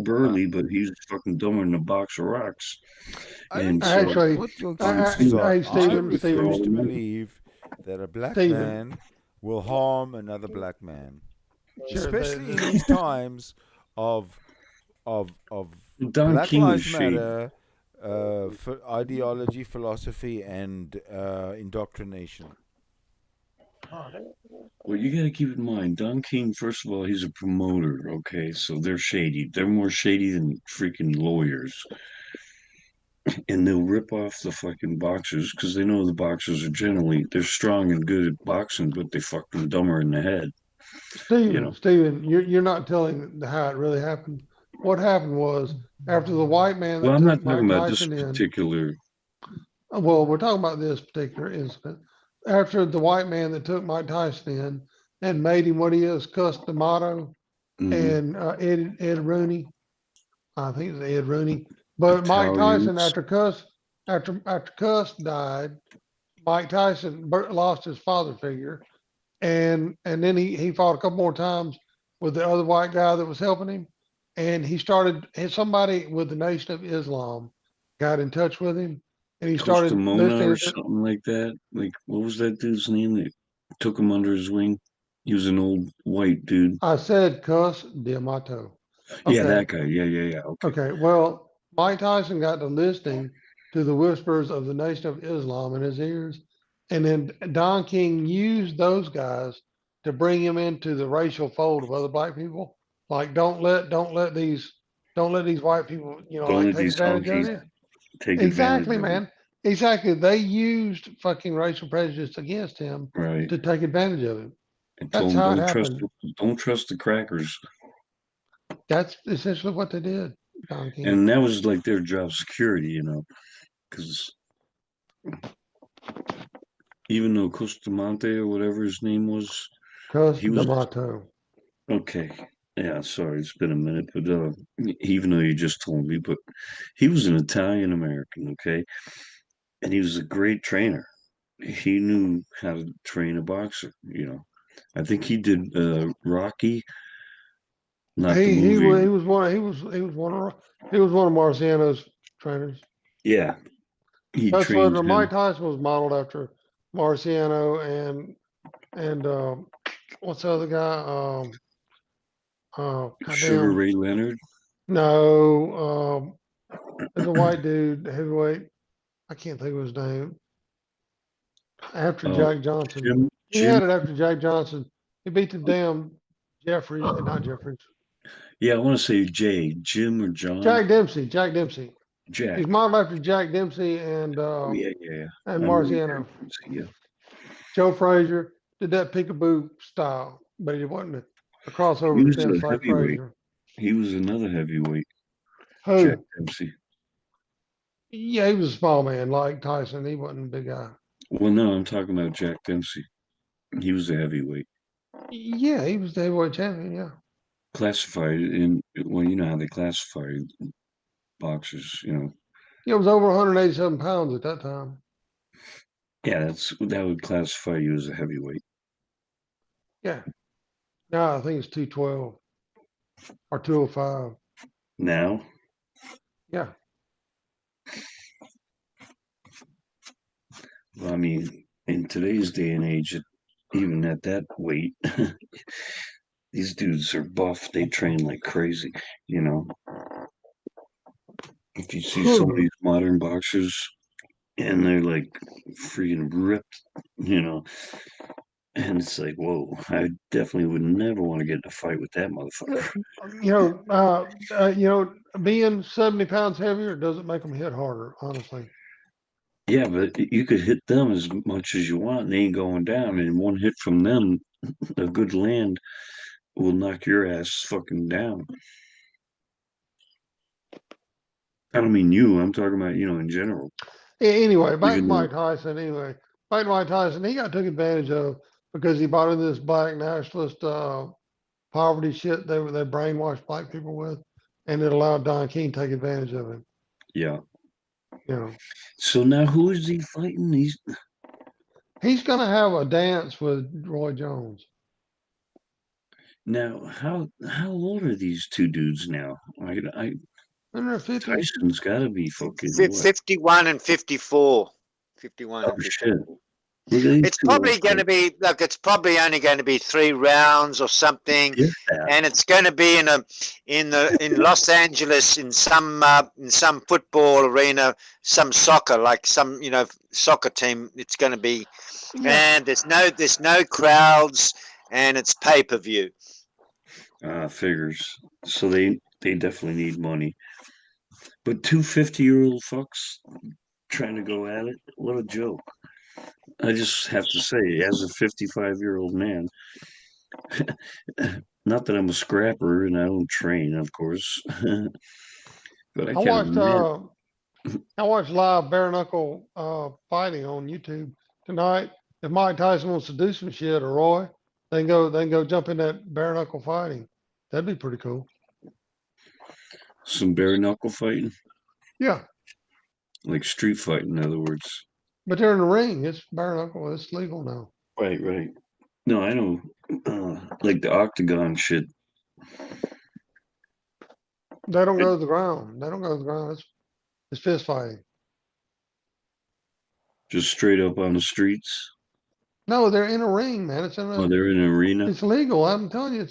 [SPEAKER 3] burly, but he was fucking dumber than a box of rocks.
[SPEAKER 2] I don't
[SPEAKER 3] And
[SPEAKER 2] care
[SPEAKER 3] so
[SPEAKER 4] Actually,
[SPEAKER 2] what your
[SPEAKER 3] Don
[SPEAKER 2] excuses
[SPEAKER 3] King,
[SPEAKER 2] are.
[SPEAKER 4] hey,
[SPEAKER 2] I
[SPEAKER 3] took
[SPEAKER 4] Stephen,
[SPEAKER 3] it for
[SPEAKER 2] refuse
[SPEAKER 3] all
[SPEAKER 4] Stephen,
[SPEAKER 2] to
[SPEAKER 3] the money.
[SPEAKER 2] believe that a black
[SPEAKER 4] Stephen.
[SPEAKER 2] man will harm another black man,
[SPEAKER 4] Sure,
[SPEAKER 2] especially in these times of
[SPEAKER 3] Don
[SPEAKER 2] Black
[SPEAKER 3] King was
[SPEAKER 2] Lives
[SPEAKER 3] shady.
[SPEAKER 2] Matter, ideology, philosophy, and indoctrination.
[SPEAKER 3] Well, you got to keep in mind, Don King, first of all, he's a promoter, okay? So they're shady. They're more shady than freaking lawyers. And they'll rip off the fucking boxers because they know the boxers are generally, they're strong and good at boxing, but they fucking dumber in the head, you know?
[SPEAKER 4] Stephen, you're not telling how it really happened. What happened was after the white man
[SPEAKER 3] Well,
[SPEAKER 4] that
[SPEAKER 3] I'm
[SPEAKER 4] took
[SPEAKER 3] not
[SPEAKER 4] Mike
[SPEAKER 3] talking about this
[SPEAKER 4] Tyson in.
[SPEAKER 3] particular.
[SPEAKER 4] Well, we're talking about this particular incident. After the white man that took Mike Tyson in and made him what he is, Cus D'Amato
[SPEAKER 3] Mhm.
[SPEAKER 4] and Ed Rooney. I think it was Ed Rooney. But Mike Tyson,
[SPEAKER 3] Italians.
[SPEAKER 4] after Cuss died, Mike Tyson lost his father figure, and then he fought a couple more times with the other white guy that was helping him, and he started. And somebody with the Nation of Islam got in touch with him, and he started
[SPEAKER 3] Costamona or
[SPEAKER 4] listening to.
[SPEAKER 3] something like that. Like, what was that dude's name that took him under his wing? He was an old white dude.
[SPEAKER 4] I said Cuss D'Amato.
[SPEAKER 3] Yeah,
[SPEAKER 4] Okay,
[SPEAKER 3] that guy. Yeah. Okay.
[SPEAKER 4] okay. Well, Mike Tyson got to listening to the whispers of the Nation of Islam in his ears, and then Don King used those guys to bring him into the racial fold of other black people. Like, don't let these white people,
[SPEAKER 3] Don't
[SPEAKER 4] like
[SPEAKER 3] let
[SPEAKER 4] take
[SPEAKER 3] these
[SPEAKER 4] advantage of
[SPEAKER 3] honkies
[SPEAKER 4] it.
[SPEAKER 3] take advantage
[SPEAKER 4] Exactly,
[SPEAKER 3] of him.
[SPEAKER 4] man. Exactly. They used fucking racial prejudice against him
[SPEAKER 3] Right.
[SPEAKER 4] to take advantage of him.
[SPEAKER 3] And
[SPEAKER 4] That's
[SPEAKER 3] told him
[SPEAKER 4] how it happened.
[SPEAKER 3] don't trust the crackers.
[SPEAKER 4] That's essentially what they did, Don King.
[SPEAKER 3] And that was like their job security, because even though Costamante or whatever his name was,
[SPEAKER 4] Cus
[SPEAKER 3] he was
[SPEAKER 4] D'Amato.
[SPEAKER 3] okay. Yeah, sorry, it's been a minute, but even though you just told me, but he was an Italian American, okay, and he was a great trainer. He knew how to train a boxer. I think he did Rocky, not the movie.
[SPEAKER 4] He was one of Marciano's trainers.
[SPEAKER 3] Yeah, he
[SPEAKER 4] That's what
[SPEAKER 3] trained
[SPEAKER 4] Mike
[SPEAKER 3] him.
[SPEAKER 4] Tyson was modeled after Marciano and what's the other guy?
[SPEAKER 3] Sugar
[SPEAKER 4] Goddamn.
[SPEAKER 3] Ray Leonard.
[SPEAKER 4] No, there's a white dude, heavyweight. I can't think of his name. After
[SPEAKER 3] Oh,
[SPEAKER 4] Jack Johnson.
[SPEAKER 3] Jim.
[SPEAKER 4] He had it after Jack Johnson. He beat the damn Jeffries, not Jeffries.
[SPEAKER 3] Yeah, I want to say Jim or John.
[SPEAKER 4] Jack Dempsey. Jack Dempsey.
[SPEAKER 3] Jack.
[SPEAKER 4] He's modeled after Jack Dempsey and
[SPEAKER 3] Oh, yeah.
[SPEAKER 4] and
[SPEAKER 3] I remember Jack
[SPEAKER 4] Marciano.
[SPEAKER 3] Dempsey, yeah.
[SPEAKER 4] Joe Frazier did that peekaboo style, but it wasn't a
[SPEAKER 3] He
[SPEAKER 4] crossover
[SPEAKER 3] was
[SPEAKER 4] defense
[SPEAKER 3] a
[SPEAKER 4] like
[SPEAKER 3] heavyweight.
[SPEAKER 4] Frazier.
[SPEAKER 3] He was another heavyweight. Jack
[SPEAKER 4] Who?
[SPEAKER 3] Dempsey.
[SPEAKER 4] Yeah, he was a small man like Tyson. He wasn't a big guy.
[SPEAKER 3] Well, no, I'm talking about Jack Dempsey. He was a heavyweight.
[SPEAKER 4] Yeah, he was the heavyweight champion. Yeah.
[SPEAKER 3] Classified in, well, you know how they classify boxers, you know.
[SPEAKER 4] It was over 187 pounds at that time.
[SPEAKER 3] Yeah, that would classify you as a heavyweight.
[SPEAKER 4] Yeah. Now I think it's 212 or 205.
[SPEAKER 3] Now,
[SPEAKER 4] Yeah.
[SPEAKER 3] I mean, in today's day and age, even at that weight, these dudes are buff. They train like crazy, you know. If you see some of these modern boxers, and they're like freaking ripped, you know, and it's like, whoa, I definitely would never want to get in a fight with that motherfucker.
[SPEAKER 4] Being 70 pounds heavier doesn't make them hit harder, honestly.
[SPEAKER 3] Yeah, but you could hit them as much as you want, and they ain't going down. And one hit from them, a good land, will knock your ass fucking down. I don't mean you. I'm talking about, you know, in general.
[SPEAKER 4] Anyway, back to
[SPEAKER 3] Even though,
[SPEAKER 4] Mike Tyson. Anyway, back to Mike Tyson. He got took advantage of because he bought into this black nationalist poverty shit they brainwashed black people with, and it allowed Don King to take advantage of him.
[SPEAKER 3] yeah.
[SPEAKER 4] You know,
[SPEAKER 3] So now who is he fighting?
[SPEAKER 4] he's gonna have a dance with Roy Jones.
[SPEAKER 3] Now how old are these two dudes now?
[SPEAKER 4] In their 50s.
[SPEAKER 3] Tyson's got to be fucking what?
[SPEAKER 5] 51 and 54. 51
[SPEAKER 3] Oh
[SPEAKER 5] and
[SPEAKER 3] shit!
[SPEAKER 5] 54.
[SPEAKER 3] Look at these
[SPEAKER 5] It's
[SPEAKER 3] two
[SPEAKER 5] probably
[SPEAKER 3] old
[SPEAKER 5] going to
[SPEAKER 3] fucks.
[SPEAKER 5] be look. It's probably only going to be 3 rounds or something,
[SPEAKER 3] Get that.
[SPEAKER 5] and it's going to be in Los Angeles in some football arena, some soccer, like some soccer team. It's going to be,
[SPEAKER 4] Yeah.
[SPEAKER 5] and there's no crowds, and it's pay-per-view.
[SPEAKER 3] Figures. So they definitely need money. But two 50-year-old fucks trying to go at it. What a joke. I just have to say, as a 55-year-old man, not that I'm a scrapper and I don't train, of course, but I
[SPEAKER 4] I
[SPEAKER 3] can't
[SPEAKER 4] watched
[SPEAKER 3] imagine.
[SPEAKER 4] I watched live bare knuckle fighting on YouTube tonight. If Mike Tyson wants to do some shit or Roy, they can go jump in that bare knuckle fighting. That'd be pretty cool.
[SPEAKER 3] Some bare knuckle fighting,
[SPEAKER 4] Yeah.
[SPEAKER 3] like street fighting, in other words.
[SPEAKER 4] But they're in the ring. It's bare knuckle. It's legal now.
[SPEAKER 3] Right, right. No, I know, like the octagon shit.
[SPEAKER 4] They don't go to the ground. They don't go to the ground. It's fist fighting.
[SPEAKER 3] Just straight up on the streets.
[SPEAKER 4] No, they're in a ring, man.
[SPEAKER 3] Oh, they're in an arena.
[SPEAKER 4] It's legal. I'm telling you,